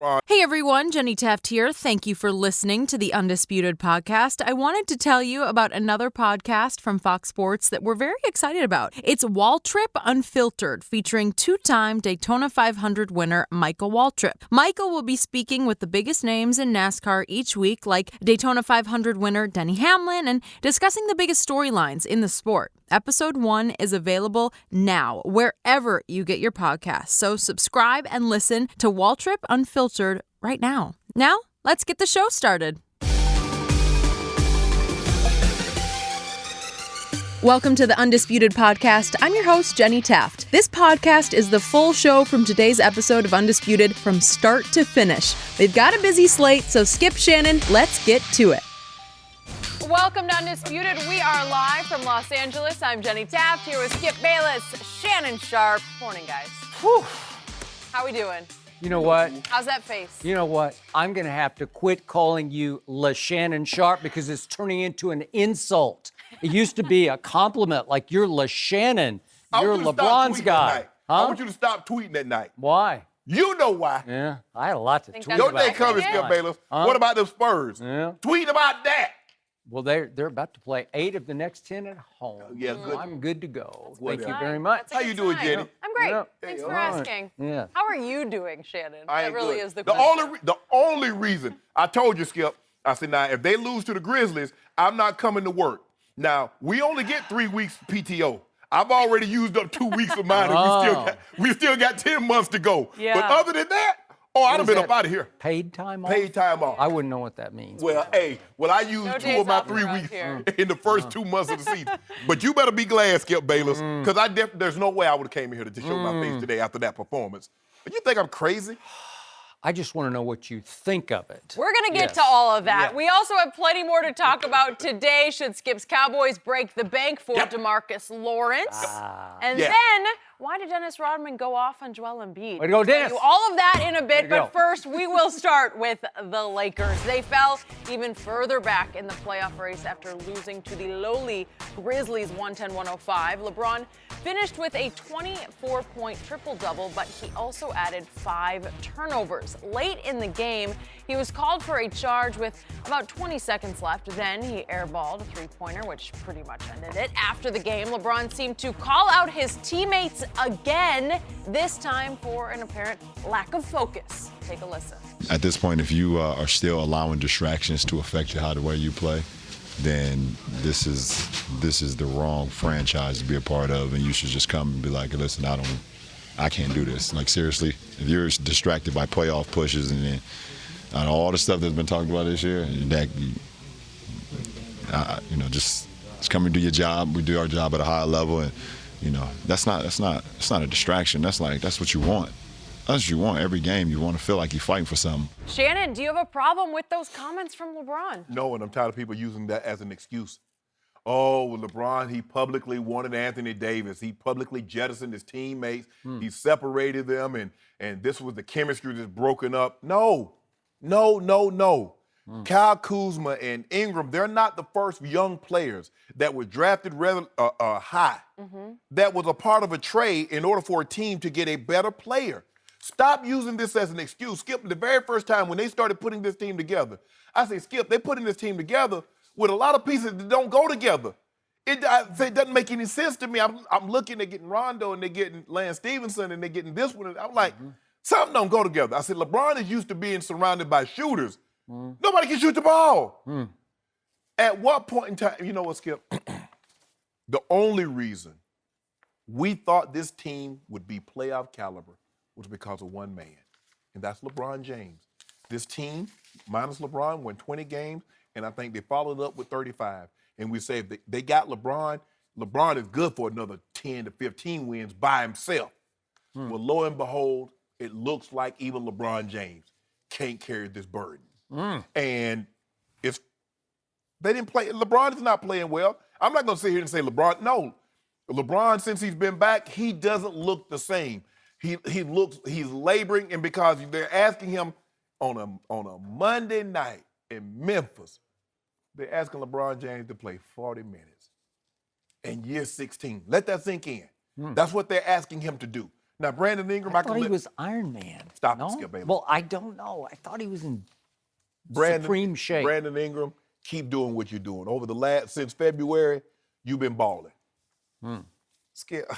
Hey everyone, Jenny Taft here. Thank you for listening to the Undisputed podcast. I wanted to tell you about another podcast from Fox Sports that we're very excited about. It's Waltrip Unfiltered, featuring two-time Daytona 500 winner Michael Waltrip. Michael will be speaking with the biggest names in NASCAR each week, like Daytona 500 winner Denny Hamlin, and discussing the biggest storylines in the sport. Episode 1 is available now, wherever you get your podcasts. So subscribe and listen to Waltrip Unfiltered right now. Now, let's get the show started. Welcome to the Undisputed podcast. I'm your host, Jenny Taft. This podcast is the full show from today's episode of Undisputed from start to finish. They've got a busy slate, so skip Shannon. Let's get to it. Welcome to Undisputed. We are live from Los Angeles. I'm Jenny Taft here with Skip Bayless, Shannon Sharpe. Morning, guys. Whew. How we doing? You know what? How's that face? You know what? I'm going to have to quit calling you Shannon Sharpe because it's turning into an insult. It used to be a compliment, like you're Shannon. You're LeBron's guy. I want you to stop tweeting that night. Why? You know why. Yeah, I had a lot to tweet Your about. day coming, Skip Bayless. What about the Spurs? Yeah. Tweet about that. Well, they're about to play 8 of the next 10 at home. Yeah, good. I'm good to go. Thank Thank you very much. How you doing, Jenny? I'm great. Yeah. Thanks Hey, for all right. asking. Yeah. How are you doing, Shannon? I That ain't really good. is the the question. only reason I told you, Skip, I said, now, if they lose to the Grizzlies, I'm not coming to work. Now, we only get 3 weeks PTO. I've already used up 2 weeks of mine, and we still got 10 months to go. Yeah. But other than that, I'd have been up out of here. Paid time off? Paid time off. I wouldn't know what that means. Well, I used No 2 days of my off 3 around weeks here. in the first 2 months of the season. But you better be glad, Skip Bayless, because there's no way I would have came here to show my face today after that performance. But you think I'm crazy? I just want to know what you think of it. We're going to get Yes. to all of that. Yeah. We also have plenty more to talk about today. Should Skip's Cowboys break the bank for DeMarcus Lawrence? And Yeah. then, why did Dennis Rodman go off on Joel Embiid? Way to go, We'll tell Dennis. you all of that in a bit, to but go. first we will start with the Lakers. They fell even further back in the playoff race after losing to the lowly Grizzlies 110-105. LeBron finished with a 24-point triple-double, but he also added 5 turnovers. Late in the game, he was called for a charge with about 20 seconds left. Then he airballed a three-pointer, which pretty much ended it. After the game, LeBron seemed to call out his teammates again, this time for an apparent lack of focus. Take a listen. At this point, if you are still allowing distractions to affect the way you play, then this is the wrong franchise to be a part of, and you should just come and be like, listen, I can't do this. Like, seriously, if you're distracted by playoff pushes and then all the stuff that's been talked about this year, that just come and do your job. We do our job at a high level, and that's not a distraction. That's what you want. That's what you want every game. You want to feel like you're fighting for something. Shannon, do you have a problem with those comments from LeBron? No, and I'm tired of people using that as an excuse. Oh, well, LeBron, he publicly wanted Anthony Davis. He publicly jettisoned his teammates. He separated them, and this was the chemistry that's broken up. No. Kyle Kuzma and Ingram, they're not the first young players that were drafted high. That was a part of a trade in order for a team to get a better player. Stop using this as an excuse. Skip, the very first time when they started putting this team together, I say, Skip, they're putting this team together with a lot of pieces that don't go together. It doesn't make any sense to me. I'm looking at getting Rondo, and they're getting Lance Stevenson, and they're getting this one. And I'm like, something don't go together. I said, LeBron is used to being surrounded by shooters. Nobody can shoot the ball. At what point in time, you know what, Skip? The only reason we thought this team would be playoff caliber was because of one man, and that's LeBron James. This team, minus LeBron, won 20 games, and I think they followed up with 35. And we say if they got LeBron, LeBron is good for another 10 to 15 wins by himself. Well, lo and behold, it looks like even LeBron James can't carry this burden. And they didn't play. LeBron is not playing well. I'm not going to sit here and say LeBron. No, LeBron, since he's been back, he doesn't look the same. He's laboring, and because they're asking him on a Monday night in Memphis, they're asking LeBron James to play 40 minutes in year 16. Let that sink in. That's what they're asking him to do. Now, Brandon Ingram, I thought he was Iron Man. Stop no? it, Skip Bayless. Well, I don't know. I thought he was in supreme shape. Brandon Ingram, keep doing what you're doing. Since February, you've been balling. Skip.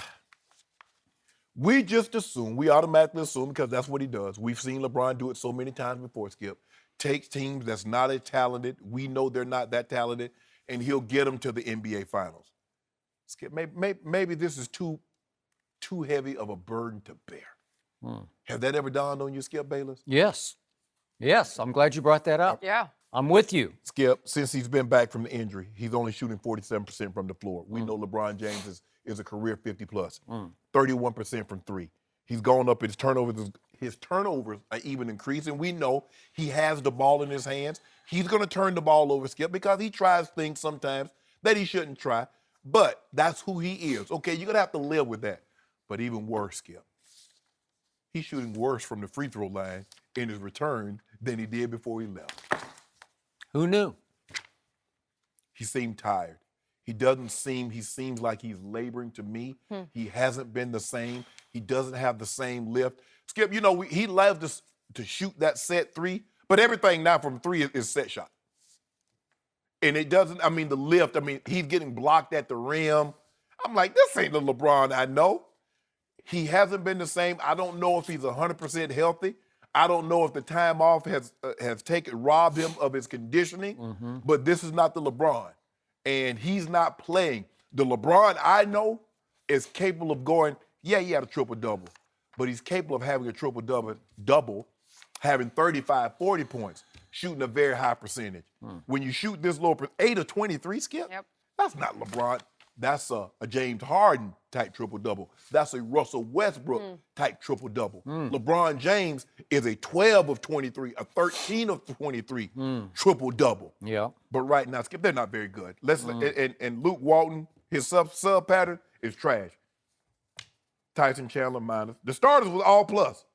We automatically assume, because that's what he does. We've seen LeBron do it so many times before, Skip. Takes teams that's not as talented, we know they're not that talented, and he'll get them to the NBA Finals. Skip, maybe this is too heavy of a burden to bear. Have that ever dawned on you, Skip Bayless? Yes. Yes, I'm glad you brought that up. Yeah. I'm with you. Skip, since he's been back from the injury, he's only shooting 47% from the floor. We know LeBron James is a career 50-plus, 31% from three. He's gone up his turnovers. His turnovers are even increasing. We know he has the ball in his hands. He's going to turn the ball over, Skip, because he tries things sometimes that he shouldn't try. But that's who he is. Okay, you're going to have to live with that. But even worse, Skip, he's shooting worse from the free throw line in his return than he did before he left. Who knew? He seemed tired. He seems like he's laboring to me. He hasn't been the same. He doesn't have the same lift. Skip, he loves to shoot that set three, but everything now from three is set shot. And it doesn't, the lift, he's getting blocked at the rim. I'm like, this ain't the LeBron I know. He hasn't been the same. I don't know if he's 100% healthy. I don't know if the time off has robbed him of his conditioning, but this is not the LeBron. And he's not playing. The LeBron I know is capable of going, he had a triple-double, but he's capable of having a triple-double, having 35, 40 points, shooting a very high percentage. When you shoot this low, 8 of 23, Skip, that's not LeBron. That's a James Harden type triple-double. That's a Russell Westbrook type triple-double. LeBron James is a 12 of 23, a 13 of 23 triple-double. Yeah. But right now, Skip, they're not very good. And Luke Walton, his sub pattern is trash. Tyson Chandler minus. The starters was all plus,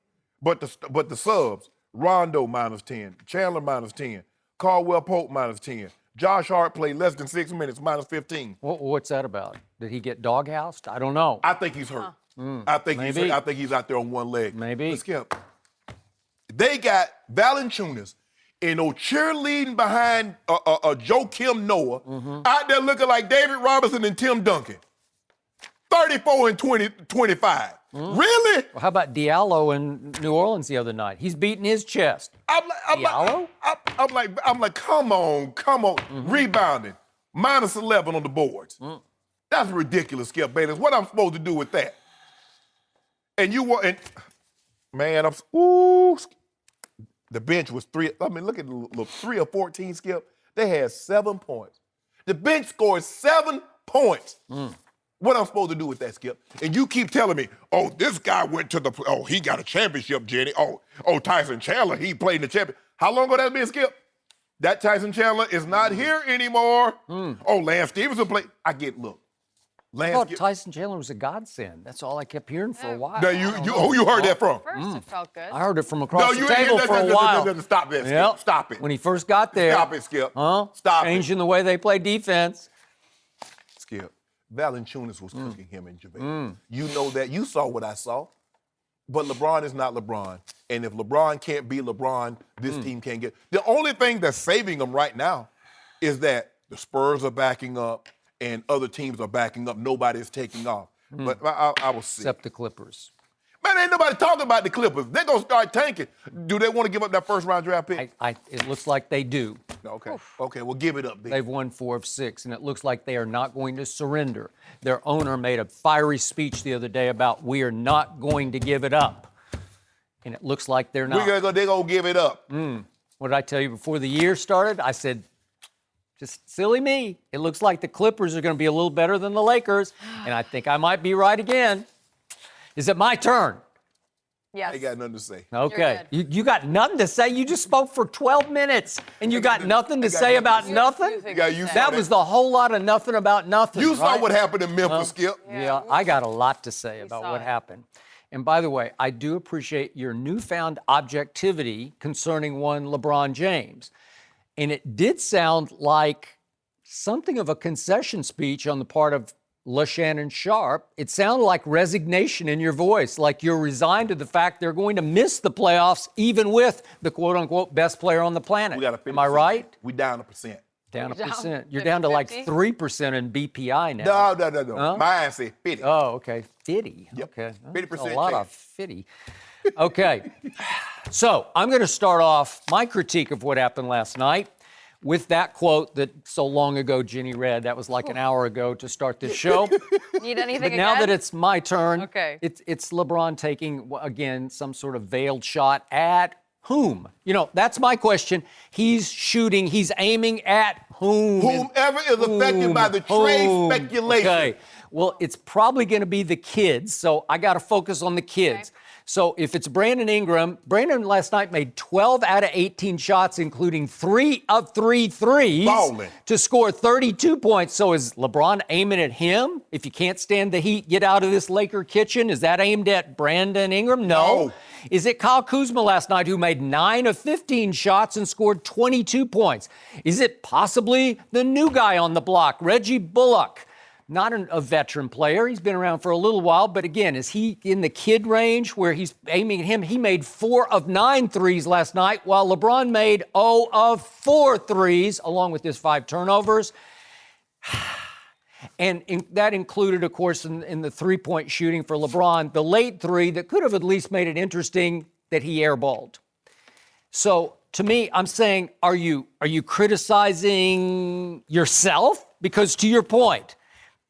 but the subs, Rondo minus 10, Chandler minus 10, Caldwell Pope minus 10. Josh Hart played less than 6 minutes, minus 15. What's that about? Did he get doghoused? I don't know. I think he's hurt. I think he's out there on one leg. Maybe. But Skip, they got Valanciunas and cheerleading behind Joakim Noah out there looking like David Robinson and Tim Duncan. 34 and 25. Really? Well, how about Diallo in New Orleans the other night? He's beating his chest. Diallo? I'm like, come on. Rebounding. Minus 11 on the boards. That's ridiculous, Skip Bayless. What I'm supposed to do with that? And the bench was 3. Look at the 3 of 14, Skip. They had 7 points. The bench scored 7 points. What I'm supposed to do with that, Skip? And you keep telling me, this guy went to he got a championship, Jenny. Tyson Chandler, he played in the championship. How long ago that's been, Skip? That Tyson Chandler is not here anymore. Lance Stevenson played. I thought Tyson Chandler was a godsend. That's all I kept hearing for a while. Now who you heard that from? First, it felt good. I heard it from across the table for a while. Stop that, Skip. Yep. Stop it. When he first got there. Stop it, Skip. Stop Changing the way they play defense. Skip. Valanciunas was cooking him and JaVale. You know that. You saw what I saw. But LeBron is not LeBron. And if LeBron can't be LeBron, this team can't get. The only thing that's saving them right now is that the Spurs are backing up and other teams are backing up. Nobody's taking off. But I will see. Except the Clippers. Man, ain't nobody talking about the Clippers. They're going to start tanking. Do they want to give up that first-round draft pick? It looks like they do. Okay, well, give it up then. They've won 4 of 6, and it looks like they are not going to surrender. Their owner made a fiery speech the other day about we are not going to give it up. And it looks like they're not. They're going to give it up. What did I tell you before the year started? I said, just silly me. It looks like the Clippers are going to be a little better than the Lakers, and I think I might be right again. Is it my turn? Yes. I ain't got nothing to say. Okay. You got nothing to say? You just spoke for 12 minutes, and you got nothing to say about nothing? That was the whole lot of nothing about nothing. You saw what happened in Memphis, Skip. Yeah, I got a lot to say about what happened. And by the way, I do appreciate your newfound objectivity concerning one LeBron James. And it did sound like something of a concession speech on the part of Shannon Sharpe, it sounded like resignation in your voice, like you're resigned to the fact they're going to miss the playoffs, even with the quote-unquote best player on the planet. We got a 50%. Am I right? We down a percent. Down a Down percent. You're down to like 3% in BPI now. No. Huh? Mine said 50. Oh, okay. 50. Yep. Okay. Well, 50% that's a lot chance. of 50. Okay. So I'm going to start off my critique of what happened last night with that quote that so long ago Jenny read. That was like an hour ago to start this show. Need anything But again? now that it's my turn, Okay. it's LeBron taking, again, some sort of veiled shot at whom? You know, that's my question. He's shooting, he's aiming at whom? Whomever is affected by the trade speculation. Okay. Well, it's probably going to be the kids, so I got to focus on the kids. Okay. So if it's Brandon Ingram, Brandon last night made 12 out of 18 shots, including 3 of 3 threes Ballin'. to score 32 points. So is LeBron aiming at him? If you can't stand the heat, get out of this Laker kitchen. Is that aimed at Brandon Ingram? No. Is it Kyle Kuzma last night who made 9 of 15 shots and scored 22 points? Is it possibly the new guy on the block, Reggie Bullock? Not a veteran player. He's been around for a little while, but again, is he in the kid range where he's aiming at him? He made 4 of 9 threes last night, while LeBron made 0 of 4 threes, along with his 5 turnovers. And that included, of course, in the three-point shooting for LeBron, the late three that could have at least made it interesting that he airballed. So to me, I'm saying, are you criticizing yourself? Because to your point,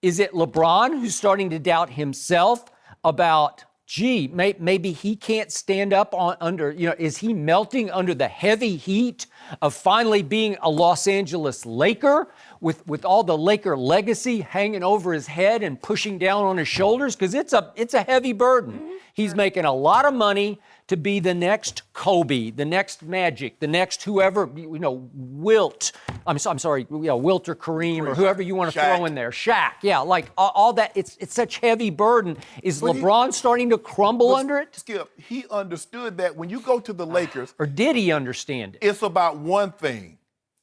is it LeBron who's starting to doubt himself about, maybe he can't stand up under, is he melting under the heavy heat of finally being a Los Angeles Laker with all the Laker legacy hanging over his head and pushing down on his shoulders? Because it's a heavy burden. Mm-hmm. He's making a lot of money to be the next Kobe, the next Magic, the next whoever, Wilt. Wilt or Kareem or whoever you want to throw in there. Shaq. Yeah, like all that. It's such heavy burden. Is LeBron starting to crumble under it? Skip, he understood that when you go to the Lakers. Or did he understand it? It's about one thing.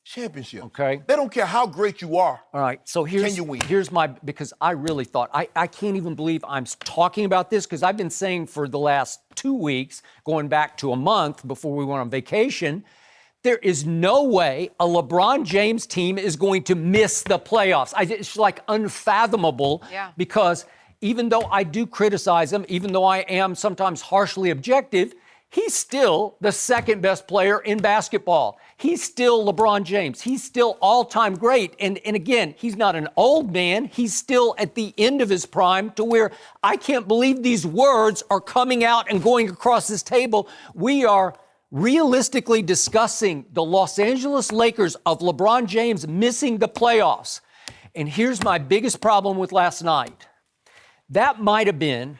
Championship. Okay. They don't care how great you are. All right. So Can you win? because I really thought, I can't even believe I'm talking about this because I've been saying for the last 2 weeks, going back to a month before we went on vacation, there is no way a LeBron James team is going to miss the playoffs. It's like unfathomable because even though I do criticize him, even though I am sometimes harshly objective, he's still the second best player in basketball. He's still LeBron James. He's still all-time great. And again, he's not an old man. He's still at the end of his prime to where I can't believe these words are coming out and going across this table. We are realistically discussing the Los Angeles Lakers of LeBron James missing the playoffs. And here's my biggest problem with last night. That might have been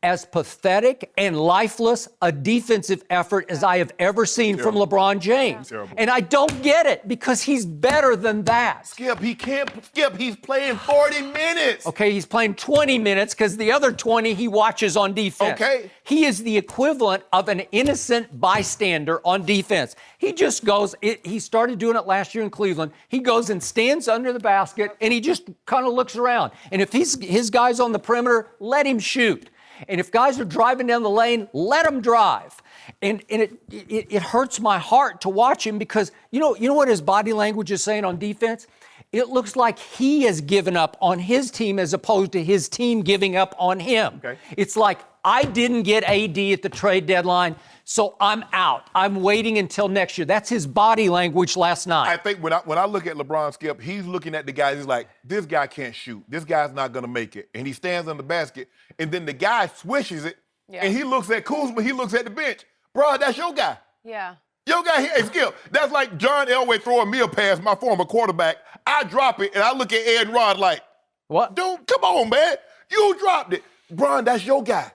as pathetic and lifeless a defensive effort as I have ever seen from LeBron James. Terrible. And I don't get it because he's better than that. Skip, he can't skip. He's playing 40 minutes. Okay, he's playing 20 minutes because the other 20 he watches on defense. Okay. He is the equivalent of an innocent bystander on defense. He just goes, he started doing it last year in Cleveland. He goes and stands under the basket and he just kind of looks around. And if his guy's on the perimeter, let him shoot. And if guys are driving down the lane, let them drive. And it hurts my heart to watch him because you know what his body language is saying on defense? It looks like he has given up on his team as opposed to his team giving up on him. Okay. It's like, I didn't get AD at the trade deadline, so I'm out. I'm waiting until next year. That's his body language last night. I think when I look at LeBron, Skip, he's looking at the guys. He's like, this guy can't shoot. This guy's not going to make it. And he stands on the basket, and then the guy swishes it, and he looks at Kuzma. He looks at the bench. Bro, that's your guy. Yeah. Your guy here, hey, Skip, that's like John Elway throwing me a pass, my former quarterback. I drop it, and I look at Ed Rod like, what? Dude, come on, man. You dropped it. Bron, that's your guy.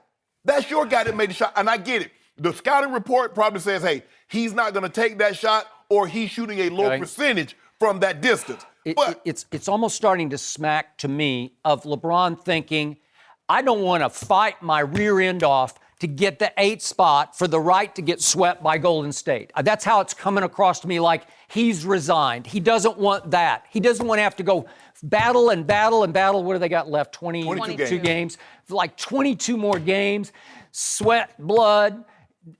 That's your guy that made the shot, and I get it. The scouting report probably says, hey, he's not going to take that shot or he's shooting a low percentage from that distance. It's almost starting to smack to me of LeBron thinking, I don't want to fight my rear end off to get the 8th spot for the right to get swept by Golden State. That's how it's coming across to me, like he's resigned. He doesn't want that. He doesn't want to have to go battle and battle and battle. What do they got left? 22 games. Like 22 more games. Sweat, blood.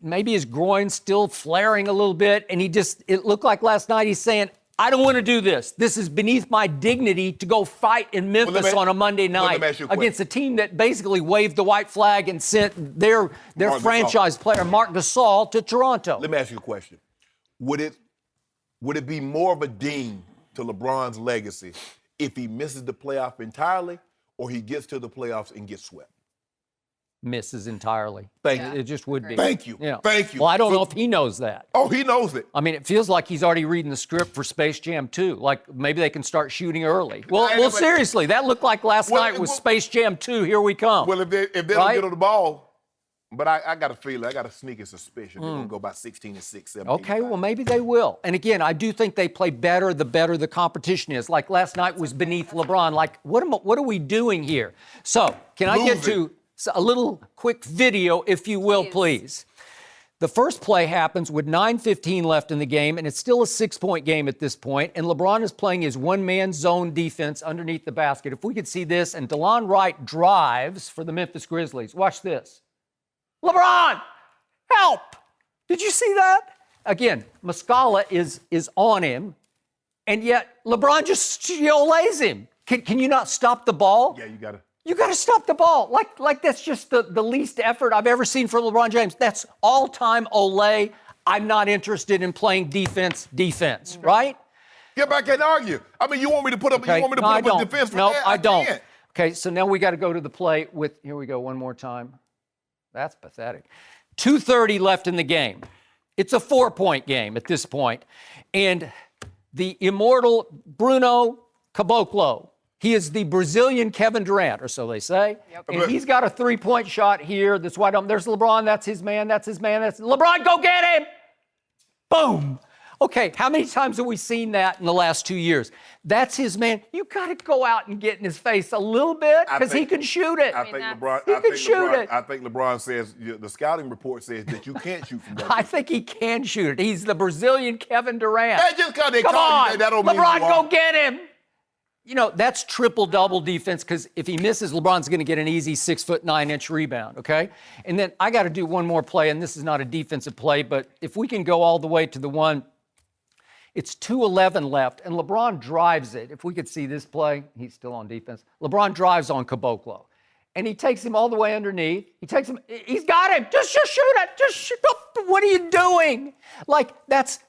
Maybe his groin's still flaring a little bit. And it looked like last night he's saying, I don't want to do this. This is beneath my dignity to go fight in Memphis on a Monday night against a team that basically waved the white flag and sent their franchise player, Marc Gasol, to Toronto. Let me ask you a question. Would it be more of a ding to LeBron's legacy if he misses the playoff entirely or he gets to the playoffs and gets swept? Misses entirely. Thank you. It just would be. Thank you. Yeah. Thank you. Well, I don't know if he knows that. Oh, he knows it. I mean, it feels like he's already reading the script for Space Jam 2. Like, maybe they can start shooting early. Well, seriously, that looked like last night was Space Jam 2. Here we come. Well, if they don't get on the ball, but I got a feeling, I got a sneaking suspicion they're going to go about 16-6, 17. Okay, well, maybe they will. And again, I do think they play better the better the competition is. Like last night was beneath LeBron. Like, what are we doing here? So, can I get to a little quick video, if you will, please? The first play happens with 9:15 left in the game, and it's still a 6-point game at this point, and LeBron is playing his one-man zone defense underneath the basket. If we could see this, and DeLon Wright drives for the Memphis Grizzlies. Watch this. LeBron, help! Did you see that? Again, Muscala is on him, and yet LeBron just lays him. Can you not stop the ball? Yeah, you got to. You got to stop the ball. Like that's just the least effort I've ever seen from LeBron James. That's all-time Olay. I'm not interested in playing defense, right? Get back and argue. I mean, you want me to put up a defense for that? No, I don't. Can't. Okay, so now we got to go to the play with, here we go, one more time. That's pathetic. 2:30 left in the game. It's a 4-point game at this point. And the immortal Bruno Caboclo, he is the Brazilian Kevin Durant, or so they say. Yep. And he's got a 3-point shot here. That's wide open. There's LeBron. That's his man. LeBron, go get him! Boom! Okay, how many times have we seen that in the last 2 years? That's his man. You got to go out and get in his face a little bit because he can shoot it. I think LeBron says, the scouting report says that you can't shoot from that. I think he can shoot it. He's the Brazilian Kevin Durant. Come on, that don't mean LeBron, go get him! You know, that's triple-double defense because if he misses, LeBron's going to get an easy 6'9" rebound, okay? And then I got to do one more play, and this is not a defensive play, but if we can go all the way to the one, it's 2:11 left, and LeBron drives it. If we could see this play, he's still on defense. LeBron drives on Caboclo, and he takes him all the way underneath. He's got him. Just shoot it. Just shoot. What are you doing? Like, that's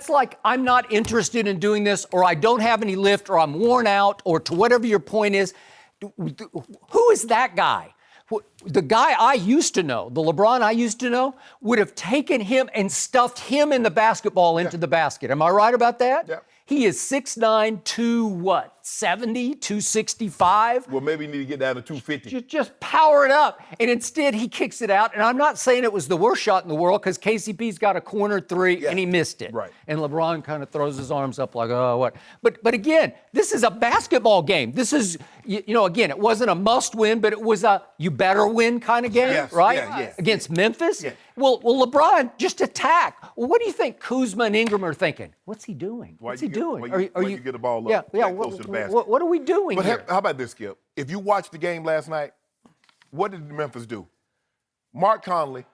like, I'm not interested in doing this, or I don't have any lift, or I'm worn out, or to whatever your point is. Who is that guy? The guy I used to know, the LeBron I used to know, would have taken him and stuffed him in the basketball into the basket. Am I right about that? Yeah. He is 6'9", 270, 265. Well, maybe you need to get down to 250. Just power it up. And instead, he kicks it out. And I'm not saying it was the worst shot in the world because KCP's got a corner three and he missed it. Right. And LeBron kind of throws his arms up like, oh, what? But again, this is a basketball game. This is, again, it wasn't a must win, but it was a you better win kind of game, right? Yes. Against Memphis? Yes. Well, LeBron, just attack. Well, what do you think Kuzma and Ingram are thinking? What's he doing? What's he doing? Are you get the ball up? Yeah. Close to the basket. What are we doing here? How about this, Skip? If you watched the game last night, what did Memphis do? Mark Conley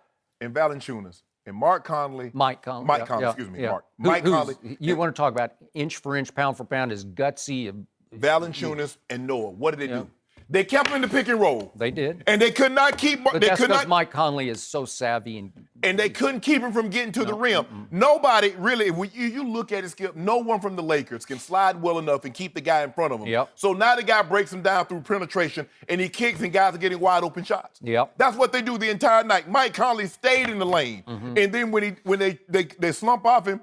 and Valanciunas. And Mike Conley. Mark. Conley. You want to talk about inch for inch, pound for pound, is gutsy. Valanciunas and Noah. What did they do? They kept him in the pick and roll. They did. And they could not keep. But that's because Mike Conley is so savvy. And they couldn't keep him from getting to the rim. Nobody really, when you look at it, Skip, no one from the Lakers can slide well enough and keep the guy in front of him. Yep. So now the guy breaks him down through penetration, and he kicks, and guys are getting wide open shots. Yep. That's what they do the entire night. Mike Conley stayed in the lane. And then when they slump off him,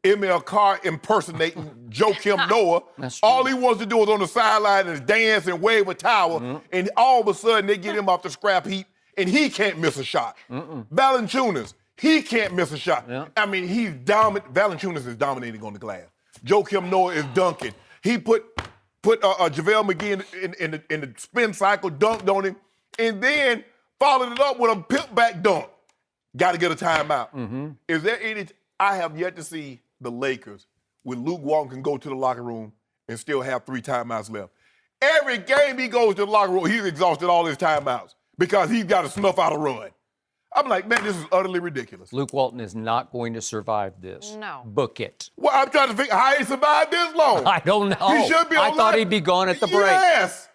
Emil Carr impersonating Joakim Noah. All he wants to do is on the sideline is dance and wave a towel, and all of a sudden they get him off the scrap heap, and he can't miss a shot. Valanciunas, he can't miss a shot. I mean, he's dominant. Valanciunas is dominating on the glass. Joakim Noah is dunking. He put JaVale McGee in the spin cycle, dunked on him, and then followed it up with a pimp back dunk. Got to get a timeout. Is there any? I have yet to see the Lakers when Luke Walton can go to the locker room and still have 3 timeouts left. Every game he goes to the locker room, he's exhausted all his timeouts because he's got to snuff out a run. I'm like, man, this is utterly ridiculous. Luke Walton is not going to survive this. No. Book it. Well, I'm trying to figure how he survived this long. I don't know. He should be on I thought he'd be gone at the break. Yes.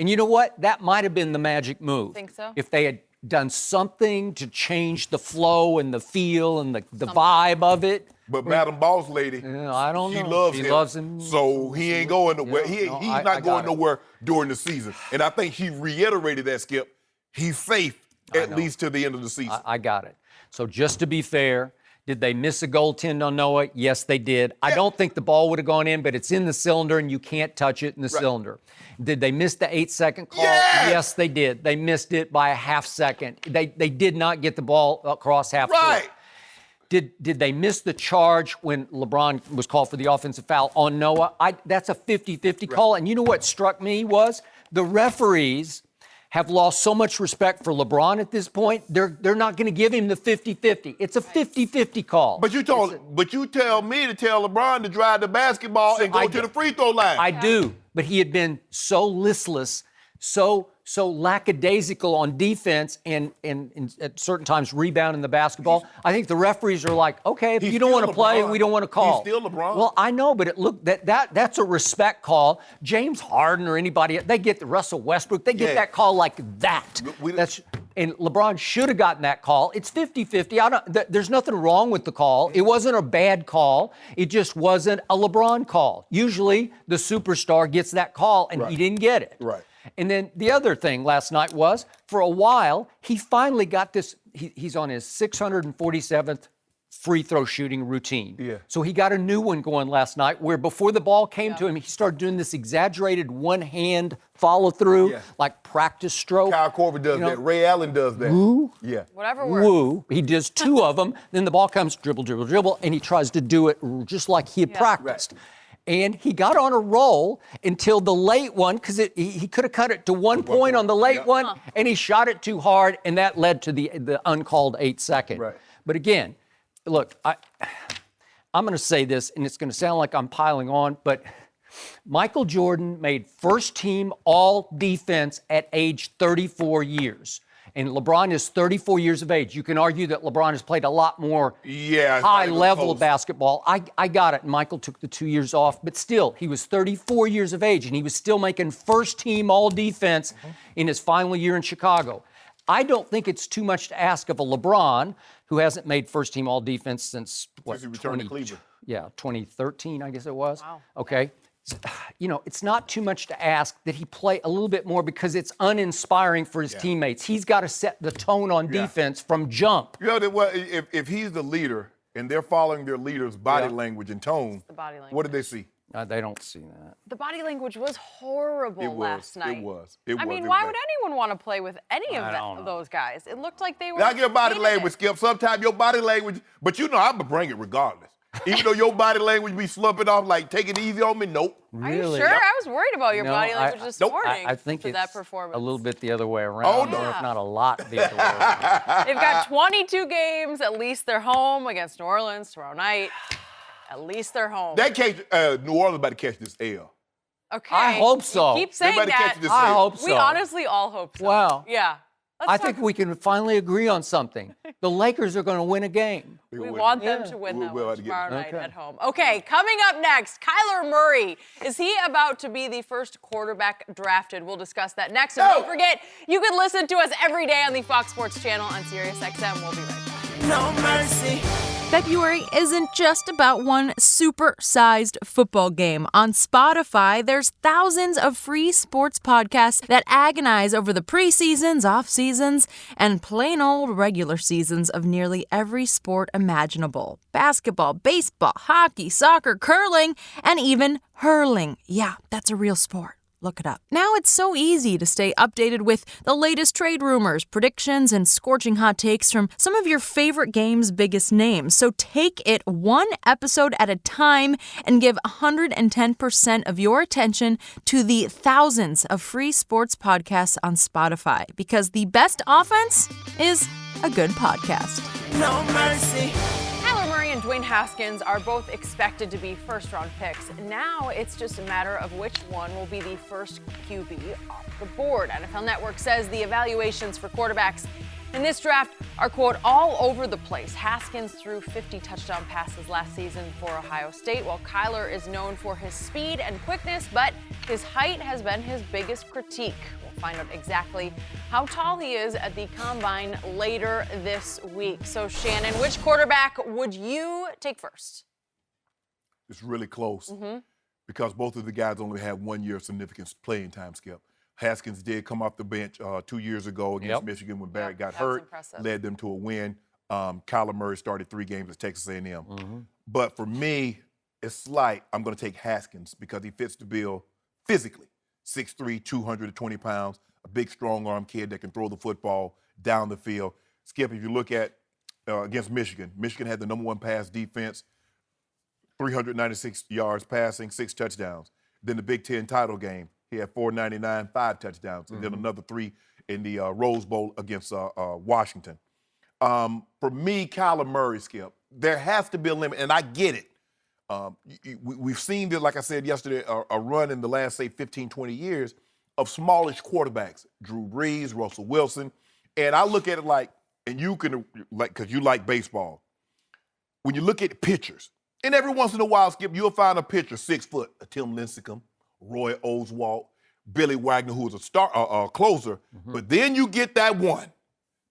And you know what? That might have been the magic move. Think so? If they had done something to change the flow and the feel and the vibe of it. But Madam Boss Lady, I don't know. she loves She him. loves him. So he ain't going nowhere. Yeah, no, He's I not got going it. nowhere during the season. And I think he reiterated that, Skip. He's safe at least to the end of the season. I got it. So just to be fair, did they miss a goaltend on Noah? Yes, they did. I don't think the ball would have gone in, but it's in the cylinder and you can't touch it in the cylinder. Did they miss the 8-second call? Yes! They did. They missed it by a half second. They did not get the ball across half court. Did they miss the charge when LeBron was called for the offensive foul on Noah? That's a 50-50 call. And you know what struck me was the referees have lost so much respect for LeBron at this point. They're not going to give him the 50-50. It's a 50-50 call. But you tell me to tell LeBron to drive the basketball and go to the free throw line. I do, but he had been so listless, so lackadaisical on defense and at certain times rebounding the basketball. I think the referees are like, okay, if you don't want to play, we don't want to call. He's still LeBron. Well, I know, but that's a respect call. James Harden or anybody, they get the Russell Westbrook, they get that call like that. And LeBron should have gotten that call. It's 50-50. There's nothing wrong with the call. It wasn't a bad call. It just wasn't a LeBron call. Usually the superstar gets that call, and he didn't get it. Right. And then the other thing last night was, for a while, he finally got this. He's on his 647th free throw shooting routine. Yeah. So he got a new one going last night where before the ball came to him, he started doing this exaggerated one-hand follow-through, like practice stroke. Kyle Korver does that. Ray Allen does that. Woo. Yeah. Whatever works. Woo. He does 2 of them. Then the ball comes, dribble, dribble, dribble, and he tries to do it just like he had practiced. Right. And he got on a roll until the late one, because he could have cut it to 1 point on the late one, and he shot it too hard, and that led to the uncalled 8-second. Right. But again, look, I'm going to say this, and it's going to sound like I'm piling on, but Michael Jordan made first-team all-defense at age 34 years. And LeBron is 34 years of age. You can argue that LeBron has played a lot more high level of basketball. I got it. Michael took the 2 years off, but still, he was 34 years of age, and he was still making first-team all-defense in his final year in Chicago. I don't think it's too much to ask of a LeBron who hasn't made first-team all-defense since, what, Since he returned to Cleveland. Yeah, 2013, I guess it was. Wow. Okay. You know, it's not too much to ask that he play a little bit more because it's uninspiring for his teammates. He's got to set the tone on defense from jump. You know, if he's the leader and they're following their leader's body language and tone, The body language. what did they see? They don't see that. The body language was horrible last night. It was. I mean, why would anyone want to play with any of those guys? It looked like they were. Not your body hated language, it. Skip. Sometimes your body language, but you know I'm gonna bring it regardless. Even though your body language be slumping off, like take it easy on me. Nope. Are you sure? I was worried about your body language this morning. I think for it's that performance. a little bit the other way around, no. or if not a lot the other way around. They've got 22 games. At least they're home against New Orleans tomorrow night. At least they're home. That case, New Orleans about to catch this L. Okay. I hope so. You keep saying They better that. catch this I L. hope so. We honestly all hope so. Wow. Yeah. I think we can finally agree on something. The Lakers are going to win a game. We want them to win that We'll one have to get tomorrow it. night at home. Okay, coming up next, Kyler Murray. Is he about to be the first quarterback drafted? We'll discuss that next. And don't forget, you can listen to us every day on the Fox Sports channel on SiriusXM. We'll be right back. No mercy. February isn't just about one super-sized football game. On Spotify, there's thousands of free sports podcasts that agonize over the preseasons, off-seasons, and plain old regular seasons of nearly every sport imaginable. Basketball, baseball, hockey, soccer, curling, and even hurling. Yeah, that's a real sport. Look it up. Now it's so easy to stay updated with the latest trade rumors, predictions, and scorching hot takes from some of your favorite game's biggest names. So take it one episode at a time and give 110% of your attention to the thousands of free sports podcasts on Spotify, because the best offense is a good podcast. No mercy. Kyler Murray and Dwayne Haskins are both expected to be first-round picks. Now it's just a matter of which one will be the first QB off the board. NFL Network says the evaluations for quarterbacks in this draft are, quote, all over the place. Haskins threw 50 touchdown passes last season for Ohio State, while Kyler is known for his speed and quickness, but his height has been his biggest critique. We'll find out exactly how tall he is at the Combine later this week. So, Shannon, which quarterback would you take first? It's really close because both of the guys only had 1 year of significant playing time, Skip. Haskins did come off the bench 2 years ago against Michigan when Barrett got hurt, led them to a win. Kyler Murray started 3 games at Texas A&M. But for me, it's slight. I'm going to take Haskins because he fits the bill physically. 6'3", 220 pounds, a big, strong-arm kid that can throw the football down the field. Skip, if you look at against Michigan, Michigan had the #1 pass defense, 396 yards passing, 6 touchdowns. Then the Big Ten title game, he had 499, 5 touchdowns, and then another 3 in the Rose Bowl against Washington. For me, Kyler Murray, Skip, there has to be a limit, and I get it. We've seen this, like I said yesterday, a run in the last, say, 15, 20 years of smallish quarterbacks, Drew Brees, Russell Wilson. And I look at it like, and you can, like, because you like baseball, when you look at pitchers, and every once in a while, Skip, you'll find a pitcher 6 foot, a Tim Lincecum, Roy Oswalt, Billy Wagner, who was a closer. But then you get that one,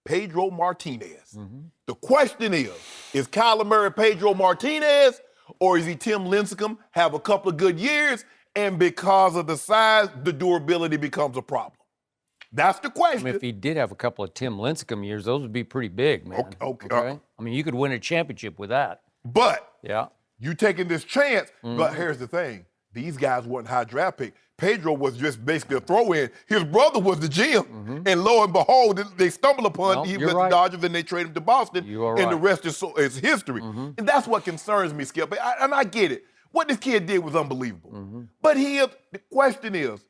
Pedro Martinez. The question is Kyler Murray Pedro Martinez, or is he Tim Lincecum, have a couple of good years, and because of the size, the durability becomes a problem? That's the question. I mean, if he did have a couple of Tim Lincecum years, those would be pretty big, man. Okay. I mean, you could win a championship with that. But Yeah. you taking this chance, but here's the thing. These guys weren't high draft pick. Pedro was just basically a throw-in. His brother was the GM. And lo and behold, they stumble upon him with the Dodgers and they trade him to Boston. And the rest is history. And that's what concerns me, Skip. And I get it. What this kid did was unbelievable. But the question is,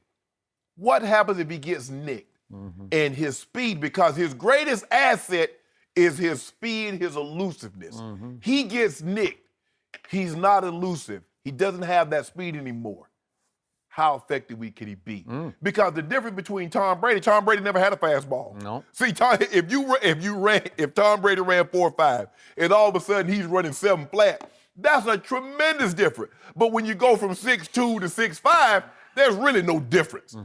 what happens if he gets nicked? And his speed, because his greatest asset is his speed, his elusiveness. He gets nicked. He's not elusive. He doesn't have that speed anymore. How effective can he be? Because the difference between Tom Brady never had a fastball. No. See, if Tom Brady ran 4.5 and all of a sudden he's running 7 flat, that's a tremendous difference. But when you go from 6'2 to 6'5, there's really no difference.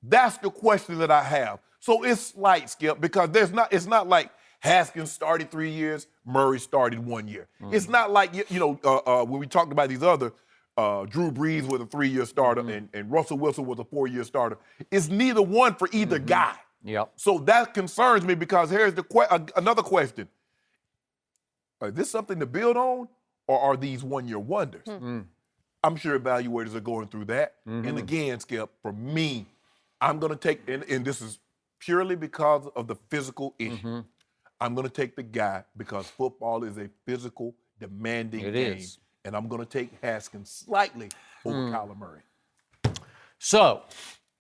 That's the question that I have. So it's slight, Skip, because it's not like Haskins started 3 years, Murray started 1 year. It's not like, when we talked about these other, Drew Brees was a 3-year starter and Russell Wilson was a 4-year starter. It's neither one for either guy. Yep. So that concerns me because here's another question. Is this something to build on, or are these 1-year wonders? I'm sure evaluators are going through that. And again, Skip, for me, I'm going to take, and this is purely because of the physical issue. I'm going to take the guy because football is a physical, demanding game. It is. And I'm going to take Haskins slightly over Kyler Murray. So,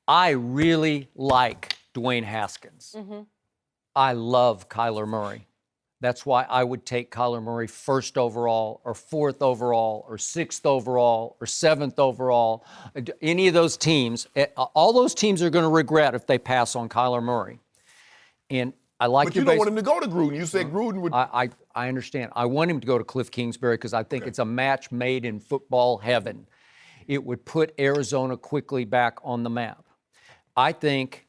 I really like Dwayne Haskins. I love Kyler Murray. That's why I would take Kyler Murray 1st overall or 4th overall or 6th overall or 7th overall. Any of those teams, all those teams are going to regret if they pass on Kyler Murray. And I like. But you don't want him to go to Gruden. You said Gruden would. I understand. I want him to go to Cliff Kingsbury because I think it's a match made in football heaven. It would put Arizona quickly back on the map. I think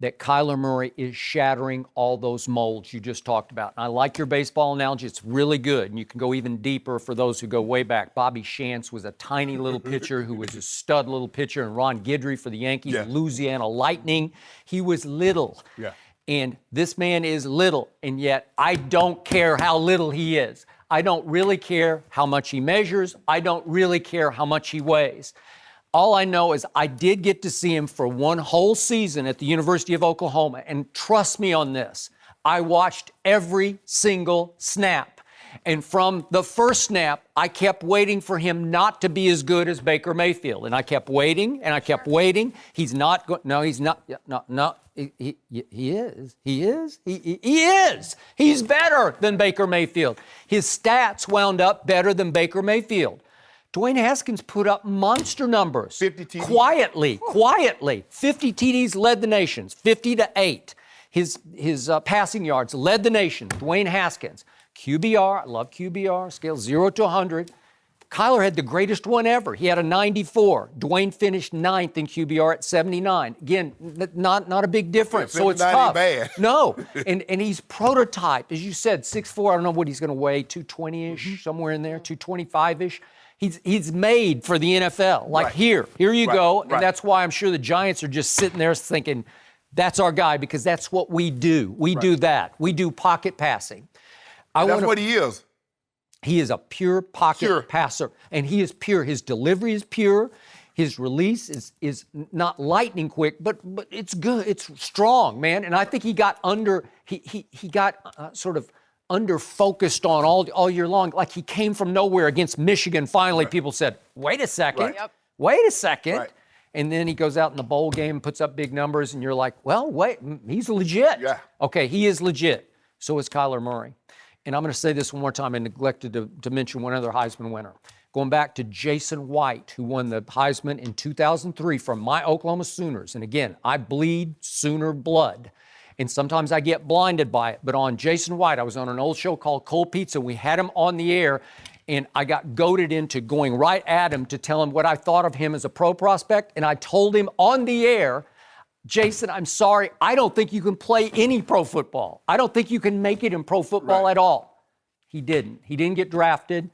that Kyler Murray is shattering all those molds you just talked about. And I like your baseball analogy. It's really good. And you can go even deeper for those who go way back. Bobby Shantz was a tiny little pitcher who was a stud little pitcher. And Ron Guidry for the Yankees, Louisiana Lightning. He was little. Yeah. And this man is little. And yet I don't care how little he is. I don't really care how much he measures. I don't really care how much he weighs. All I know is I did get to see him for one whole season at the University of Oklahoma. And trust me on this, I watched every single snap. And from the first snap, I kept waiting for him not to be as good as Baker Mayfield. And I kept waiting, and I kept waiting. He's not going, no, he's not, no, he is. He is. He is. He's better than Baker Mayfield. His stats wound up better than Baker Mayfield. Dwayne Haskins put up monster numbers. 50 TDs. Quietly. 50 TDs led the nations, 50-8. His passing yards led the nation. Dwayne Haskins. QBR, I love QBR, scale 0 to 100. Kyler had the greatest one ever. He had a 94. Dwayne finished 9th in QBR at 79. Again, not a big difference, so it's tough. Bad. No, and he's prototype, as you said, 6'4". I don't know what he's going to weigh, 220-ish, somewhere in there, 225-ish. He's made for the NFL. Like, here you go. And that's why I'm sure the Giants are just sitting there thinking, that's our guy, because that's what we do. We do that. We do pocket passing. That's what he is. He is a pure pocket passer, and he is pure. His delivery is pure. His release is not lightning quick, but it's good. It's strong, man. And I think he got sort of under focused on all year long. Like, he came from nowhere against Michigan. Finally, people said, "Wait a second, wait a second." Right. And then he goes out in the bowl game and puts up big numbers, and you're like, "Well, wait, he's legit." Yeah. Okay, he is legit. So is Kyler Murray. And I'm going to say this one more time. I neglected to mention one other Heisman winner. Going back to Jason White, who won the Heisman in 2003 from my Oklahoma Sooners. And again, I bleed Sooner blood. And sometimes I get blinded by it. But on Jason White, I was on an old show called Cold Pizza. We had him on the air, and I got goaded into going right at him to tell him what I thought of him as a pro prospect. And I told him on the air, Jason, I'm sorry, I don't think you can play any pro football. I don't think you can make it in pro football at all. He didn't. He didn't get drafted.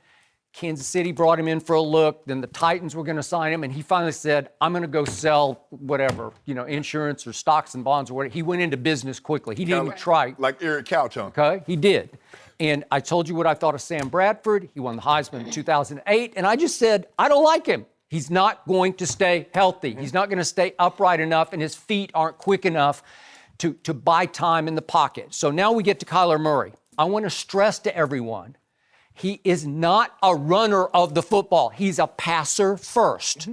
Kansas City brought him in for a look. Then the Titans were going to sign him, and he finally said, I'm going to go sell whatever, insurance or stocks and bonds or whatever. He went into business quickly. He didn't even try. Like Eric Couch, huh? Okay, he did. And I told you what I thought of Sam Bradford. He won the Heisman in 2008, and I just said, I don't like him. He's not going to stay healthy. He's not going to stay upright enough, and his feet aren't quick enough to buy time in the pocket. So now we get to Kyler Murray. I want to stress to everyone, he is not a runner of the football. He's a passer first.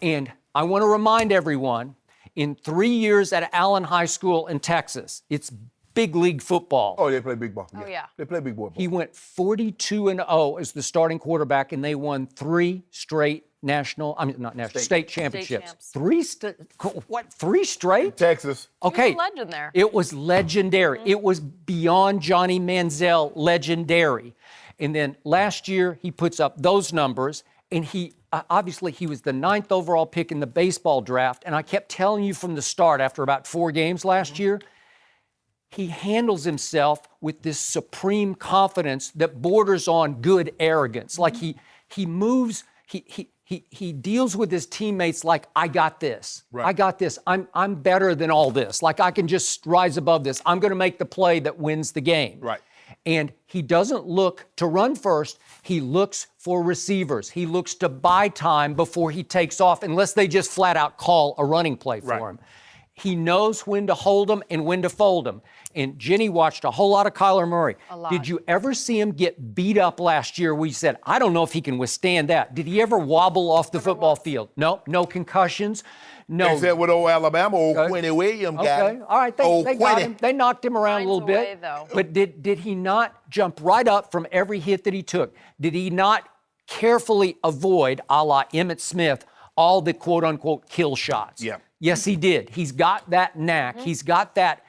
And I want to remind everyone, in 3 years at Allen High School in Texas, it's big league football. Oh, they play big ball. Oh, yeah. They play big boy ball. He went 42-0 as the starting quarterback, and they won 3 straight state championships. Three straight? In Texas. Okay. He was a legend there. It was legendary. It was beyond Johnny Manziel legendary. And then last year, he puts up those numbers, and he obviously he was the 9th overall pick in the baseball draft. And I kept telling you from the start, after about 4 games last year, he handles himself with this supreme confidence that borders on good arrogance. Like he moves, he deals with his teammates like, I got this. Right. I got this. I'm better than all this. Like, I can just rise above this. I'm going to make the play that wins the game. Right. And he doesn't look to run first. He looks for receivers. He looks to buy time before he takes off, unless they just flat out call a running play for him. He knows when to hold them and when to fold them. And Jenny watched a whole lot of Kyler Murray. A lot. Did you ever see him get beat up last year? We said, I don't know if he can withstand that. Did he ever wobble off the football field? No concussions. No. Except with old Alabama, old Quincy Williams guy. Okay, all right, they got him. They knocked him around a little bit. Though. But did he not jump right up from every hit that he took? Did he not carefully avoid, a la Emmitt Smith, all the quote-unquote kill shots? Yeah. Yes, he did. He's got that knack. He's got that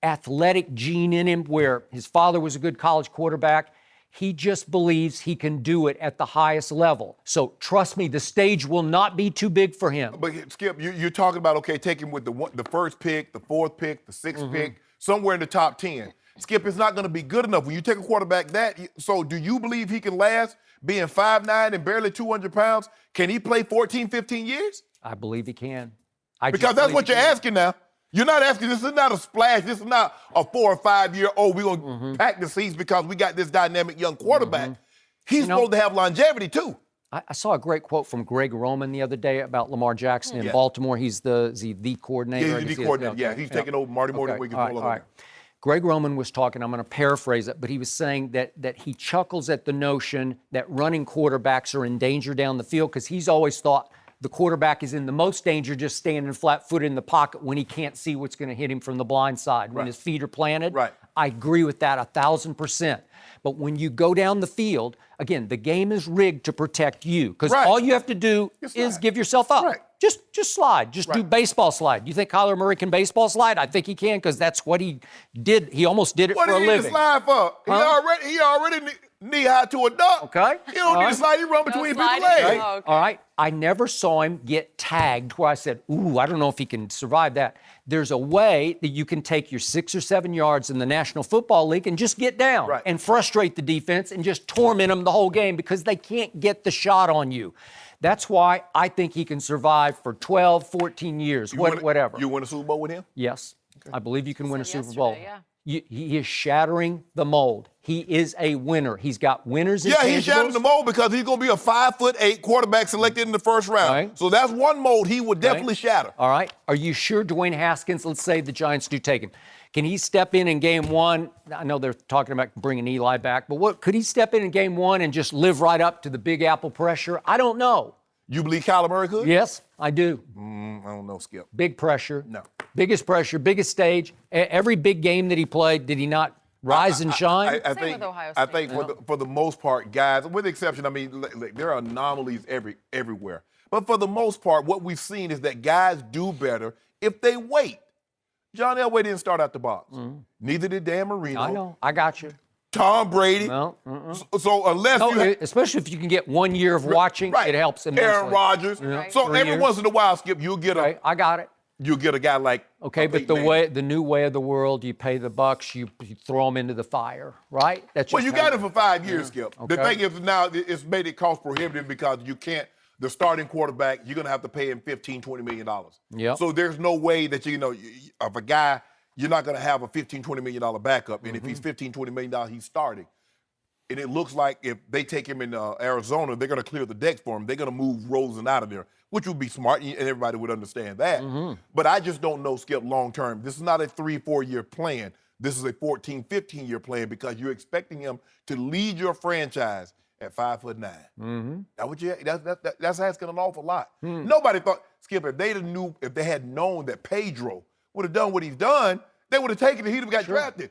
athletic gene in him, where his father was a good college quarterback. He just believes he can do it at the highest level. So trust me, the stage will not be too big for him. But Skip, you're talking about, taking with the first pick, the 4th pick, the 6th pick, somewhere in the top 10. Skip, it's not going to be good enough. When you take a quarterback so do you believe he can last being 5'9" and barely 200 pounds? Can he play 14, 15 years? I believe he can. Because that's what you're asking now. You're not asking, this is not a splash. This is not a 4 or 5 year, we're going to pack the seats because we got this dynamic young quarterback. He's supposed to have longevity too. I saw a great quote from Greg Roman the other day about Lamar Jackson in Baltimore. He's the coordinator. Yeah, he's the coordinator. Yeah, he's taking over Marty Morningwig's role over there. Greg Roman was talking, I'm going to paraphrase it, but he was saying that he chuckles at the notion that running quarterbacks are in danger down the field because he's always thought the quarterback is in the most danger just standing flat-footed in the pocket when he can't see what's going to hit him from the blind side, when his feet are planted. Right. I agree with that 1,000%. But when you go down the field, again, the game is rigged to protect you because all you have to do is give yourself up. Right. Just slide. Just do baseball slide. You think Kyler Murray can baseball slide? I think he can because that's what he did. He almost did it for a living. What did he slide for? He already knee-high to a duck. Okay. He don't need to slide. He run between people's legs. Okay. All right. I never saw him get tagged where I said, ooh, I don't know if he can survive that. There's a way that you can take your 6 or 7 yards in the National Football League and just get down and frustrate the defense and just torment them the whole game because they can't get the shot on you. That's why I think he can survive for 12, 14 years, whatever. You win a Super Bowl with him? Yes. Okay. I believe you can win a Super Bowl. Yeah. He is shattering the mold. He is a winner. He's got winners in he's shattering the mold because he's going to be a 5'8" quarterback selected in the first round. Right. So that's one mold he would definitely shatter. All right. Are you sure Dwayne Haskins, let's say the Giants do take him, can he step in game one? I know they're talking about bringing Eli back, but could he step in game one and just live right up to the Big Apple pressure? I don't know. You believe Kyler Murray could? Yes, I do. I don't know, Skip. Big pressure. No. Biggest pressure, biggest stage. Every big game that he played, did he not rise and shine? I think for the most part, guys, with the exception, I mean, there are anomalies everywhere. But for the most part, what we've seen is that guys do better if they wait. John Elway didn't start out the box. Neither did Dan Marino. I know. I got you. Tom Brady. No. So unless especially if you can get 1 year of watching, it helps immensely. Aaron Rodgers. Right. So every once in a while, Skip, you'll get I got it. You'll get a guy like but the new way of the world, you pay the bucks, you throw them into the fire, right? That's you got it for 5 years, Skip. Okay. The thing is now it's made it cost prohibitive because you can't. The starting quarterback, you're gonna have to pay him $15, $20 million. Yeah. So there's no way that of a guy, you're not gonna have a $15, $20 million backup. And if he's $15, $20 million, he's starting. And it looks like if they take him in Arizona, they're going to clear the decks for him. They're going to move Rosen out of there, which would be smart, and everybody would understand that. But I just don't know, Skip, long term. This is not a 3-4 year plan. This is a 14, 15-year plan because you're expecting him to lead your franchise at 5'9". That's asking an awful lot. Nobody thought, Skip, if they had known that Pedro would have done what he's done, they would have taken it. He'd have got drafted.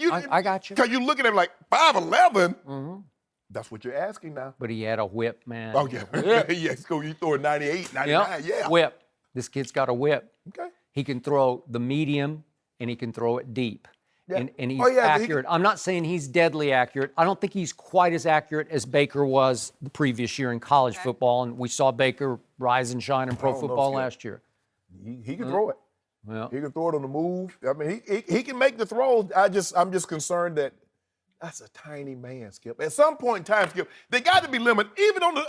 I got you. Because you look at him like 5'11". That's what you're asking now. But he had a whip, man. Oh, yeah. Yes, you throw a 98, 99, Whip. This kid's got a whip. Okay. He can throw the medium, and he can throw it deep. Yeah. And he's accurate. I'm not saying he's deadly accurate. I don't think he's quite as accurate as Baker was the previous year in college football, and we saw Baker rise and shine in pro football last year. He can throw it. Yeah. He can throw it on the move. I mean, he can make the throws. I'm just concerned that that's a tiny man, Skip. At some point in time, Skip, they got to be limited. Even on the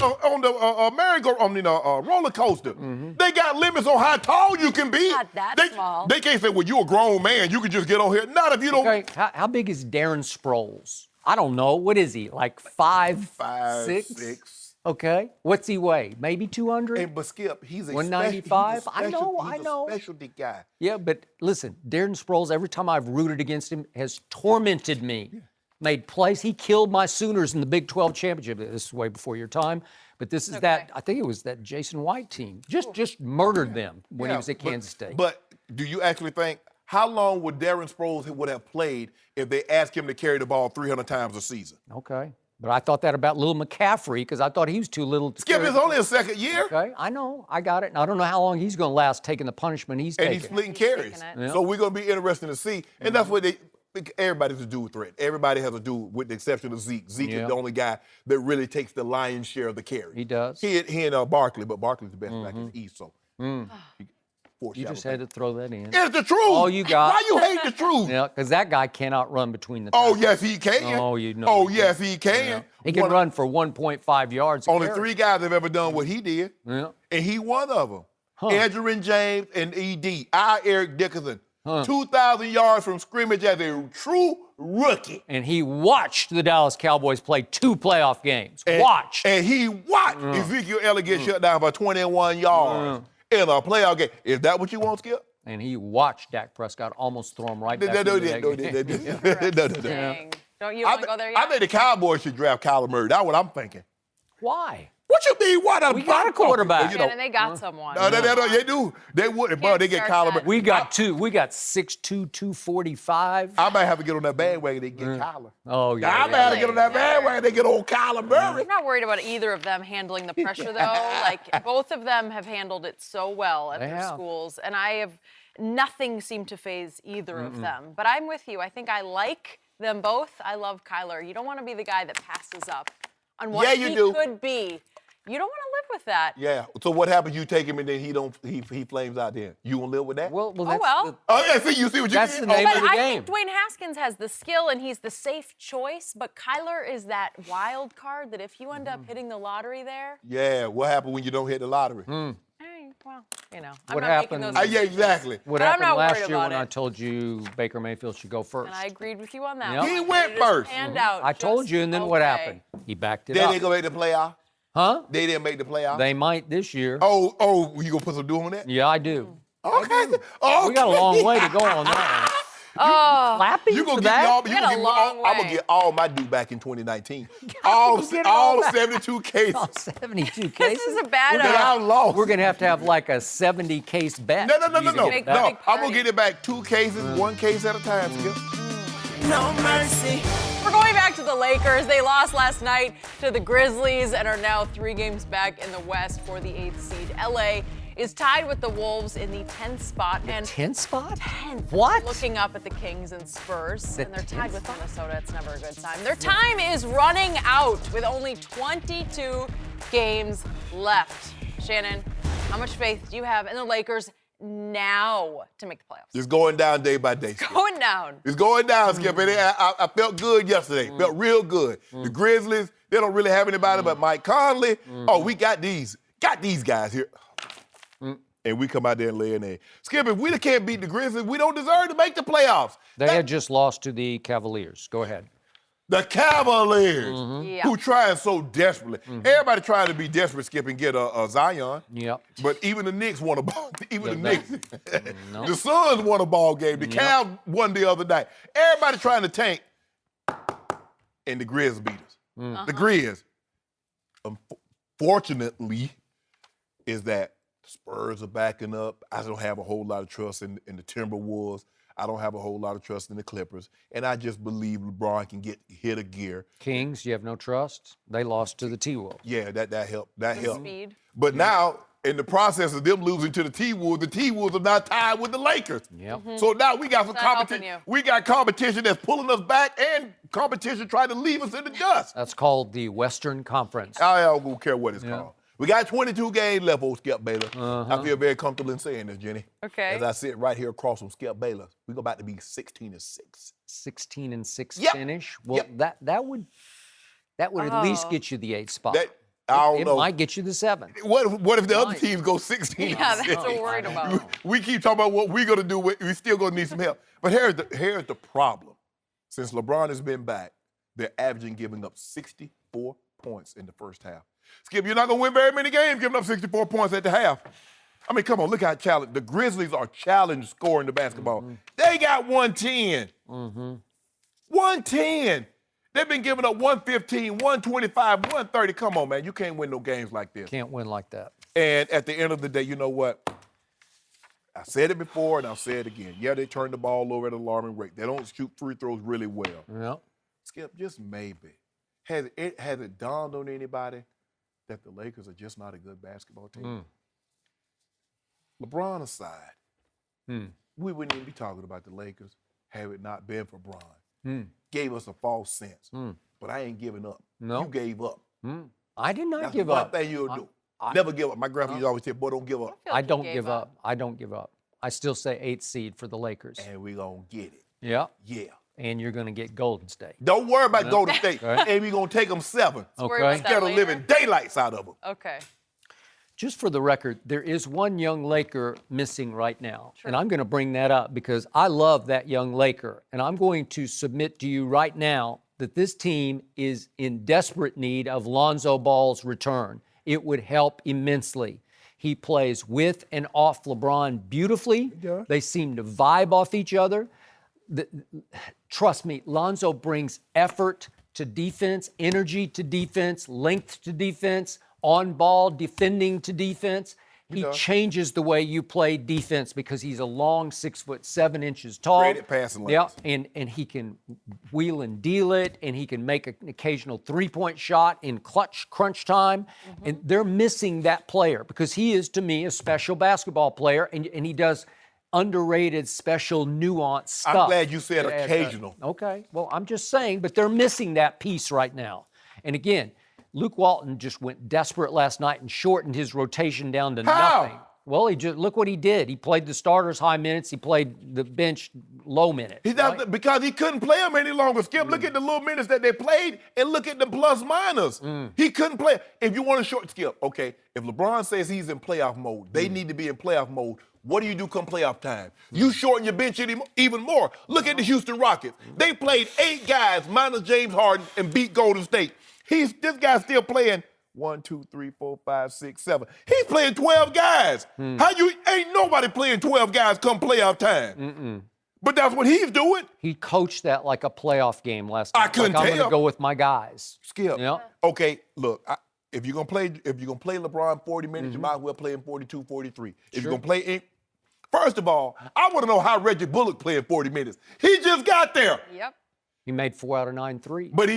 roller coaster, they got limits on how tall you can be. Not that small. They can't say, well, you're a grown man. You can just get on here. Not if you don't. Okay, how big is Darren Sproles? I don't know. What is he, like 5'6"? 6. Okay. What's he weigh? Maybe 200? But Skip, he's a 195? I know. I know. He's a specialty guy. Yeah, but listen, Darren Sproles, every time I've rooted against him, has tormented me. Yeah. Made plays. He killed my Sooners in the Big 12 championship. This is way before your time, but this is I think it was that Jason White team. Just murdered them when he was at Kansas State. But do you actually think, how long would Darren Sproles would have played if they asked him to carry the ball 300 times a season? Okay. But I thought that about little McCaffrey because I thought he was too little to Skip, it's only a second year. Okay, I know. I got it. And I don't know how long he's going to last taking the punishment he's taking. And he's splitting carries. So we're going to be interested to see. And that's what everybody's a dual threat. Everybody has a dual, with the exception of Zeke. Zeke is the only guy that really takes the lion's share of the carry. He does. He and Barkley, but Barkley's the best back in the East. So you just had to throw that in. It's the truth. All you got. Why you hate the truth? Yeah, because that guy cannot run between the Oh, yes, he can. Oh, you know. Oh, yes, he can. Yeah. He can run for 1.5 yards. Only 3 guys have ever done what he did. Yeah. And he one of them. Edgerrin James and ED. Eric Dickerson. 2,000 yards from scrimmage as a true rookie. And he watched the Dallas Cowboys play 2 playoff games. And he watched Ezekiel Elliott get shut down for 21 yards in a playoff game. Is that what you want, Skip? And he watched Dak Prescott almost throw him right back into that game. Dang. Don't you want to go there yet? I think the Cowboys should draft Kyler Murray. That's what I'm thinking. Why? What you mean? What? We got a quarterback. And they got someone. No, they do. They would. Bro, they get Kyler Murray. We got 2. We got 6'2", 245. I might have to get on that bandwagon. They get Kyler. Oh, yeah. I might have to get on that bandwagon. They get old Kyler Murray. I'm not worried about either of them handling the pressure, though. Like, both of them have handled it so well at their schools. And nothing seemed to faze either of them. But I'm with you. I think I like them both. I love Kyler. You don't want to be the guy that passes up on what he could be. You don't want to live with that. Yeah. So what happens? You take him and then he flames out there. You gonna live with that? Well, well. Oh yeah. See, you see what you That's mean? the name But of the I game. think Dwayne Haskins has the skill and he's the safe choice. But Kyler is that wild card that if you end up hitting the lottery there. Yeah. What happened when you don't hit the lottery? Well, you know, I'm What not happened? making those Yeah, exactly. What But I'm happened not last worried year about when I it. told you Baker Mayfield should go first? And I agreed with you on that. Yep. one. He went It just first. panned out I told just you, and then what okay. happened? He backed it They up. didn't go make the playoff. Huh? They didn't make the playoff. They might this year. Oh, you gonna put some doing that? Yeah, I do. Okay. We got a long way to go on that. Clapping You for gonna that? get We got a long I'm gonna way. get all my due back in 2019. all get it all back. 72 cases. Oh, 72 cases. This is a bad that I lost. We're gonna have like a 70-case bet. No. for you to get Make back. the No, big I'm party. gonna get it back 2 cases, 1 case at a time, Skip. No mercy. We're going back to the Lakers. They lost last night to the Grizzlies and are now 3 games back in the West for the 8th seed. LA is tied with the Wolves in the 10th spot. And 10th spot? 10th. What? Looking up at the Kings and Spurs, The and they're tied 10th with spot? Minnesota. It's never a good time. Their time is running out with only 22 games left. Shannon, how much faith do you have in the Lakers now to make the playoffs? It's going down day by day, Skip. Going down. It's going down, Skip. And I felt good yesterday. Felt real good. The Grizzlies, they don't really have anybody but Mike Conley. Oh, we got these guys here. And we come out there and lay an egg. Skip, if we can't beat the Grizzlies, we don't deserve to make the playoffs. They had just lost to the Cavaliers. Go ahead. The Cavaliers, Yeah. who trying so desperately. Everybody trying to be desperate, Skip, and get a Zion. Yep. But even the Knicks won a ball. Even the Yeah, Knicks. No. The Suns won a ball game. The Cavs won the other night. Everybody trying to tank. And the Grizz beat us. The Grizz, unfortunately, is that the Spurs are backing up. I don't have a whole lot of trust in the Timberwolves. I don't have a whole lot of trust in the Clippers. And I just believe LeBron can hit a gear. Kings, you have no trust. They lost to the T-Wolves. Yeah, that helped. That helped. Speed. But now, in the process of them losing to the T-Wolves are now tied with the Lakers. Yep. So now we got some Not helping competition. you. We got competition that's pulling us back and competition trying to leave us in the dust. That's called the Western Conference. I don't care what it's called. We got 22 games left, old Skip Bayless. I feel very comfortable in saying this, Jenny. Okay. As I sit right here across from Skip Bayless, we're about to be 16-6. 16-6 Yep. finish. Well, Yep. that would at least get you the 8th spot. I don't it know. might get you the 7th. What if the other Might. teams go 16? Yeah, that's what we're worried about. We keep talking about what we're gonna do. We still gonna need some help. But here's the problem. Since LeBron has been back, they're averaging giving up 64 points in the first half. Skip, you're not gonna win very many games giving up 64 points at the half. I mean, come on, look how challenged. The Grizzlies are challenged scoring the basketball. They got 110. 110. They've been giving up 115, 125, 130. Come on, man. You can't win no games like this. Can't win like that. And at the end of the day, you know what? I said it before and I'll say it again. Yeah, they turn the ball over at an alarming rate. They don't shoot free throws really well. Yep. Skip, just maybe. Has it dawned on anybody that the Lakers are just not a good basketball team? LeBron aside, we wouldn't even be talking about the Lakers had it not been for Bron. Gave us a false sense. But I ain't giving up. No. You gave up. I did not That's give one up. thing you'll do. Never give up. My grandpa used to always say, boy, don't give up. feel I like you don't gave give up. up. I don't give up. I still say 8th seed for the Lakers. And we gonna get it. Yeah. Yeah. And you're going to get Golden State. Don't worry about Golden State. Right. And we gonna take them 7. Worry about Okay. that Instead of later. living daylights out of them. Okay. Just for the record, there is one young Laker missing right now. And I'm going to bring that up because I love that young Laker. And I'm going to submit to you right now that this team is in desperate need of Lonzo Ball's return. It would help immensely. He plays with and off LeBron beautifully. Yeah. They seem to vibe off each other. Trust me, Lonzo brings effort to defense, energy to defense, length to defense, on ball defending to defense. He changes the way you play defense because he's a long 6'7" tall. Great at passing lanes. Yeah, and he can wheel and deal it, and he can make an occasional three-point shot in crunch time. And they're missing that player because he is, to me, a special basketball player, and he does underrated, special, nuanced stuff. I'm glad you said occasional. Okay, well, I'm just saying, but they're missing that piece right now. And again, Luke Walton just went desperate last night and shortened his rotation down to nothing. Well, look what he did. He played the starters high minutes. He played the bench low minutes. Because he couldn't play them any longer. Skip, look at the little minutes that they played and look at the plus minus. He couldn't play. If you want to short Skip, okay, if LeBron says he's in playoff mode, they need to be in playoff mode. What do you do come playoff time? You shorten your bench even more. Look at the Houston Rockets. They played 8 guys minus James Harden and beat Golden State. This guy's still playing 1, 2, 3, 4, 5, 6, 7. He's playing 12 guys. Ain't nobody playing 12 guys come playoff time. But that's what he's doing. He coached that like a playoff game last night. I couldn't tell. I'm going to go with my guys. Skip. Yeah. Okay, look, if you're gonna play LeBron 40 minutes, you might as well play him 42, 43. If you're gonna play first of all, I want to know how Reggie Bullock played 40 minutes. He just got there. Yep. He made 4 out of 9 threes. But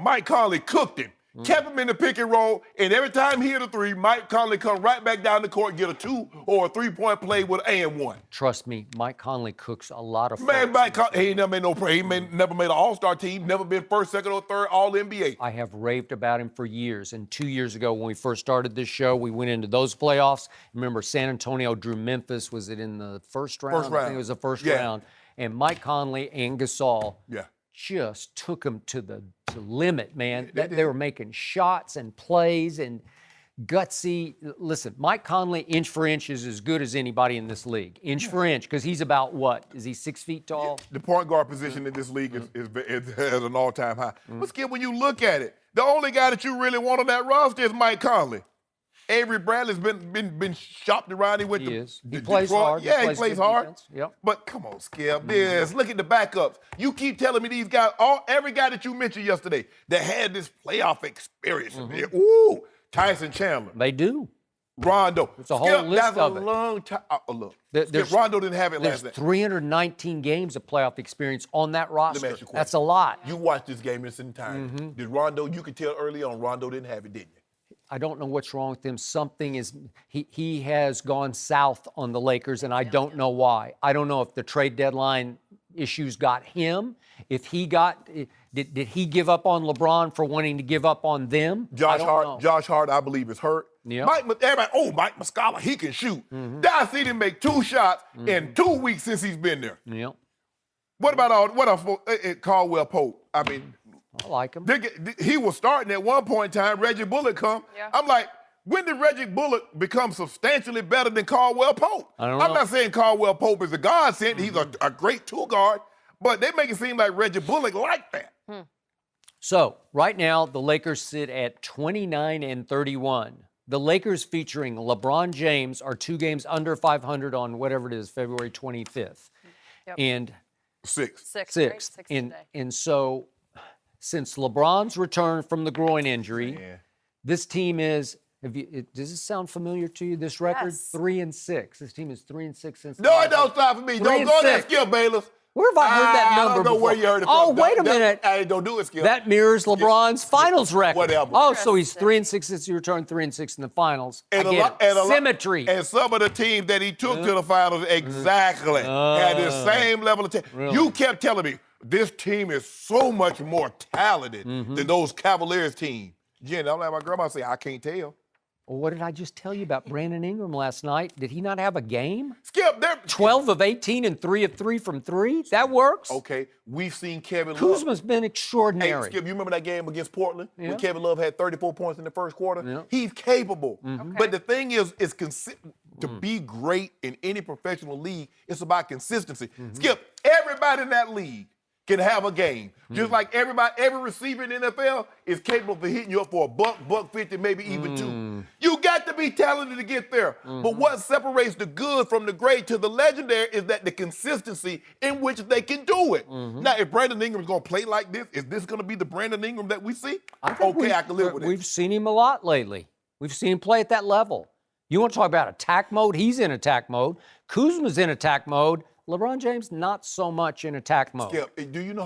Mike Conley cooked him, kept him in the pick and roll, and every time he hit a 3, Mike Conley come right back down the court, get a 2 or a 3-point play with an and 1. Trust me, Mike Conley cooks a lot of Man, Mike Conley, he ain't never made never made an All-Star team, never been first, second, or third All-NBA. I have raved about him for years. And 2 years ago when we first started this show, we went into those playoffs. Remember, San Antonio drew Memphis. Was it in the first round? First round. I think it was the first round. And Mike Conley and Gasol just took them to the limit, man. They were making shots and plays and gutsy. Listen, Mike Conley, inch for inch, is as good as anybody in this league. Inch for inch, because he's about what? Is he 6 feet tall? The point guard position in this league is at an all-time high. But Skip, when you look at it, the only guy that you really want on that roster is Mike Conley. Avery Bradley's been shopped around. He plays hard. Yeah, he plays hard. Yep. But come on, Skip. Look at the backups. You keep telling me these guys, every guy that you mentioned yesterday that had this playoff experience. Ooh, Tyson Chandler. They do. Rondo. It's a whole list that's of a it. long time. Look, Rondo didn't have it last night. There's 319 games of playoff experience on that roster. Let me ask you a question. That's a lot. You watched this game in its entirety. Did Rondo, you could tell early on, Rondo didn't have it, didn't you? I don't know what's wrong with him. Something is, he has gone south on the Lakers, and I don't know why. I don't know if the trade deadline issues got him, if he got, did he give up on LeBron for wanting to give up on them? Josh Hart, I believe, is hurt. Yeah. Mike Muscala, he can shoot. I seen him make 2 shots in 2 weeks since he's been there. Yeah. What about Caldwell Pope? I mean, I like him. He was starting at one point in time. Reggie Bullock come. Yeah. I'm like, when did Reggie Bullock become substantially better than Caldwell Pope? I'm not saying Caldwell Pope is a godsend. He's a great tool guard, but they make it seem like Reggie Bullock like that. So right now, the Lakers sit at 29-31. The Lakers featuring LeBron James are 2 games under 500 on whatever it is, February 25th. Yep. And Sixth. And so since LeBron's return from the groin injury, this team is, does this sound familiar to you, this record? Yes. 3-6. This team is 3-6 since. No, it don't stop for me. Don't go there, Skip Bayless. Where have I heard that number I don't know before? where you heard it from. Oh, wait a minute. Hey, don't do it, Skip. That mirrors LeBron's finals record. Whatever. Oh, so he's 3-6 since he returned, 3-6 in the finals. Symmetry. And some of the teams that he took to the finals exactly had the same level of talent. Really? You kept telling me this team is so much more talented than those Cavaliers team. Jen, I'm like my grandma say, I can't tell. Well, what did I just tell you about Brandon Ingram last night? Did he not have a game? Skip, they're 12 of 18 and 3 of 3 from 3? That works. Okay, we've seen Kevin Love. Kuzma's been extraordinary. Hey, Skip, you remember that game against Portland Yeah. when Kevin Love had 34 points in the first quarter? Yeah. He's capable. Mm-hmm. But the thing is to be great in any professional league, it's about consistency. Mm-hmm. Skip, everybody in that league can have a game. Just like every receiver in the NFL is capable of hitting you up for $1.50, maybe even $2. You got to be talented to get there. But what separates the good from the great to the legendary is that the consistency in which they can do it. Now, if Brandon Ingram's going to play like this, is this going to be the Brandon Ingram that we see? I can live with it. We've seen him a lot lately. We've seen him play at that level. You want to talk about attack mode? He's in attack mode. Kuzma's in attack mode. LeBron James, not so much in attack mode. Skip, do you know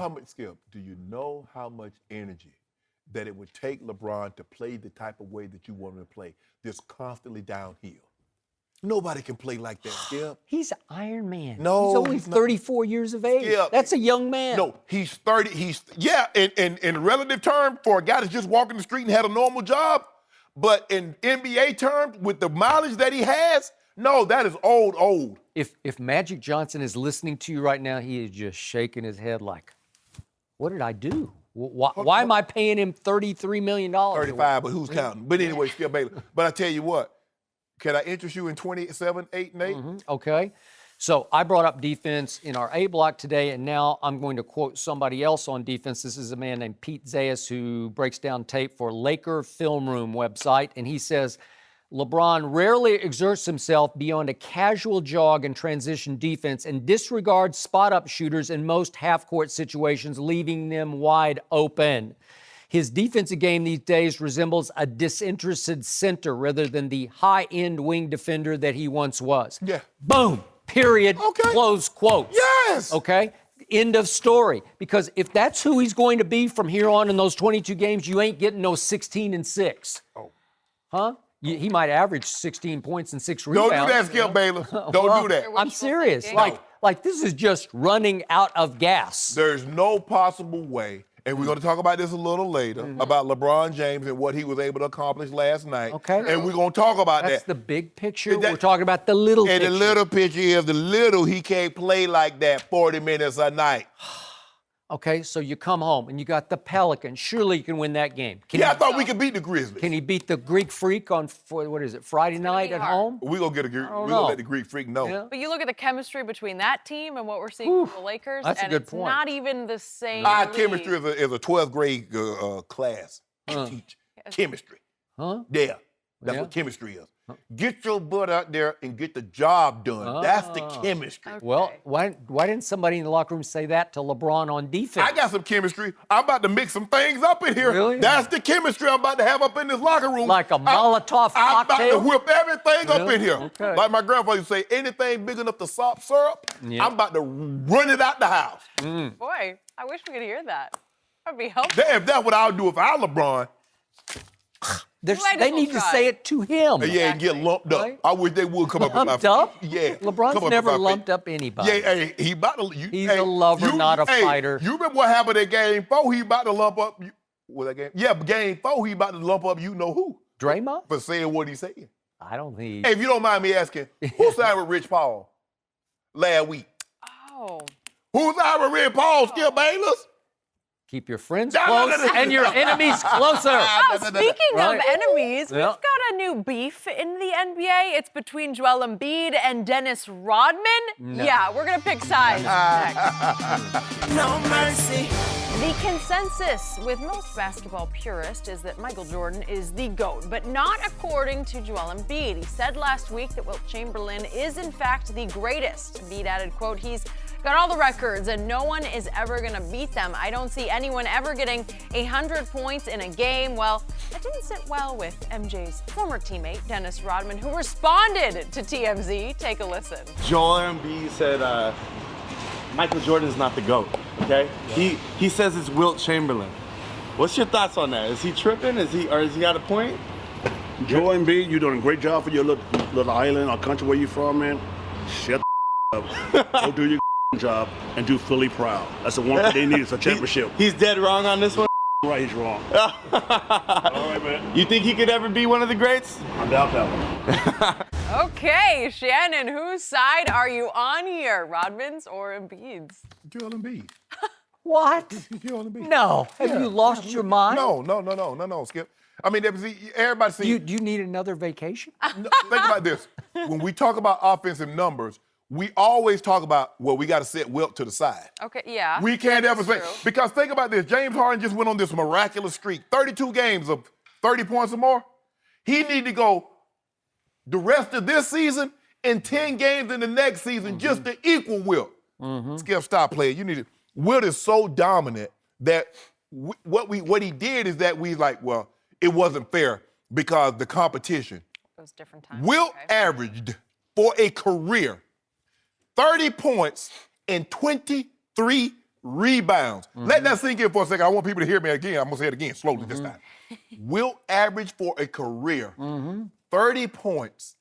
how much energy that it would take LeBron to play the type of way that you want him to play, just constantly downhill? Nobody can play like that, Skip. He's Iron Man. No, he's only he's not. 34 years of age. Skip. That's a young man. No, he's 30. In relative terms, for a guy that's just walking the street and had a normal job, but in NBA terms, with the mileage that he has, no, that is old. If Magic Johnson is listening to you right now, he is just shaking his head like, what did I do? Why am I paying him $33 million? 35, but who's counting? But anyway, Skip Bayless. But I tell you what, can I interest you in 27, 8, and 8? Okay. So I brought up defense in our A block today, and now I'm going to quote somebody else on defense. This is a man named Pete Zayas who breaks down tape for Laker Film Room website, and he says, LeBron rarely exerts himself beyond a casual jog and transition defense and disregards spot-up shooters in most half-court situations, leaving them wide open. His defensive game these days resembles a disinterested center rather than the high-end wing defender that he once was. Yeah. Boom. Period. Okay. Close quotes. Yes. Okay? End of story. Because if that's who he's going to be from here on in those 22 games, you ain't getting no 16 and 6. Oh. Huh? He might average 16 points and 6 rebounds. Don't do that, Skip Bayless. Don't do that. I'm serious. thinking. Like this is just running out of gas. There's no possible way, and we're going to talk about this a little later, about LeBron James and what he was able to accomplish last night. Okay. And we're going to talk about That's that. the big picture. That- We're talking about the little And picture. the little picture is he can't play like that 40 minutes a night. Okay, so you come home and you got the Pelicans. Surely you can win that game. I thought we could beat the Grizzlies. Can he beat the Greek Freak on Friday night be at hard. home? We're going to know. let the Greek freak know. Yeah. But you look at the chemistry between that team and what we're seeing from the Lakers, that's a and good it's point. not even the same. Our league. chemistry is a 12th grade class. Teach chemistry. Huh? Yeah, that's Yeah. what chemistry is. Get your butt out there and get the job done. That's the chemistry. Well, why didn't somebody in the locker room say that to LeBron on defense? I got some chemistry. I'm about to mix some things up in here. Really? That's the chemistry I'm about to have up in this locker room. Like a Molotov I'm about cocktail? to whip everything up in here. Okay. Like my grandfather used to say, anything big enough to sop syrup, Yeah. I'm about to run it out the house. Boy, I wish we could hear that. That'd be helpful. If that's what I'll do if I LeBron. They need to say it to him. Yeah, and get lumped up. Right? I wish they would come Lumped up. up? Yeah. LeBron's come up never in my lumped face. up anybody. Yeah, hey, he about to. He's a lover, not a fighter. You remember what happened in Game 4? He about to lump up. Was that game? Yeah, Game 4, he about to lump up. You know who? Draymond? For saying what he's saying. I don't think. Hey, if you don't mind me asking, who signed with Rich Paul last week? Oh. Who signed with Rich Paul? Skip Bayless? Keep your friends No, close no, no, no. and your enemies closer. Oh, speaking Right. of enemies, Yeah. we've got a new beef in the NBA. It's between Joel Embiid and Dennis Rodman. Yeah, we're going to pick sides next. No mercy. The consensus with most basketball purists is that Michael Jordan is the GOAT, but not according to Joel Embiid. He said last week that Wilt Chamberlain is in fact the greatest. Embiid added, quote, he's got all the records and no one is ever going to beat them. I don't see anyone ever getting 100 points in a game. Well, that didn't sit well with MJ's former teammate, Dennis Rodman, who responded to TMZ. Take a listen. Joel Embiid said Michael Jordan is not the GOAT, okay? He says it's Wilt Chamberlain. What's your thoughts on that? Is he tripping? Is he got a point? Joel Embiid, you're doing a great job for your little island or country where you're from, man. Shut the up. Go do your job and do Philly proud. That's the one thing they need is a championship. He's dead wrong on this one? Right, he's wrong. Wait a minute. You think he could ever be one of the greats? I doubt that one. Okay, Shannon, whose side are you on here? Rodman's or Embiid's? Joel Embiid. What? Joel Embiid. No. Have you lost your mind? No, Skip. I mean, everybody sees. Do you need another vacation? No, think about this. When we talk about offensive numbers, we always talk about, well, we got to set Wilt to the side. Okay, yeah. We can't ever say, true. because think about this. James Harden just went on this miraculous streak, 32 games of 30 points or more. He need to go the rest of this season and 10 games in the next season just to equal Wilt. Skip, stop playing. You need to. Wilt is so dominant that what he did is that we like, well, it wasn't fair because the competition. It was different times. Wilt averaged for a career 30 points and 23 rebounds. Let that sink in for a second. I want people to hear me again. I'm going to say it again slowly this time. Wilt averaged for a career 30 points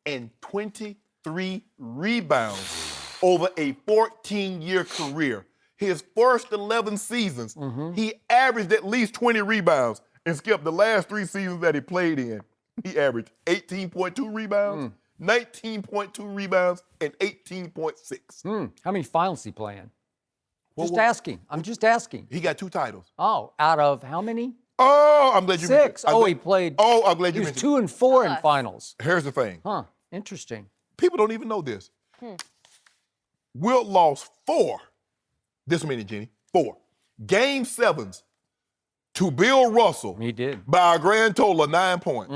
and 23 rebounds over a 14-year career. His first 11 seasons, he averaged at least 20 rebounds. And Skip, the last 3 seasons that he played in, he averaged 18.2 rebounds, 19.2 rebounds, and 18.6. How many finals he playing? Asking. I'm just asking. He got 2 titles. Oh, out of how many? Oh, I'm glad you 6. He played. Oh, I'm glad you He was mentioned. 2 and 4 in finals. Here's the thing. Huh. Interesting. People don't even know this. Wilt lost 4. This many, Jenny. 4. Game 7s to Bill Russell. He did. By a grand total of 9 points.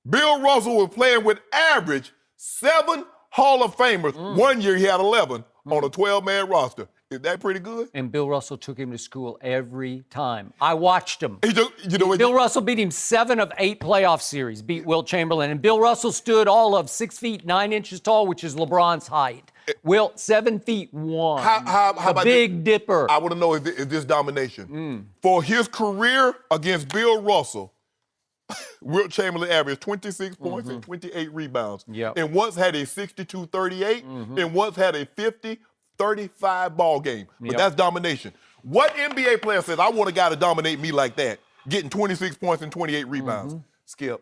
Bill Russell was playing with average 7 Hall of Famers. One year he had 11 on a 12-man roster. Is that pretty good? And Bill Russell took him to school every time. I watched him. Bill Bill Russell beat him 7 of 8 playoff series, beat Wilt Chamberlain. And Bill Russell stood all of 6 feet 9 inches tall, which is LeBron's height. Wilt, 7 feet 1. How about Big Dipper. I want to know is this domination. For his career against Bill Russell, Wilt Chamberlain averaged 26 points and 28 rebounds. And once had a 62-38 and once had a 50-35 ball game. But that's domination. What NBA player says, I want a guy to dominate me like that, getting 26 points and 28 rebounds? Skip.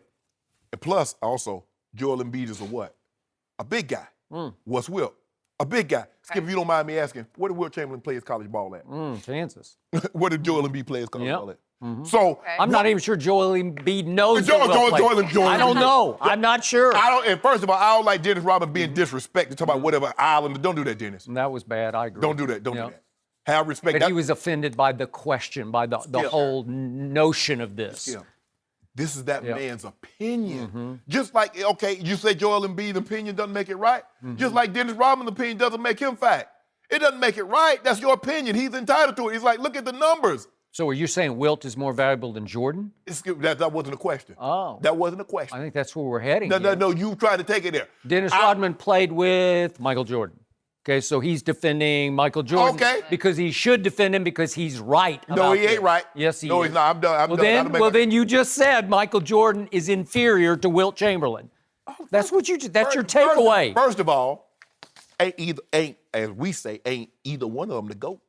And plus, also, Joel Embiid is a what? A big guy. What's Wilt? A big guy. Skip, if you don't mind me asking, where did Wilt Chamberlain play his college ball at? Kansas. Where did Joel Embiid play his college ball at? So I'm not even sure Joel Embiid knows. Joel I don't know. I'm not sure. And first of all, I don't like Dennis Rodman being disrespected, talking about whatever island. Don't do that, Dennis. That was bad. I agree. Don't do that. Don't do that. Have respect. But he was offended by the question, by the whole notion of this. Yeah. This is that man's opinion. Just like, okay, you say Joel Embiid's opinion doesn't make it right. Just like Dennis Rodman's opinion doesn't make him fact. It doesn't make it right. That's your opinion. He's entitled to it. He's like, look at the numbers. So are you saying Wilt is more valuable than Jordan? That wasn't a question. Oh. That wasn't a question. I think that's where we're heading. No, you tried to take it there. Dennis Rodman played with Michael Jordan. Okay, so he's defending Michael Jordan because he should defend him because he's right. No, he ain't right. Yes, he is. No, he's not. I'm done. Then you just said Michael Jordan is inferior to Wilt Chamberlain. That's your takeaway. First of all, ain't as we say, ain't either one of them the GOAT.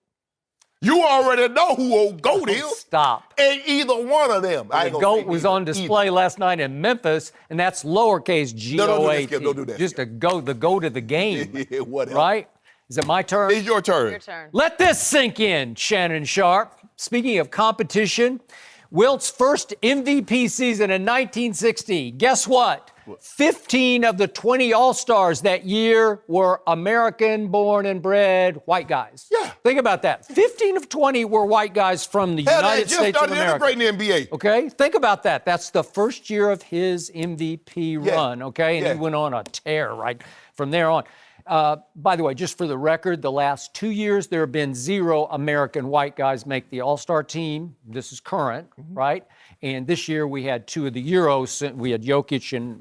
You already know who old GOAT is. Stop. Ain't either one of them. The GOAT was on display last night in Memphis, and that's lowercase G-O-A-T. Don't do that. Just the GOAT of the game. Whatever. Right? Is it my turn? It's your turn. Your turn. Let this sink in, Shannon Sharpe. Speaking of competition, Wilt's first MVP season in 1960. Guess what? 15 of the 20 All-Stars that year were American-born and bred white guys. Yeah. Think about that. 15 of 20 were white guys from the United States of America. They just started integrating the NBA. Okay? Think about that. That's the first year of his MVP run, okay? And he went on a tear right from there on. By the way, just for the record, the last 2 years, there have been 0 American white guys make the All-Star team. This is current, right? And this year, we had 2 of the Euros. We had Jokic and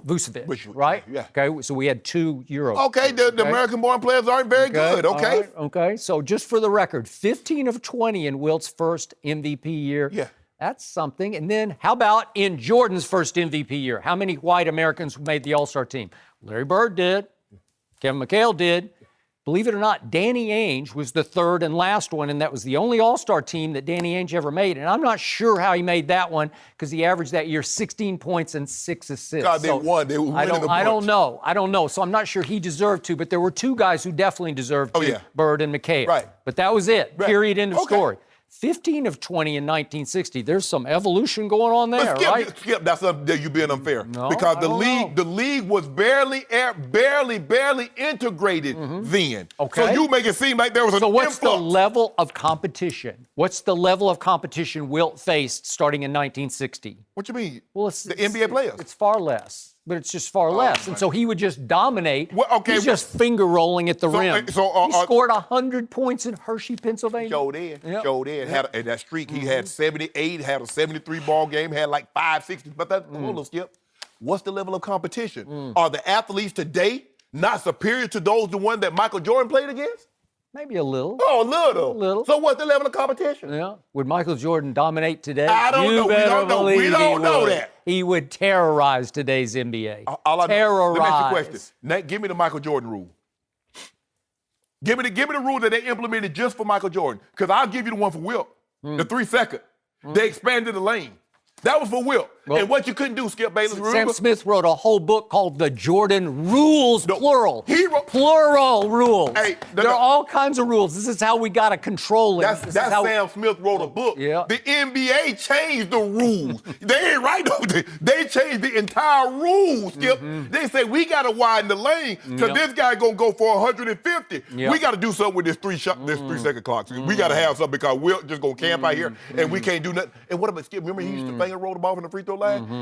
Vucevic, right? Yeah. Okay, so we had 2 Euros. Okay, the American-born players aren't very good, okay? Right, okay, so just for the record, 15 of 20 in Wilt's first MVP year. Yeah. That's something. And then how about in Jordan's first MVP year? How many white Americans made the All-Star team? Larry Bird did. Kevin McHale did. Believe it or not, Danny Ainge was the third and last one, and that was the only All-Star team that Danny Ainge ever made. And I'm not sure how he made that one because he averaged that year 16 points and 6 assists. God, they won. They were winning a bunch. I don't know. So I'm not sure he deserved to, but there were two guys who definitely deserved to, Bird and McHale. Right. But that was it. Right. Period. End of story. 15 of 20 in 1960. There's some evolution going on there, right? Skip, that's you being unfair. No, because I the don't league was barely integrated then. Okay. So you make it seem like there was an what's influx. the level of competition? What's the level of competition Wilt faced starting in 1960? What you mean? Well, it's the NBA players. It's far less. But it's just far less. And so he would just dominate. Well, okay, He's just finger rolling at the rim. He scored 100 points in Hershey, Pennsylvania. Showed in. Had that streak. He had 78, had a 73 ball game, had like 560. But that's a little skip. What's the level of competition? Are the athletes today not superior to those the one that Michael Jordan played against? Maybe a little. Oh, a little. A little. So what's the level of competition? Yeah. Would Michael Jordan dominate today? I don't know. We don't know that. He would terrorize today's NBA. Terrorize. Let me ask you a question. Nate, give me the Michael Jordan rule. Give me the rule that they implemented just for Michael Jordan. Because I'll give you the one for Wilt. The 3 second. They expanded the lane. That was for Wilt. Well, and what you couldn't do, Skip Bayless, Sam Smith wrote a whole book called The Jordan Rules, plural. He wrote plural rules. Hey, there are all kinds of rules. This is how we got to control it. That's Sam Smith wrote a book. Yeah. The NBA changed the rules. They ain't right though. They changed the entire rules, Skip. They say we got to widen the lane because this guy going to go for 150. We got to do something with this 3 second clock. We got to have something because we're just going to camp out here and we can't do nothing. And what about Skip? Remember he used to finger roll the ball from the free throw line?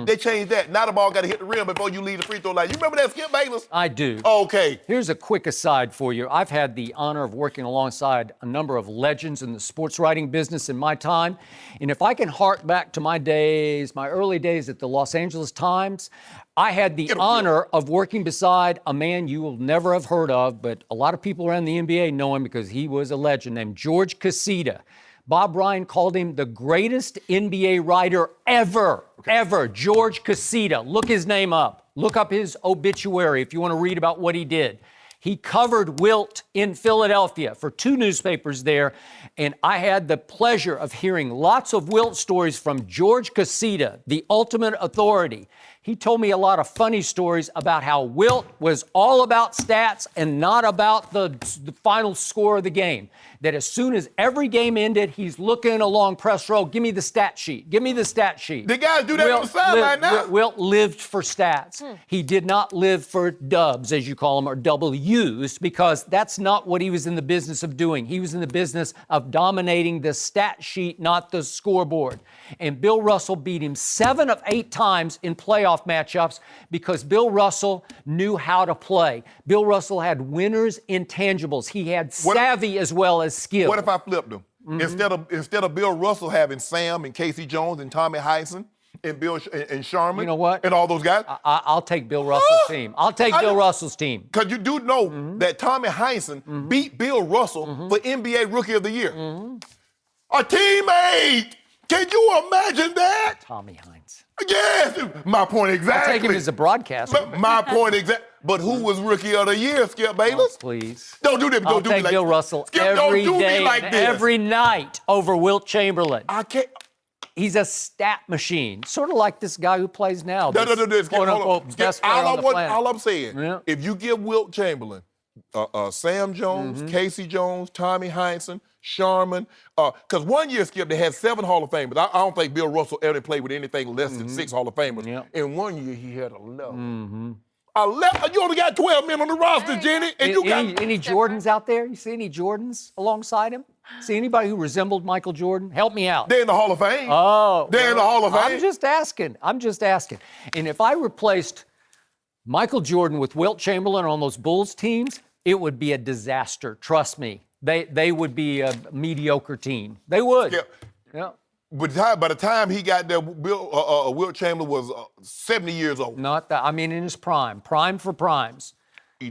They changed that. Now the ball got to hit the rim before you leave the free throw line. You remember that, Skip Bayless? I do. Okay. Here's a quick aside for you. I've had the honor of working alongside a number of legends in the sports writing business in my time. And if I can hark back to my early days at the Los Angeles Times, I had the honor of working beside a man you will never have heard of, but a lot of people around the NBA know him because he was a legend, named George Casita. Bob Ryan called him the greatest NBA writer ever. George Casita. Look his name up. Look up his obituary if you want to read about what he did. He covered Wilt in Philadelphia for 2 newspapers there, and I had the pleasure of hearing lots of Wilt stories from George Casita, the ultimate authority. He told me a lot of funny stories about how Wilt was all about stats and not about the final score of the game. That as soon as every game ended, he's looking along press row, give me the stat sheet, give me the stat sheet. The guys do that on the sideline now. Wilt lived for stats. He did not live for dubs, as you call them, or W's, because that's not what he was in the business of doing. He was in the business of dominating the stat sheet, not the scoreboard. And Bill Russell beat him 7 of 8 times in playoff matchups because Bill Russell knew how to play. Bill Russell had winners' intangibles. He had savvy as well as skill. What if I flipped them? Instead of Bill Russell having Sam and Casey Jones and Tommy Heinsohn and Bill and Sharman, you know what? And all those guys, I'll take Bill Russell's team. I'll take Bill Russell's team. Because you do know that Tommy Heinsohn beat Bill Russell for NBA Rookie of the Year. A teammate! Can you imagine that? Tommy Heinsohn. Yes, my point exactly. I'll take him as a broadcaster. My point exactly. But who was Rookie of the Year, Skip Bayless? Oh, please. Don't do this. I'll Don't do me take like Bill Russell Skip, every don't do day, me like this. every night over Wilt Chamberlain. I can't. He's a stat machine, sort of like this guy who plays now. No, Skip, quote unquote best player on the planet. All I'm saying, if you give Wilt Chamberlain, Sam Jones, Casey Jones, Tommy Heinsohn, Sharman, because one year, Skip, they had 7 Hall of Famers. I don't think Bill Russell ever played with anything less than 6 Hall of Famers. In one year, he had 11. 11? You only got 12 men on the roster, Jenny. And you got any Jordans out there? You see any Jordans alongside him? See anybody who resembled Michael Jordan? Help me out. They're in the Hall of Fame. Oh. They're in the Hall of Fame. I'm just asking. And if I replaced Michael Jordan with Wilt Chamberlain on those Bulls teams, it would be a disaster. Trust me. They would be a mediocre team. They would. Yeah. But by the time he got there, Wilt Chamberlain was 70 years old. Not that. I mean, in his prime. Prime for primes.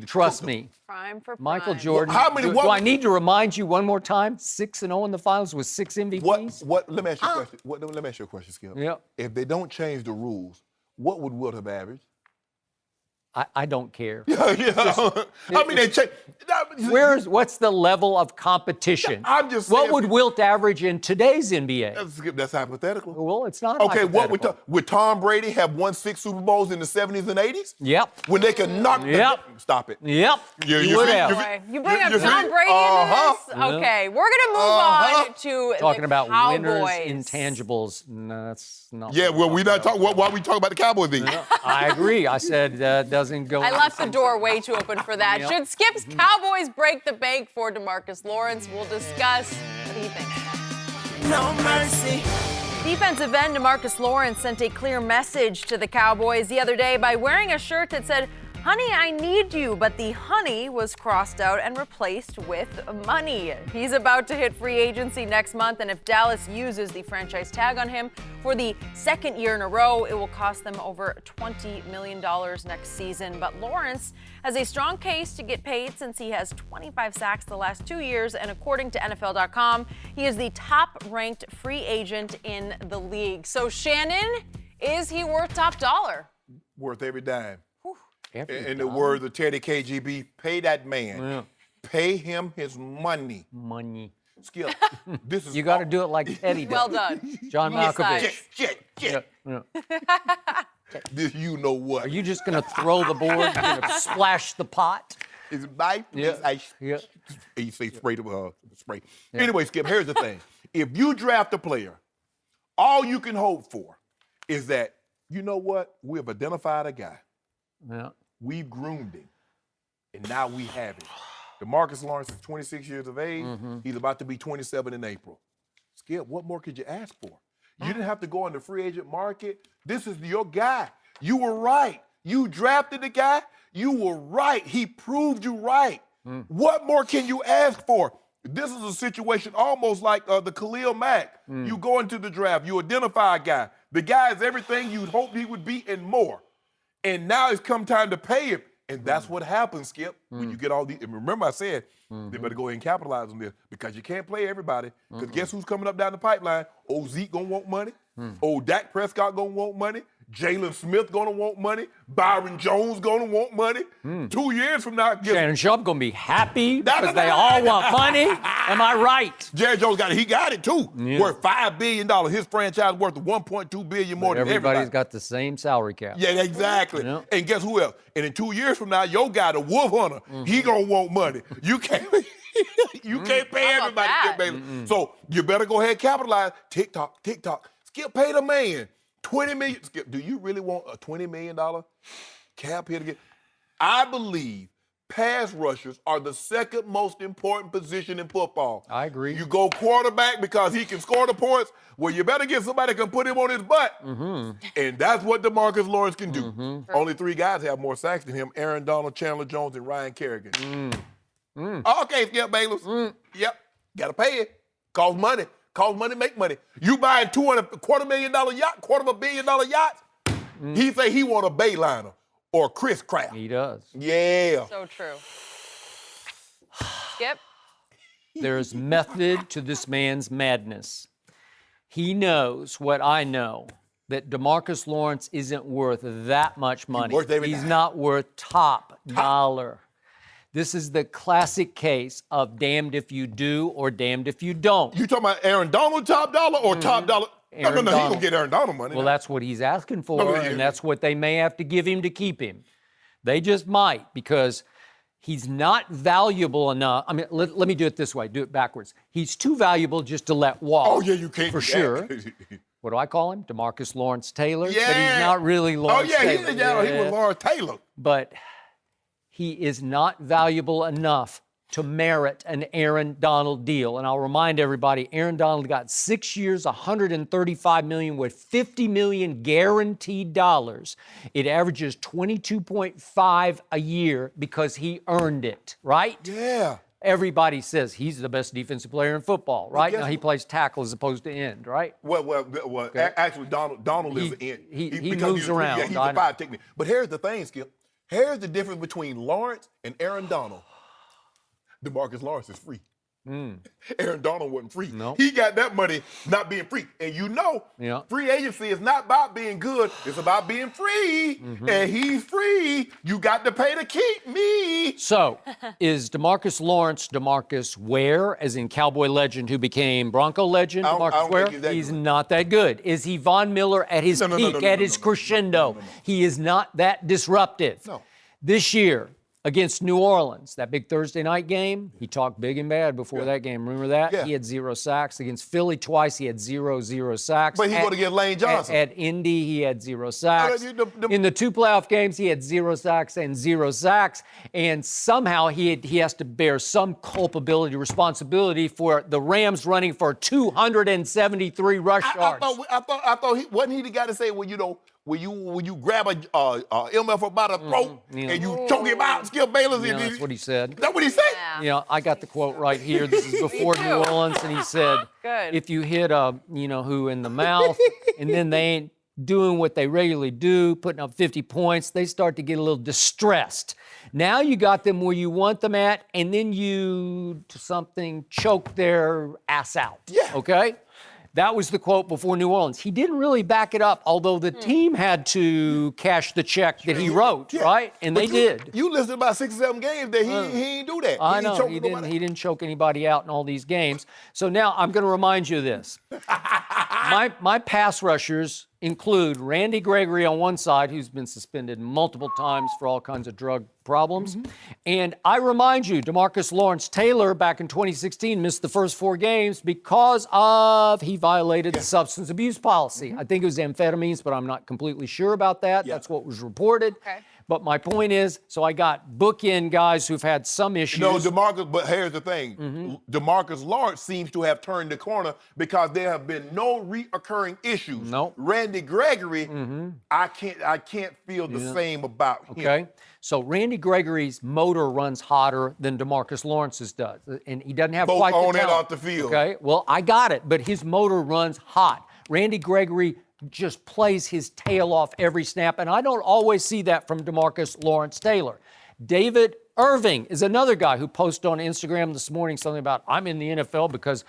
Trust me. Prime for prime. Michael Jordan. How many? Do I need to remind you one more time? 6-0 in the finals with 6 MVPs. Let me ask you a question. Let me ask you a question, Skip. Yeah. If they don't change the rules, what would Wilt have averaged? I don't care. I mean, they check. What's the level of competition? I'm just what saying, would Wilt average in today's NBA? That's hypothetical. Well, it's not Okay, hypothetical. would Tom Brady have won 6 Super Bowls in the 70s and 80s? Yep. When they could knock Stop it. Yep. You would see? have. You bring up Tom Brady into this? Okay, we're going to move on to Talking the about Cowboys. winners, intangibles. No, that's not. Yeah, well, we're not talking. Why we talking about the Cowboys then? I agree. I said doesn't go. I left the door way too open for that. Yep. Should Skip's Cowboys break the bank for DeMarcus Lawrence? We'll discuss. What do you think? No mercy. Defensive end DeMarcus Lawrence sent a clear message to the Cowboys the other day by wearing a shirt that said, "Honey, I need you," but the honey was crossed out and replaced with money. He's about to hit free agency next month, and if Dallas uses the franchise tag on him for the second year in a row, it will cost them over $20 million next season. But Lawrence has a strong case to get paid since he has 25 sacks the last 2 years, and according to NFL.com, he is the top-ranked free agent in the league. So, Shannon, is he worth top dollar? Worth every dime. In the dollar. words of Teddy KGB, pay that man. Yeah. Pay him his money. Money. Skip, this is You got to do it like Teddy did. Well done. John Both Malkovich. sides. Yeah. This you know what. Are you just going to throw the board? You're going to splash the pot? Is my Yeah. Yeah. You say spray the spray. Anyway, Skip, here's the thing. If you draft a player, all you can hope for is that, you know what, we've identified a guy. Yeah. We've groomed him, and now we have him. DeMarcus Lawrence is 26 years of age. He's about to be 27 in April. Skip, what more could you ask for? You didn't have to go on the free agent market. This is your guy. You were right. You drafted the guy. You were right. He proved you right. What more can you ask for? This is a situation almost like the Khalil Mack. You go into the draft. You identify a guy. The guy is everything you'd hoped he would be and more. And now it's come time to pay him. And that's what happens, Skip, when you get all these. And remember I said, they better go ahead and capitalize on this because you can't play everybody. Because guess who's coming up down the pipeline? Old Zeke going to want money. Old Dak Prescott going to want money. Jalen Smith going to want money. Byron Jones going to want money. 2 years from now, guess Shannon Sharpe going to be happy because they all want money. Am I right? Jerry Jones got it too. Worth $5 billion. His franchise worth $1.2 billion more than everybody. Everybody's got the same salary cap. Yeah, exactly. Yeah. And guess who else? And in 2 years from now, your guy, the Wolf Hunter, he gonna want money. You can't, you can't pay everybody, Skip Bayless. So you better go ahead and capitalize. TikTok. Skip, pay the man $20 million. Skip, do you really want a $20 million cap here to get? I believe pass rushers are the second most important position in football. I agree. You go quarterback because he can score the points. Well, you better get somebody that can put him on his butt. And that's what DeMarcus Lawrence can do. Only 3 guys have more sacks than him: Aaron Donald, Chandler Jones, and Ryan Kerrigan. Okay, Skip Bayless. Yep, gotta pay it. Cost money. Cost money, make money. You buying $250,000 yacht, $250 million yachts? He say he want a Bayliner or a Chris Craft. He does. Yeah. So true. Skip? There's method to this man's madness. He knows what I know, that DeMarcus Lawrence isn't worth that much money. worth every He's dime. not worth top dollar. This is the classic case of damned if you do or damned if you don't. You talking about Aaron Donald top dollar or top dollar? No, Aaron he Donald. gonna get Aaron Donald money. Well, that's what he's asking for, No, and that's what they may have to give him to keep him. They just might, because he's not valuable enough. I mean, let me do it this way. Do it backwards. He's too valuable just to let walk. Oh, yeah, you can't For do sure. that. What do I call him? DeMarcus Lawrence Taylor? Yeah. But he's not really Lawrence Taylor. He was Lawrence Taylor. But he is not valuable enough to merit an Aaron Donald deal. And I'll remind everybody, Aaron Donald got 6 years, $135 million with $50 million guaranteed dollars. It averages 22.5 a year because he earned it, right? Yeah. Everybody says he's the best defensive player in football, right? guess Now he what? plays tackle as opposed to end, right? Well, actually, Donald is the end. He because moves he's around. Yeah, he's I a know. five technique. But here's the thing, Skip. Here's the difference between Lawrence and Aaron Donald. DeMarcus Lawrence is free. Aaron Donald wasn't free. No. He got that money not being free. And free agency is not about being good. It's about being free. And he's free. You got to pay to keep me. So, is DeMarcus Lawrence DeMarcus Ware, as in Cowboy legend who became Bronco legend, I DeMarcus don't Ware? think he's that good. Not that good. Is he Von Miller at his peak, at his crescendo? He is not that disruptive. No. This year, against New Orleans, that big Thursday night game, he talked big and bad before that game. Remember that? Yeah. He had 0 sacks. Against Philly twice, he had 0 sacks. But he going to get Lane Johnson. At Indy, he had 0 sacks. The- In the 2 playoff games, he had 0 sacks and 0 sacks. And somehow he has to bear some culpability, responsibility for the Rams running for 273 rush yards. I thought he wasn't he the guy to say, well, when you grab a MF by the throat and you choke him out, Skip Bayless. That's what he said. That's what he said? Yeah, I got the quote right here. This is before New Orleans, and he said, Good. if you hit who in the mouth, and then they ain't doing what they regularly do, putting up 50 points, they start to get a little distressed. Now you got them where you want them at, and then you choke their ass out. Yeah. Okay? That was the quote before New Orleans. He didn't really back it up, although the team had to cash the check that he wrote, right? And they did. You listed about 6 or 7 games that he ain't do that. I know, he didn't choke anybody out in all these games. So now I'm going to remind you of this. My pass rushers include Randy Gregory on one side, who's been suspended multiple times for all kinds of drug problems. And I remind you, DeMarcus Lawrence Taylor back in 2016 missed the first 4 games because he violated the substance abuse policy. I think it was amphetamines, but I'm not completely sure about that. That's what was reported. Okay. But my point is, so I got bookend guys who've had some issues. No, DeMarcus, but here's the thing. DeMarcus Lawrence seems to have turned the corner because there have been no reoccurring issues. Nope. Randy Gregory, I can't feel the same about him. Okay. So Randy Gregory's motor runs hotter than DeMarcus Lawrence's does. And he doesn't have Both quite the on and talent. off the field. Okay. Well, I got it, but his motor runs hot. Randy Gregory just plays his tail off every snap, and I don't always see that from DeMarcus Lawrence Taylor. David Irving is another guy who posted on Instagram this morning something about, I'm in the NFL because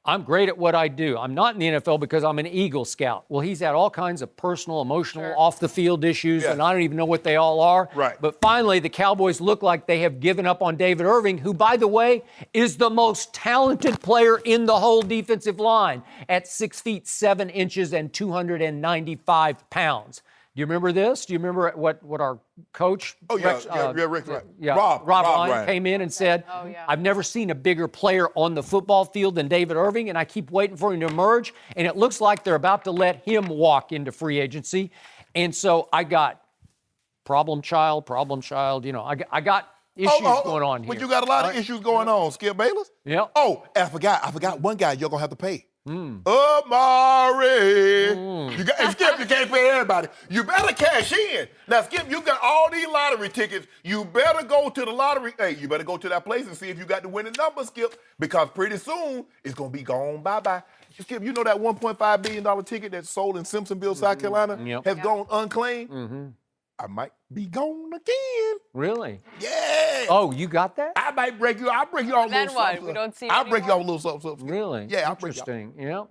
I'm great at what I do. I'm not in the NFL because I'm an Eagle Scout. Well, he's had all kinds of personal, emotional, off-the-field issues, and I don't even know what they all are. Right. But finally, the Cowboys look like they have given up on David Irving, who, by the way, is the most talented player in the whole defensive line at 6 feet 7 inches and 295 pounds. Do you remember this? Do you remember what our coach, Rick, Rob Ryan came in and said, I've never seen a bigger player on the football field than David Irving, and I keep waiting for him to emerge, and it looks like they're about to let him walk into free agency. And so I got problem child, I got issues going on here. But you got a lot of issues going on, Skip Bayless. Yeah. Oh, I forgot one guy you're going to have to pay. Amari. Skip, you can't pay everybody. You better cash in. Now, Skip, you got all these lottery tickets. You better go to the lottery. Hey, you better go to that place and see if you got the winning number, Skip, because pretty soon it's going to be gone bye-bye. Skip, you know that $1.5 billion ticket that's sold in Simpsonville, South Carolina, has gone unclaimed? I might be gone again. Really? Yeah. Oh, you got that? I might break you. I'll break you off a Then little what? something. We don't see I'll it break you off a anymore? little something. Really? Yeah, I'll break you off. Interesting. Yeah.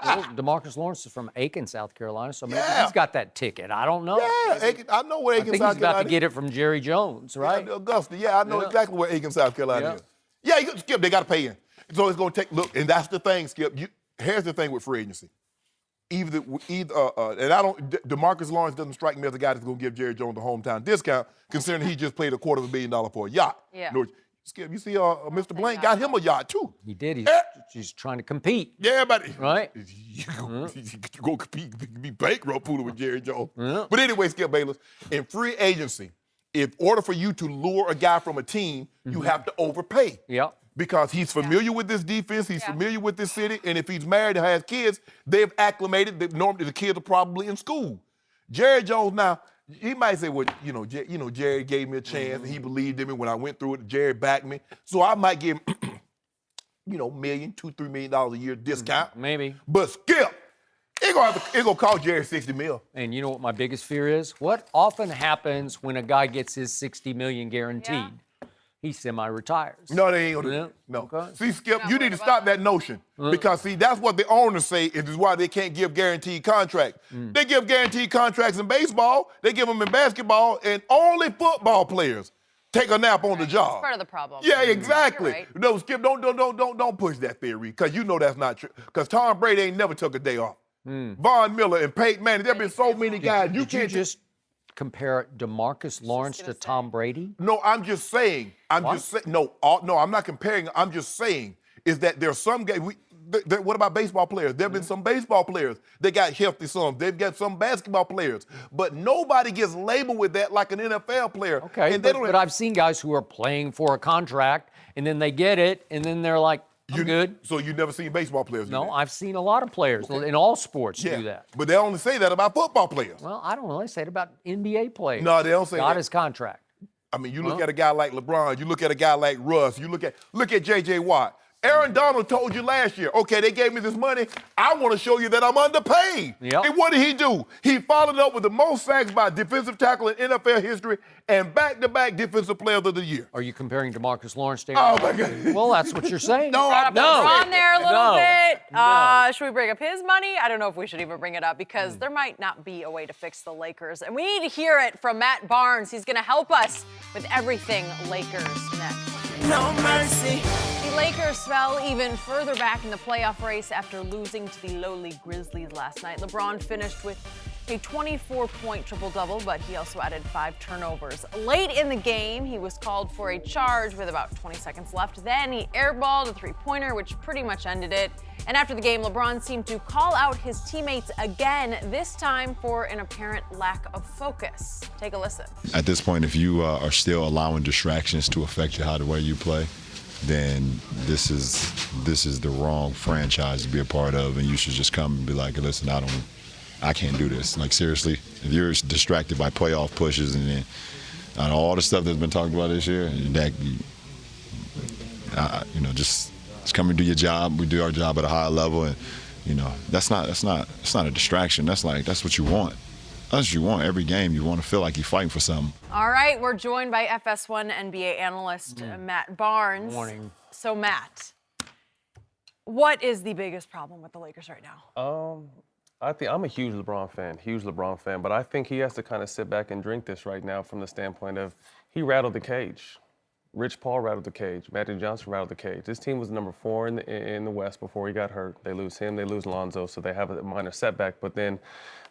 Well, DeMarcus Lawrence is from Aiken, South Carolina, so maybe Yeah. he's got that ticket. I don't know. Yeah, Aiken, I know where I Aiken, think South he's about Carolina to get it from Jerry Jones, right? Yeah, Augusta. Yeah, I know Yeah. exactly where Aiken, South Carolina Yeah. is. Yeah, Skip, they got to pay in. So it's going to take, look, and that's the thing, Skip. Here's the thing with free agency. DeMarcus Lawrence doesn't strike me as a guy that's going to give Jerry Jones a hometown discount, considering he just played $250 million for a yacht. Yeah. Skip, you see Mr. Blank got him a yacht, too. He did. He's trying to compete. Yeah, but Right? you go compete, be bankrupt fooling with Jerry Jones. But anyway, Skip Bayless, in free agency, in order for you to lure a guy from a team, you have to overpay. Yeah. Because he's familiar with this defense, he's familiar with this city, and if he's married and has kids, they've acclimated. Normally, the kids are probably in school. Jerry Jones now, he might say, well, Jerry gave me a chance, and he believed in me when I went through it. Jerry backed me, so I might give him, $1 million, $2-3 million a year discount. Maybe. But Skip, it gonna cost Jerry $60 million. And you know what my biggest fear is? What often happens when a guy gets his $60 million guaranteed? he semi-retires. No, they ain't gonna do Yeah. that. No. Okay. See, Skip, Not you worried need to about stop that? that notion. Because, see, that's what the owners say is why they can't give guaranteed contracts. They give guaranteed contracts in baseball, they give them in basketball, and only football players take a nap on the job. That's part of the problem. Yeah, exactly. You're right. No, Skip, don't push that theory, because you know that's not true. Because Tom Brady ain't never took a day off. Von Miller and Peyton Manning, there have been so many guys. Did you just compare DeMarcus Lawrence to Tom Brady? No, I'm just saying. I'm not comparing. I'm just saying is that there's some guys. What about baseball players? There have been some baseball players that got healthy. Some they've got some basketball players, but nobody gets labeled with that like an NFL player. Okay, and they don't. but I've seen guys who are playing for a contract, and then they get it, and then they're like, I'm good. So you never seen baseball players do No, that? I've seen a lot of players in all sports do that. But they only say that about football players. Well, I don't know. They say it about NBA players. No, they don't say Got that. his contract. I mean, you look at a guy like LeBron, you look at a guy like Russ, you look at J.J. Watt. Aaron Donald told you last year, okay, they gave me this money. I want to show you that I'm underpaid. Yep. And what did he do? He followed up with the most sacks by a defensive tackle in NFL history and back-to-back defensive player of the year. Are you comparing DeMarcus Lawrence to Oh, my God. Well, that's what you're saying. No, I'm On there a little bit. No. Should we bring up his money? I don't know if we should even bring it up because there might not be a way to fix the Lakers. And we need to hear it from Matt Barnes. He's going to help us with everything Lakers next. No mercy. The Lakers fell even further back in the playoff race after losing to the lowly Grizzlies last night. LeBron finished with a 24-point triple-double, but he also added 5 turnovers. Late in the game, he was called for a charge with about 20 seconds left. Then he airballed a three-pointer, which pretty much ended it. And after the game, LeBron seemed to call out his teammates again, this time for an apparent lack of focus. Take a listen. At this point, if you are still allowing distractions to affect how the way you play, then this is the wrong franchise to be a part of, and you should just come and be like, listen, I can't do this. Like, seriously, if you're distracted by playoff pushes and then all the stuff that's been talked about this year, that just come and do your job. We do our job at a high level, and that's not a distraction. That's what you want. That's what you want every game. You want to feel like you're fighting for something. All right, we're joined by FS1 NBA analyst Matt Barnes. Morning. So, Matt, what is the biggest problem with the Lakers right now? I think I'm a huge LeBron fan, but I think he has to kind of sit back and drink this right now from the standpoint of he rattled the cage. Rich Paul rattled the cage. Magic Johnson rattled the cage. This team was number 4 in the West before he got hurt. They lose him, they lose Lonzo, so they have a minor setback. But then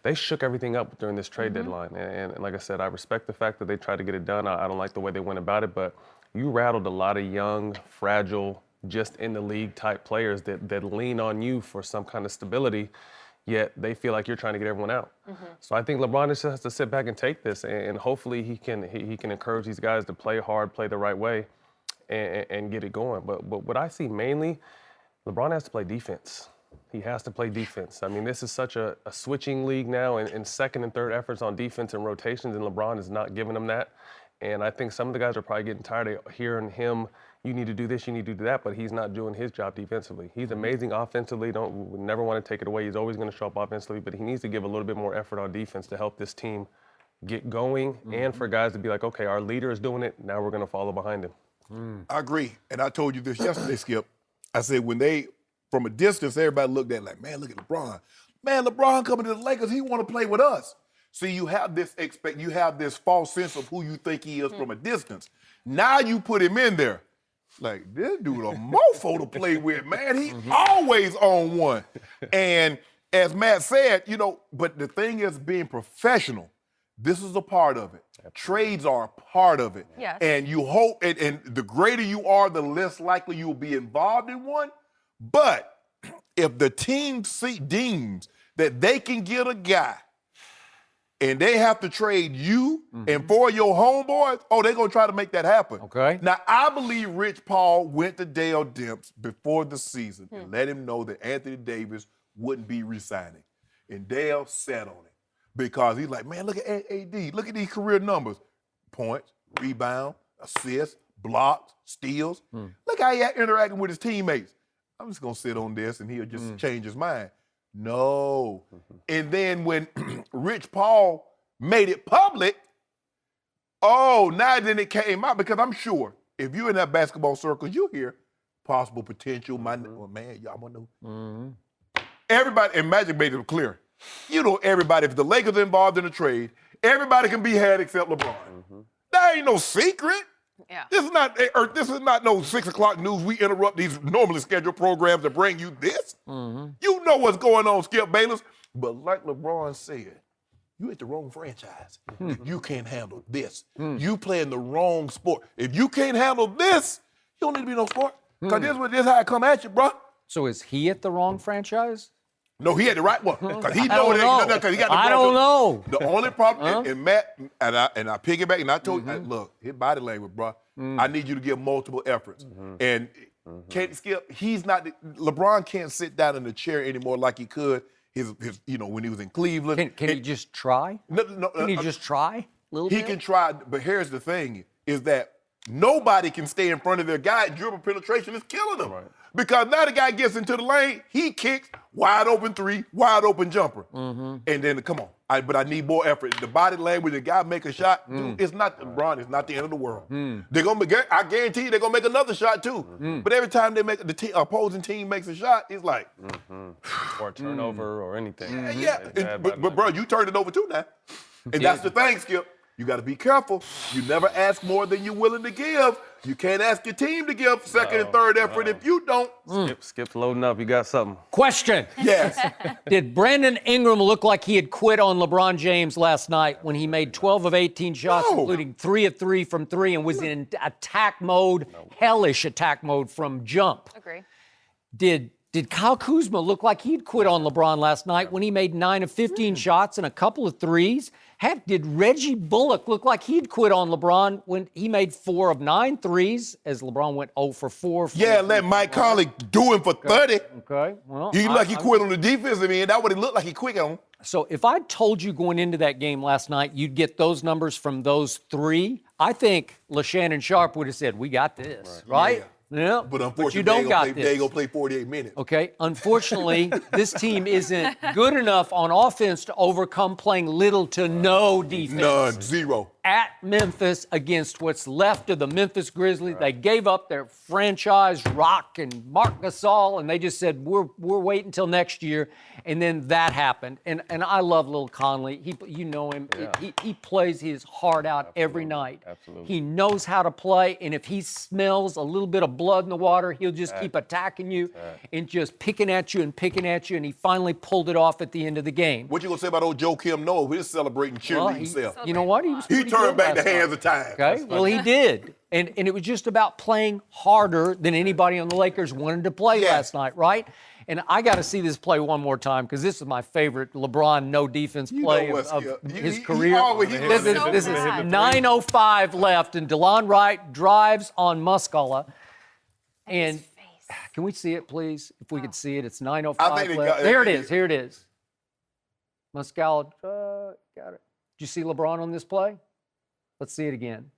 they shook everything up during this trade deadline. And like I said, I respect the fact that they tried to get it done. I don't like the way they went about it, but you rattled a lot of young, fragile, just in the league type players that lean on you for some kind of stability, yet they feel like you're trying to get everyone out. So I think LeBron just has to sit back and take this, and hopefully he can encourage these guys to play hard, play the right way, and get it going. But what I see mainly, LeBron has to play defense. He has to play defense. I mean, this is such a switching league now, and second and third efforts on defense and rotations, and LeBron is not giving them that. And I think some of the guys are probably getting tired of hearing him, you need to do this, you need to do that, but he's not doing his job defensively. He's amazing offensively, we never want to take it away. He's always going to show up offensively, but he needs to give a little bit more effort on defense to help this team get going and for guys to be like, okay, our leader is doing it, now we're going to follow behind him. I agree. And I told you this yesterday, Skip. I said from a distance, everybody looked at it like, man, look at LeBron. Man, LeBron coming to the Lakers, he want to play with us. See, you have this false sense of who you think he is from a distance. Now you put him in there. Like, this dude a mofo to play with, man. He always on one. And as Matt said, but the thing is being professional. This is a part of it. Trades are a part of it. Yes. And you hope, and the greater you are, the less likely you'll be involved in one. But if the team deems that they can get a guy and they have to trade you and for your homeboys, they're going to try to make that happen. Okay. Now, I believe Rich Paul went to Dale Demps before the season and let him know that Anthony Davis wouldn't be re-signing. And Dale sat on it because he's like, man, look at AD. Look at these career numbers. Points, rebound, assists, blocks, steals. Look how he interacting with his teammates. I'm just going to sit on this and he'll just change his mind. No. And then when Rich Paul made it public, now then it came out because I'm sure if you're in that basketball circle, you hear possible potential. Well, man, y'all want to know. Everybody, and Magic made it clear. You know, everybody, if the Lakers are involved in a trade, everybody can be had except LeBron. That ain't no secret. Yeah. This is not no 6 o'clock news. We interrupt these normally scheduled programs to bring you this. You know what's going on, Skip Bayless. But like LeBron said, you at the wrong franchise. You can't handle this. You playing the wrong sport. If you can't handle this, you don't need to be no sport. Because this is how I come at you, bro. So is he at the wrong franchise? No, he had the right one. Because he don't know. Because he got the I don't know. The only problem, and Matt, and I piggyback, and I told you, look, his body language, bro, I need you to give multiple efforts. And can't Skip, LeBron can't sit down in the chair anymore like he could when he was in Cleveland. Can he just try? No, can he just try a little bit? He can try, but here's the thing, is that nobody can stay in front of their guy. Dribble penetration is killing them. Right. Because now the guy gets into the lane, he kicks, wide open three, wide open jumper. And then, come on, but I need more effort. The body language, the guy make a shot, dude, it's not, LeBron, it's not the end of the world. I guarantee you they're going to make another shot too. But every time the opposing team makes a shot, it's like. Or a turnover or anything. But bro, you turned it over too now. And that's the thing, Skip. You got to be careful. You never ask more than you're willing to give. You can't ask your team to give second and third effort if you don't. Skip's loading up. You got something. Question. Yes. Did Brandon Ingram look like he had quit on LeBron James last night when he made 12 of 18 shots, including 3 of 3 from 3, and was in attack mode, hellish attack mode from jump? Agree. Did Kyle Kuzma look like he'd quit on LeBron last night when he made 9 of 15 shots and a couple of threes? Heck, did Reggie Bullock look like he'd quit on LeBron when he made 4 of 9 threes as LeBron went 0 for 4? Let Mike Conley do him for 30. Okay, well. He looked like he quit on the defensive end. That's what it looked like he quit on. So if I told you going into that game last night, you'd get those numbers from those 3, I think Shannon Sharpe would have said, we got this, right? Yeah, but unfortunately, you don't got this. They going to play 48 minutes. Okay, unfortunately, this team isn't good enough on offense to overcome playing little to no defense. None, zero. At Memphis against what's left of the Memphis Grizzlies. They gave up their franchise rock and Marc Gasol, and they just said, we're waiting until next year. And then that happened. And I love Lil Conley. You know him. Yeah. He plays his heart out every night. Absolutely. He knows how to play, and if he smells a little bit of blood in the water, he'll just keep attacking you and just picking at you, and he finally pulled it off at the end of the game. What you going to say about old Joe Kim Noah, who's celebrating cheerleading himself? You know what? He turned back the hands of time. Okay, well, he did. And it was just about playing harder than anybody on the Lakers wanted to play last night, right? And I got to see this play one more time because this is my favorite LeBron no defense play of his career. This is 9:05 left, and DeLon Wright drives on Muscala. And can we see it, please? If we could see it, it's 9:05 left. Here it is. Muscala got it. Did you see LeBron on this play? Let's see it again.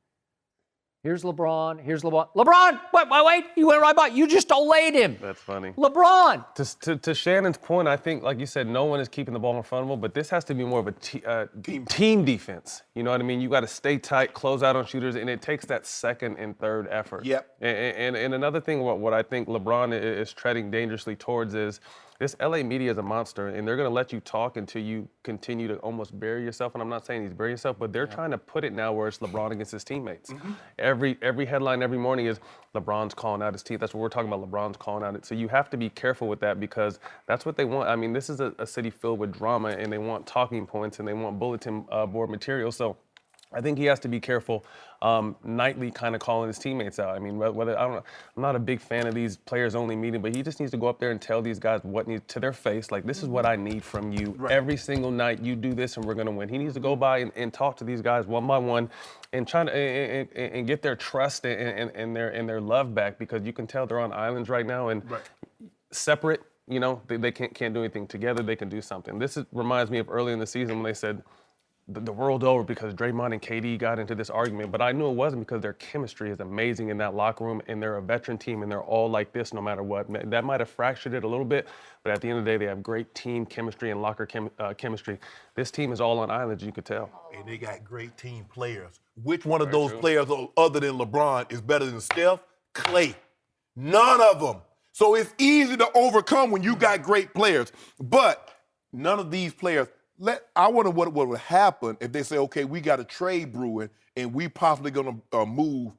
Here's LeBron. LeBron! Wait! You went right by. You just delayed him. That's funny. LeBron! To Shannon's point, I think, like you said, no one is keeping the ball in front of him, but this has to be more of a team defense. You know what I mean? You got to stay tight, close out on shooters, and it takes that second and third effort. Yep. And another thing, what I think LeBron is treading dangerously towards is this LA media is a monster, and they're going to let you talk until you continue to almost bury yourself. And I'm not saying he's burying himself, but they're trying to put it now where it's LeBron against his teammates. Every headline every morning is LeBron's calling out his team. That's what we're talking about. LeBron's calling out it. So you have to be careful with that because that's what they want. I mean, this is a city filled with drama, and they want talking points and they want bulletin board material. So I think he has to be careful nightly kind of calling his teammates out. I mean, whether I'm not a big fan of these players only meeting, but he just needs to go up there and tell these guys what needs to their face. Like, this is what I need from you every single night. You do this and we're going to win. He needs to go by and talk to these guys one by one and try to and get their trust and their love back because you can tell they're on islands right now and separate. You know, they can't do anything together. They can do something. This reminds me of early in the season when they said, the world over because Draymond and KD got into this argument, but I knew it wasn't because their chemistry is amazing in that locker room, and they're a veteran team, and they're all like this no matter what. That might have fractured it a little bit, but at the end of the day, they have great team chemistry and locker chemistry. This team is all on islands, you could tell. And they got great team players. Which one of those players other than LeBron is better than Steph? Clay. None of them. So it's easy to overcome when you got great players. But none of these players, I wonder what would happen if they say, okay, we got a trade brewing and we possibly going to move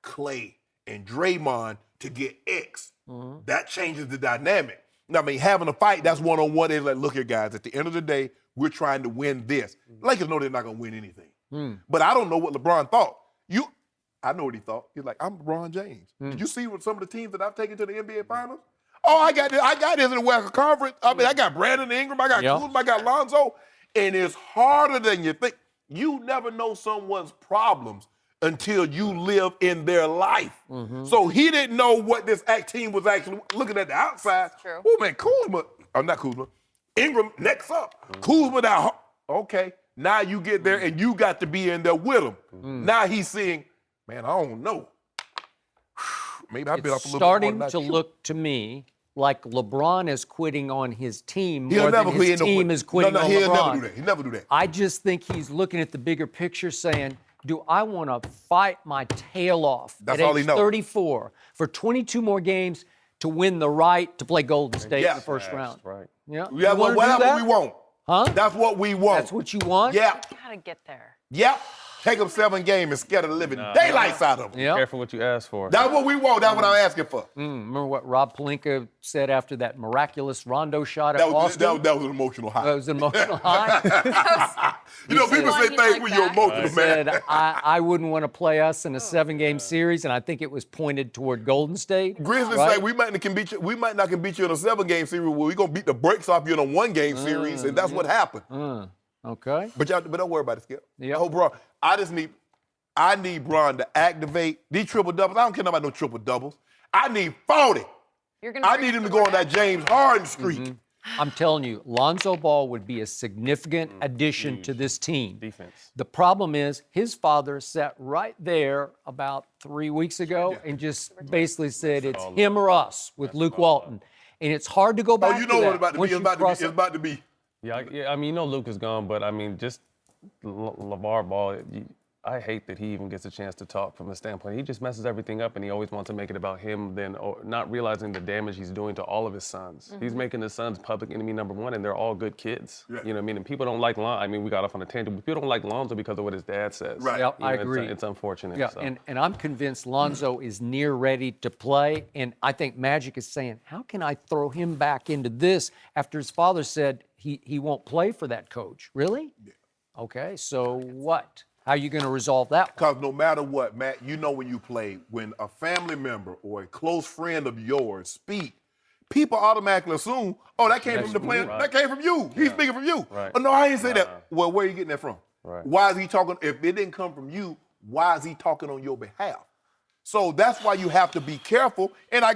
Clay and Draymond to get X. Mm-hmm. That changes the dynamic. I mean, having a fight, that's one-on-one. They're like, look here, guys, at the end of the day, we're trying to win this. Lakers know they're not going to win anything. But I don't know what LeBron thought. I know what he thought. He's like, I'm LeBron James. Did you see what some of the teams that I've taken to the NBA Finals? Oh, I got this in the Western Conference. I mean, I got Brandon Ingram, I got Kuzma, I got Lonzo. And it's harder than you think. You never know someone's problems until you live in their life. Mm-hmm. So he didn't know what this team was actually looking at the outside. True. Oh, man, not Kuzma. Ingram next up. Mm-hmm. Kuzma down. Okay, now you get there and you got to be in there with him. Mm-hmm. Now he's seeing, man, I don't know. Maybe I've been up a little bit more than starting to look to me like LeBron is quitting on his team more than his team is quitting on LeBron. He'll never do that. He'll never do that. I just think he's looking at the bigger picture saying, do I want to fight my tail off That's at all he age knows. 34 for 22 more games to win the right to play Golden State in the first round? Right. Yeah. Yeah, well, that's what we want. Huh? That's what we want. That's what you want? Yeah. Gotta get there. Yep. Take them 7 games and scare the living daylights out of them. Yep. Careful what you ask for. That's what we want. That's what I'm asking for. Remember what Rob Pelinka said after that miraculous Rondo shot at That was Boston? that was an emotional high. That was an emotional high. People say things when you're emotional, man. Said, I wouldn't want to play us in a 7-game series, and I think it was pointed toward Golden State. Grizzlies say we might not can beat you in a 7-game series. Well, we're gonna beat the brakes off you in a 1-game series, and that's what happened. Okay. But don't worry about it, Skip. Yep. Oh, bro, I need Bron to activate these triple doubles. I don't care about no triple doubles. I need 40. I need him to go on that James Harden streak. Mm-hmm. I'm telling you, Lonzo Ball would be a significant addition to this team. Defense. The problem is his father sat right there about 3 weeks ago and just basically said it's him or us with Luke Walton. And it's hard to go back you know to what that. it's about to be. Yeah, I mean, Luke is gone, but I mean, just LeVar Ball, I hate that he even gets a chance to talk from the standpoint. He just messes everything up, and he always wants to make it about him, not realizing the damage he's doing to all of his sons. Mm-hmm. He's making his sons public enemy number 1, and they're all good kids. Yeah. You know what I mean? And people don't like Lonzo. I mean, we got off on a tangent, but people don't like Lonzo because of what his dad says. Right. Yep, I agree. It's unfortunate. Yeah, so. and I'm convinced Lonzo is near ready to play, and I think Magic is saying, how can I throw him back into this after his father said he won't play for that coach? Really? Yeah. Okay, so what? How are you going to resolve that? Because no matter what, Matt, you know when you play, when a family member or a close friend of yours speak, people automatically assume, oh, that came from the player. Right. That came from you. He's speaking from you. Right. Oh, no, I didn't say that. Well, where are you getting that from? Right. Why is he talking? If it didn't come from you, why is he talking on your behalf? So that's why you have to be careful. And I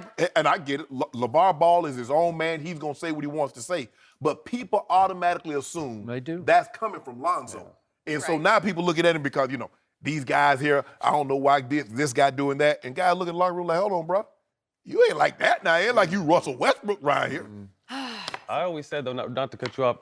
get it. LeVar Ball is his own man. He's going to say what he wants to say. But people automatically assume that's coming from Lonzo. Yeah. And so now people looking at him because, these guys here, I don't know why this guy doing that. And guys look at the locker room like, hold on, bro. You ain't like that now. It ain't like you Russell Westbrook right here. I always said, though, not to cut you off,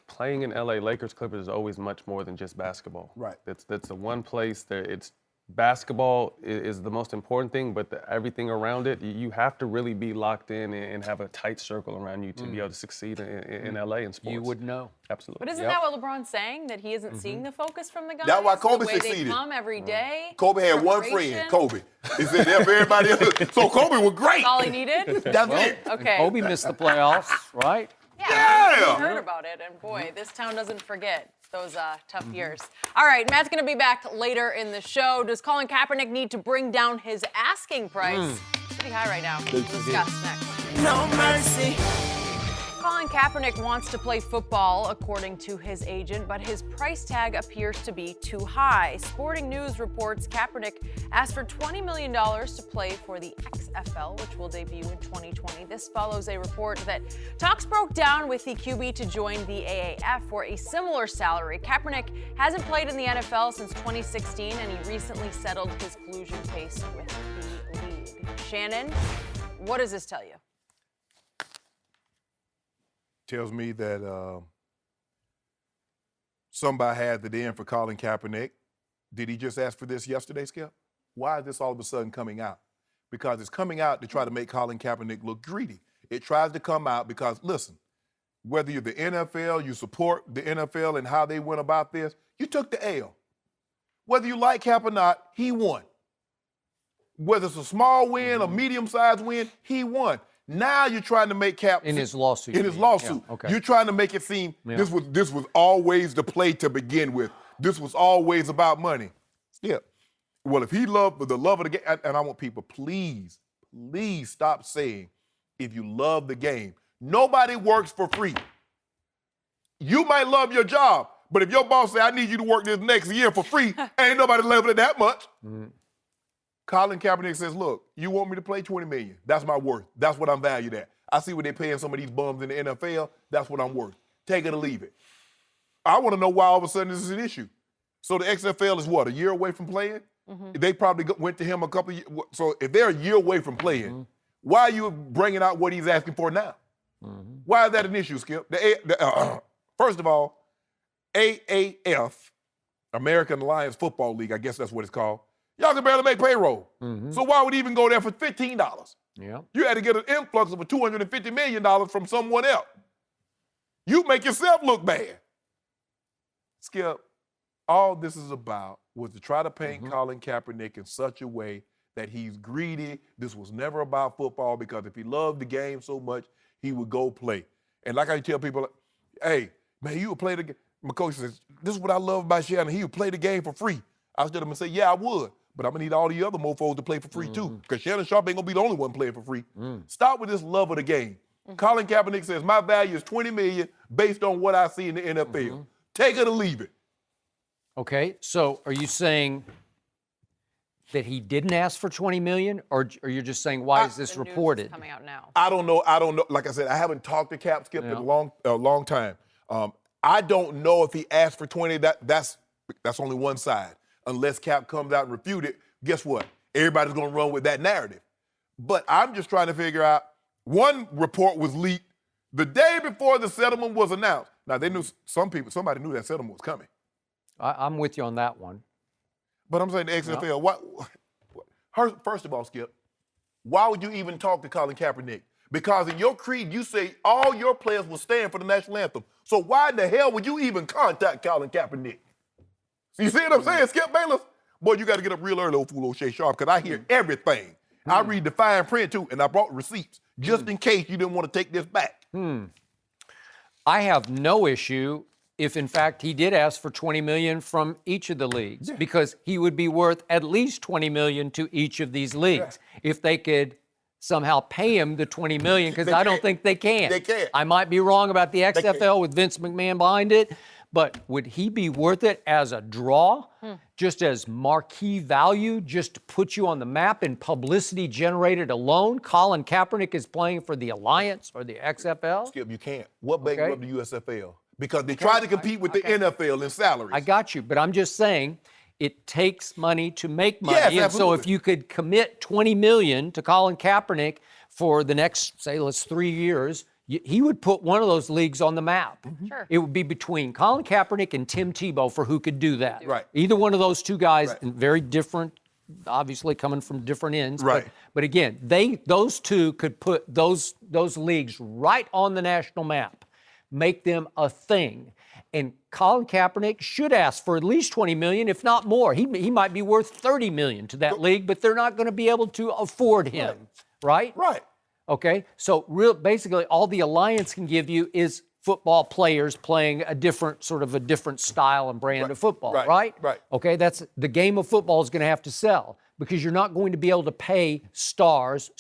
playing in LA, Lakers, Clippers is always much more than just basketball. Right. That's the one place that it's basketball is the most important thing, but everything around it, you have to really be locked in and have a tight circle around you to be able to succeed in LA in sports. You would know. Absolutely. But isn't that what LeBron's saying? That he isn't seeing the focus from the guys? That's why Kobe the way succeeded. They come every day. Kobe had one friend, Kobe. He said everybody else. So Kobe was great. That's all he needed? That's it. Okay. Kobe missed the playoffs, right? Yeah. We heard about it, and boy, this town doesn't forget those tough years. All right, Matt's going to be back later in the show. Does Colin Kaepernick need to bring down his asking price? Pretty high right now. We'll discuss next. No mercy. Colin Colin Kaepernick wants to play football, according to his agent, but his price tag appears to be too high. Sporting News reports Kaepernick asked for $20 million to play for the XFL, which will debut in 2020. This follows a report that talks broke down with the QB to join the AAF for a similar salary. Kaepernick hasn't played in the NFL since 2016, and he recently settled his collusion case with the league. Shannon, what does this tell you? Tells me that somebody had the in for Colin Kaepernick. Did he just ask for this yesterday, Skip? Why is this all of a sudden coming out? Because it's coming out to try to make Colin Kaepernick look greedy. It tries to come out because, listen, whether you're the NFL, you support the NFL and how they went about this, you took the L. Whether you like Cap or not, he won. Whether it's a small win, a medium-sized win, he won. Now you're trying to make Cap In his lawsuit. In his lawsuit, yeah, okay. You're trying to make it seem this was always the play to begin with. This was always about money. Yeah. Well, if he loved for the love of the game, and I want people, please stop saying if you love the game. Nobody works for free. You might love your job, but if your boss say I need you to work this next year for free, ain't nobody loving it that much. Mm-hmm. Colin Kaepernick says, look, you want me to play $20 million. That's my worth. That's what I'm valued at. I see what they're paying some of these bums in the NFL. That's what I'm worth. Take it or leave it. I want to know why all of a sudden this is an issue. So the XFL is what, a year away from playing? Mm-hmm. They probably went to him a couple of years. So if they're a year away from playing, why are you bringing out what he's asking for now? Mm-hmm. Why is that an issue, Skip? First of all, AAF, American Alliance Football League, I guess that's what it's called, y'all can barely make payroll. Mm-hmm. So why would he even go there for $15? Yeah. You had to get an influx of $250 million from someone else. You make yourself look bad. Skip, all this is about was to try to paint Colin Kaepernick in such a way that he's greedy. This was never about football because if he loved the game so much, he would go play. And like I tell people, hey, man, you would play the game. My coach says, this is what I love about Shannon. He would play the game for free. I was telling him and say, yeah, I would. But I'm going to need all the other mofos to play for free, too, because Shannon Sharpe ain't going to be the only one playing for free. Start with this love of the game. Colin Kaepernick says, my value is $20 million based on what I see in the NFL. Take it or leave it. Okay, so are you saying that he didn't ask for $20 million, or you're just saying, why is this reported? Coming out now. I don't know. Like I said, I haven't talked to Cap, Skip, in a long time. I don't know if he asked for 20. That's only one side. Unless Cap comes out and refute it, guess what? Everybody's going to run with that narrative. But I'm just trying to figure out, one report was leaked the day before the settlement was announced. Now, they knew somebody knew that settlement was coming. I'm with you on that one. But I'm saying the XFL, first of all, Skip, why would you even talk to Colin Kaepernick? Because in your creed, you say all your players will stand for the national anthem. So why in the hell would you even contact Colin Kaepernick? You see what I'm saying, Skip Bayless? Boy, you got to get up real early, old fool, old Shay Sharpe, because I hear everything. I read the fine print, too, and I brought receipts just in case you didn't want to take this back. I have no issue if, in fact, he did ask for $20 million from each of the leagues, because he would be worth at least $20 million to each of these leagues if they could somehow pay him the $20 million, because I don't think they can. They can't. I might be wrong about the XFL with Vince McMahon behind it, but would he be worth it as a draw, just as marquee value, just to put you on the map and publicity generated alone? Colin Kaepernick is playing for the Alliance or the XFL? Skip, you can't. What bank up the USFL? Because they tried to compete with the NFL in salaries. I got you, but I'm just saying it takes money to make money. Yes, and absolutely. So if you could commit $20 million to Colin Kaepernick for the next, say, 3 years, he would put one of those leagues on the map. Sure. It would be between Colin Kaepernick and Tim Tebow for who could do that. Right. Either one of those two guys, very different, obviously coming from different ends. Right. But again, those two could put those leagues right on the national map, make them a thing. And Colin Kaepernick should ask for at least $20 million, if not more. He might be worth $30 million to that league, but they're not going to be able to afford him, right? Right. Okay, so basically all the Alliance can give you is football players playing a different style and brand of football, right? Right. Okay, that's the game of football is going to have to sell because you're not going to be able to pay stars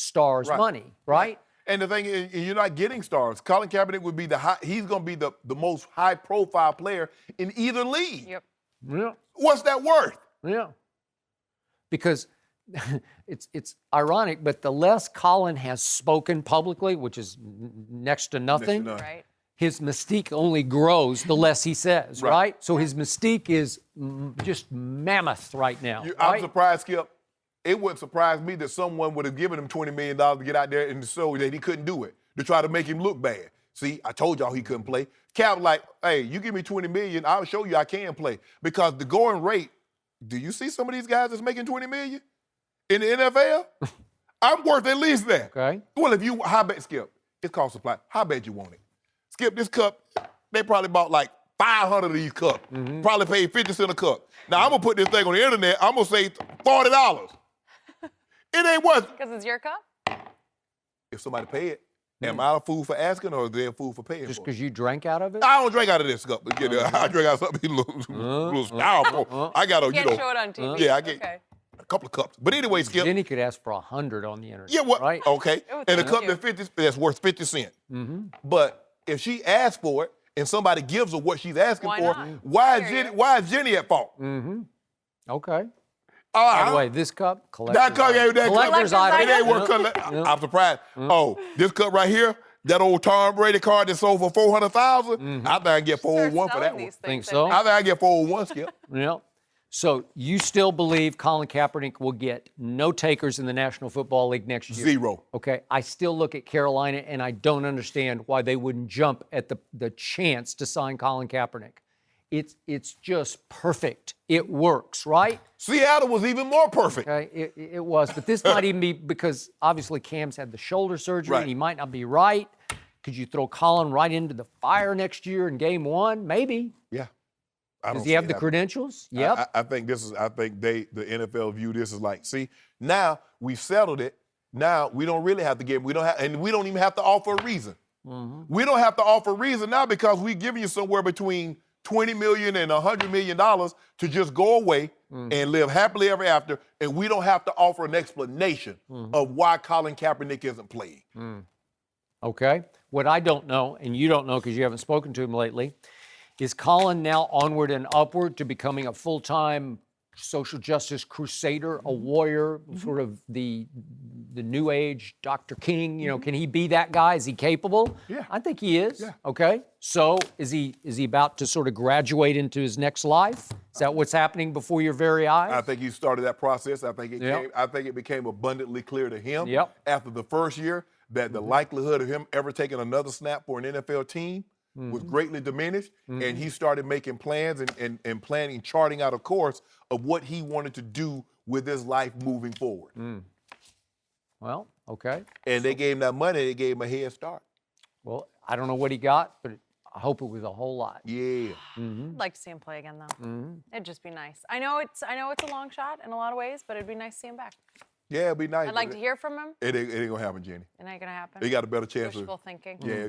money, right? And the thing is, you're not getting stars. Colin Kaepernick would be he's going to be the most high-profile player in either league. Yep. Yeah. What's that worth? Yeah. Because it's ironic, but the less Colin has spoken publicly, which is next to nothing, Right. his mystique only grows the less he says, right? So his mystique is just mammoth right now. I'm surprised, Skip. It wouldn't surprise me that someone would have given him $20 million to get out there and show that he couldn't do it, to try to make him look bad. See, I told y'all he couldn't play. Cap like, hey, you give me $20 million, I'll show you I can play. Because the going rate, do you see some of these guys that's making $20 million in the NFL? I'm worth at least that. Okay. Well, how bad, Skip? It's called supply. How bad you want it? Skip, this cup, they probably bought like 500 of these cups. Probably paid 50 cents a cup. Now, I'm going to put this thing on the internet. I'm going to say $40. It ain't worth it. Because it's your cup? If somebody pay it, am I a fool for asking or is they a fool for paying Just for it? because you drank out of it? I don't drink out of this cup. I drink out of something a little styrofoam. I got a, Can't show it on TV. Yeah, I get a couple of cups. But anyway, Skip. Jenny could ask for 100 on the internet. Yeah, what? Right? Okay. And a cup that's worth 50 cents. But if she asks for it and somebody gives her what she's asking Why for, not? why is Jenny at fault? Okay. By the way, this cup, collector's Collector's item. It ain't worth I'm surprised. Oh, this cup right here, that old Tom Brady card that sold for $400,000, I think I get 401 for that one. Think so? I think I get 401, Skip. Yeah. So you still believe Colin Kaepernick will get no takers in the National Football League next year? 0. Okay. I still look at Carolina, and I don't understand why they wouldn't jump at the chance to sign Colin Kaepernick. It's just perfect. It works, right? Seattle was even more perfect. Okay, it was. But this might even be because obviously Cam's had the shoulder surgery and he might not be right. Could you throw Colin right into the fire next year in game 1? Maybe. Yeah. Does he have the credentials? Yep. I think the NFL view this as like, see, now we've settled it. Now we don't really have to we don't even have to offer a reason. We don't have to offer a reason now because we're giving you somewhere between $20 million and $100 million to just go away and live happily ever after, and we don't have to offer an explanation of why Colin Kaepernick isn't playing. Okay. What I don't know, and you don't know because you haven't spoken to him lately, is Colin now onward and upward to becoming a full-time social justice crusader, a warrior, sort of the new age Dr. King? You know, can he be that guy? Is he capable? Yeah. I think he is. Yeah. Okay. So is he about to sort of graduate into his next life? Is that what's happening before your very eyes? I think he started that process. I think it became abundantly clear to him after the first year that the likelihood of him ever taking another snap for an NFL team was greatly diminished, and he started making plans and planning, charting out a course of what he wanted to do with his life moving forward. Well, okay. And they gave him that money, they gave him a head start. Well, I don't know what he got, but I hope it was a whole lot. Yeah. I'd like to see him play again, though. It'd just be nice. I know it's a long shot in a lot of ways, but it'd be nice to see him back. Yeah, it'd be nice. I'd like to hear from him. It ain't gonna happen, Jenny. It ain't gonna happen. You got a better chance Wishful thinking. Yeah,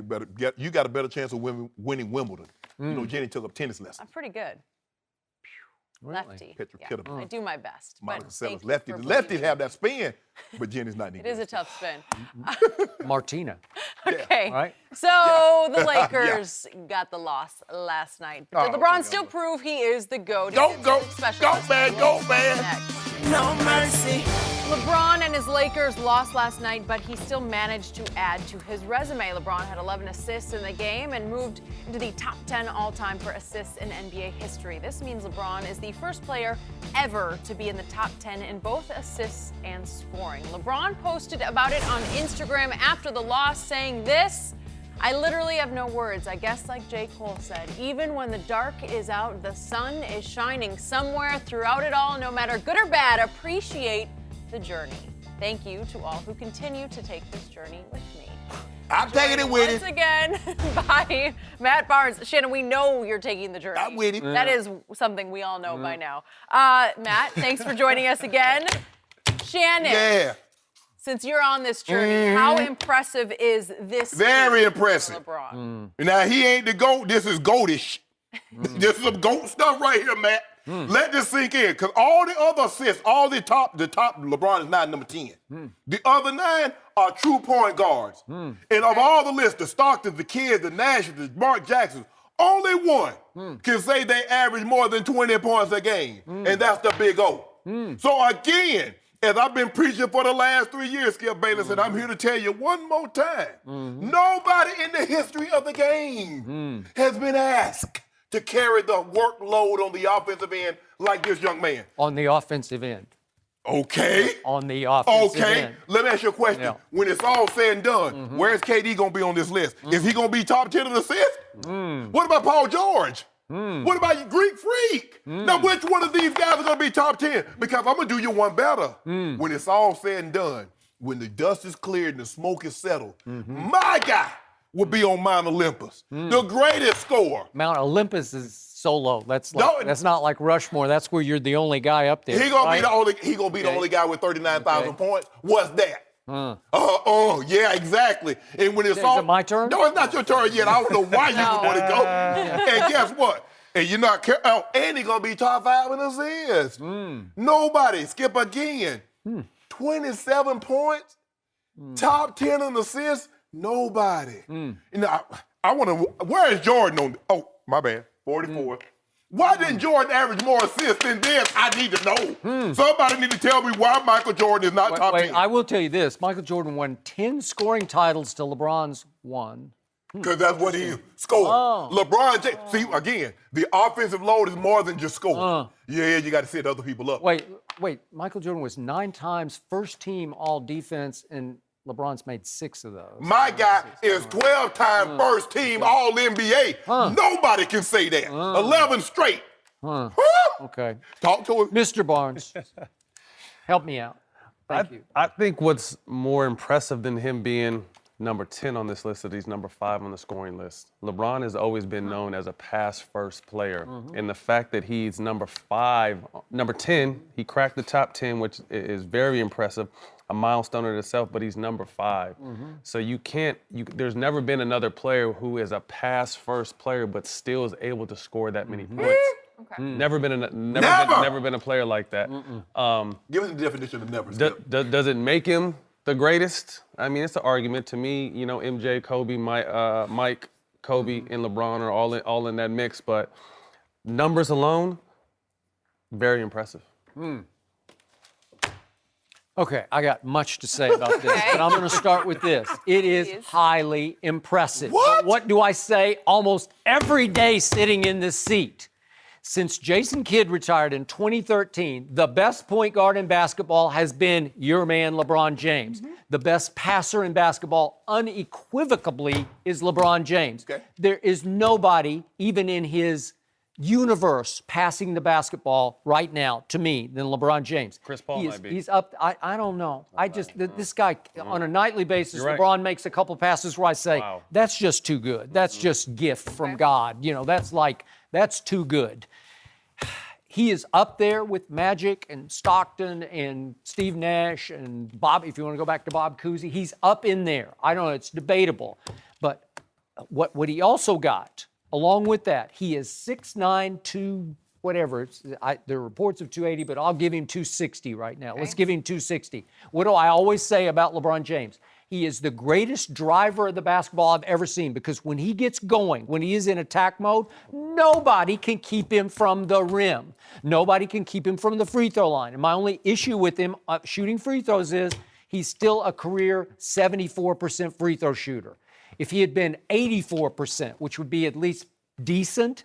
you got a better chance of winning Wimbledon. You know, Jenny took up tennis lessons. I'm pretty good. Lefty. Petra Yeah, Kittle. I do my best. Monica But Seles, thank you lefty. for The lefties believing. have that spin, but Jenny's not needed. It is a tough spin. Martina. Okay. All right. So the Lakers got the loss last night. But did Oh, LeBron okay, still prove he is the GOAT? Go, He did go, something special go, last man, night. go, man. Next. No mercy. LeBron and his Lakers lost last night, but he still managed to add to his resume. LeBron had 11 assists in the game and moved into the top 10 all-time for assists in NBA history. This means LeBron is the first player ever to be in the top 10 in both assists and scoring. LeBron posted about it on Instagram after the loss, saying this: "I literally have no words. I guess like J. Cole said, even when the dark is out, the sun is shining somewhere throughout it all. No matter good or bad, appreciate the journey. Thank you to all who continue to take this journey with me." I'm taking it with Once him. again, by Matt Barnes. Shannon, we know you're taking the journey. I'm with him. That is something we all know by now. Matt, thanks for joining us again. Shannon, Yeah. since you're on this journey, how impressive is this? Very team impressive. for LeBron. Now, he ain't the GOAT. This is GOATish. This is some GOAT stuff right here, Matt. Let this sink in, because all the other assists, all the top, LeBron is not number 10. The other 9 are true point guards. And of all the lists, the Stocktons, the Kids, the Nash's, the Mark Jacksons, only one can say they average more than 20 points a game, and that's the Big O. So again, as I've been preaching for the last 3 years, Skip Bayless, and I'm here to tell you one more time, nobody in the history of the game has been asked to carry the workload on the offensive end like this young man. On the offensive end. Okay. On the offensive end. Let me ask you a question. Yeah. When it's all said and done, where's KD going to be on this list? Is he going to be top 10 in assists? What about Paul George? What about you, Greek Freak? Now, which one of these guys are going to be top 10? Because I'm going to do you one better. When it's all said and done, when the dust is cleared and the smoke is settled, my guy will be on Mount Olympus, the greatest scorer. Mount Olympus is so low. That's not like Rushmore. That's where you're the only guy up there. He gonna be the only guy with 39,000 points. What's that? Yeah, exactly. And when it's all, is it my turn? No, it's not your turn yet. I don't know why you would want to go. And guess what? And you're not and he's gonna be top 5 in assists. Nobody. Skip again. 27 points. Top 10 in assists. Nobody. You know, I want to. Where is Jordan on? Oh, my bad. 44. Why didn't Jordan average more assists than this? I need to know. Somebody need to tell me why Michael Jordan is not top 10. I will tell you this. Michael Jordan won 10 scoring titles to LeBron's 1. Because that's what he scored. LeBron James. See, again, the offensive load is more than just scoring. Yeah, you got to set other people up. Wait. Michael Jordan was 9 times first team all defense, and LeBron's made 6 of those. My guy is 12-time first team all NBA. Nobody can say that. 11 straight. Okay. Talk to him. Mr. Barnes, help me out. Thank you. I think what's more impressive than him being number 10 on this list is he's number 5 on the scoring list. LeBron has always been known as a pass-first player. And the fact that he's number 10, he cracked the top 10, which is very impressive, a milestone in itself, but he's number 5. So there's never been another player who is a pass-first player but still is able to score that many points. Okay. Never been a player like that. Give us the definition of never. Does it make him the greatest? I mean, it's an argument to me. You know, MJ, Kobe, Mike, Kobe, and LeBron are all in that mix. But numbers alone, very impressive. Okay, I got much to say about this, but I'm going to start with this. It is highly impressive. What do I say almost every day sitting in this seat? Since Jason Kidd retired in 2013, the best point guard in basketball has been your man, LeBron James. The best passer in basketball, unequivocally, is LeBron James. There is nobody, even in his universe, passing the basketball right now, to me, than LeBron James. Chris Paul might be. He's up. I don't know. This guy, on a nightly basis, LeBron makes a couple passes where I say, that's just too good. That's just gift from God. You know, that's too good. He is up there with Magic and Stockton and Steve Nash and Bob, if you want to go back to Bob Cousy. He's up in there. I don't know, it's debatable. But what he also got, along with that, he is 6'9", 2 whatever. There are reports of 280, but I'll give him 260 right now. Let's give him 260. What do I always say about LeBron James? He is the greatest driver of the basketball I've ever seen, because when he gets going, when he is in attack mode, nobody can keep him from the rim. Nobody can keep him from the free throw line. And my only issue with him shooting free throws is he's still a career 74% free throw shooter. If he had been 84%, which would be at least decent,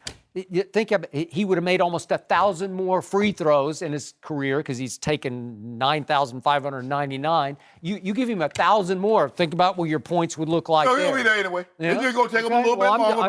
think of it, he would have made almost 1,000 more free throws in his career, because he's taken 9,599. You give him 1,000 more. Think about what your points would look like. No, he'll be there anyway. He's just going to take him a little bit longer.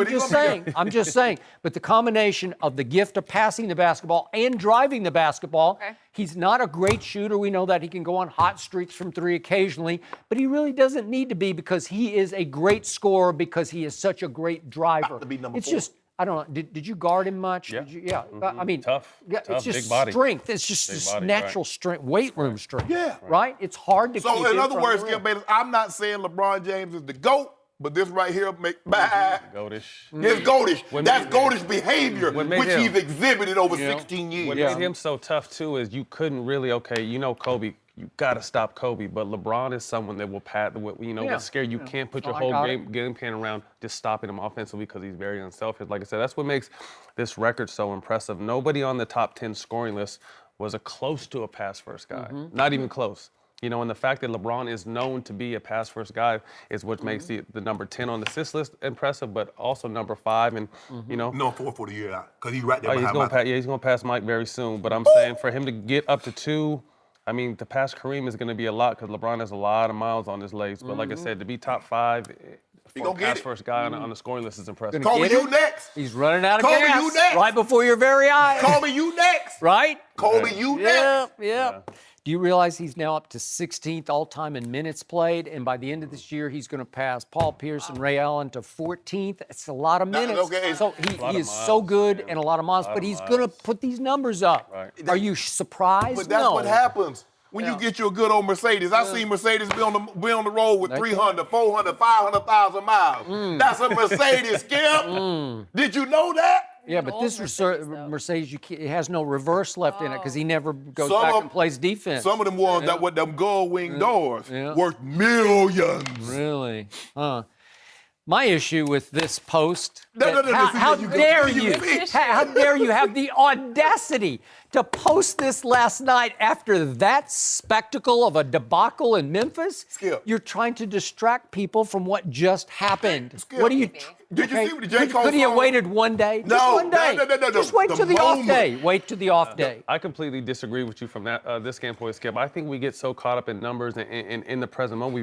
I'm just saying. But the combination of the gift of passing the basketball and driving the basketball, he's not a great shooter. We know that he can go on hot streaks from 3 occasionally, but he really doesn't need to be, because he is a great scorer, because he is such a great driver. To be number 4. Just, I don't know. Did you guard him much? Yeah. I mean, tough. It's just big body. strength. It's just Big this body, natural strength, weight room strength. Yeah. Right? It's hard to keep So, in him other from words, the rim. Skip Bayless, I'm not saying LeBron James is the GOAT, But this right here make Goatish. It's goatish. What That's made- goatish behavior, what made which him- he's exhibited over 16 years. What made him so tough too is you couldn't really, Kobe, you got to stop Kobe, but LeBron is someone that will will scare you. Can't put your whole game plan around just stopping him offensively because he's very unselfish. Like I said, that's what makes this record so impressive. Nobody on the top 10 scoring list was close to a pass-first guy. Not even close. And the fact that LeBron is known to be a pass-first guy is what makes the number 10 on the assist list impressive, but also number 5. And, No, 4 for the year out, because he's right there he's behind gonna he's going to pass Mike very soon. But I'm saying for him to get up to 2, to pass Kareem is going to be a lot because LeBron has a lot of miles on his legs. But like I said, to be top 5 for a pass-first guy on the scoring list is impressive. Kobe, you next. He's running out of Kobe, gas you next. right before your very eyes. Kobe, you next. Right? Kobe, you next. Yeah. Do you realize he's now up to 16th all-time in minutes played, and by the end of this year, he's going to pass Paul Pierce and Ray Allen to 14th? It's a lot of minutes. Okay. So he is so good and a lot of miles, but he's going to put these numbers up. Right. Are you surprised? But that's what happens when you get you a good old Mercedes. I seen Mercedes be on the road with 300, 400, 500,000 miles. That's a Mercedes, Skip. Did you know that? Yeah, but this Mercedes, it has no reverse left in it because he never goes back and plays defense. Some of them ones that with them gold wing doors worth millions. Really? Huh. My issue with this post, No, how dare you? fish. How dare you have the audacity to post this last night after that spectacle of a debacle in Memphis? Skip. You're trying to distract people from what just happened. Skip. What are you? Did you see what the J. Cole Could he have song? waited one day? No, Just one day. no. Just wait The till the off moment. day. Wait till the off day. I completely disagree with you from this standpoint, Skip. I think we get so caught up in numbers and in the present moment,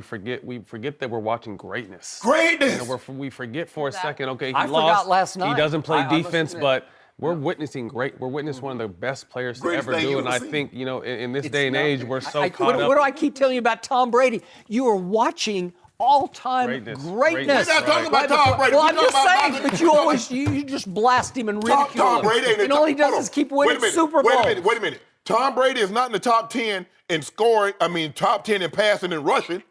we forget that we're watching greatness. Greatness. We forget for a second. Okay, he I lost. forgot last night. He doesn't play I must defense, admit. but we're witnessing one of the best players to Greatest ever thing do. you And ever I seen. think in this It's day and age, nothing. we're so What caught up. do I keep telling you about Tom Brady? You are watching all-time Greatness. greatness. We're not talking about Tom Brady. Well, We're I'm just talking about saying, Michael but you always you just blast him and ridicule Tom him. Brady ain't in And the all he top- does hold is on. keep Wait winning a minute. Super Bowls. Wait a minute. Tom Brady is not in the top 10 in scoring. Top 10 in passing and rushing.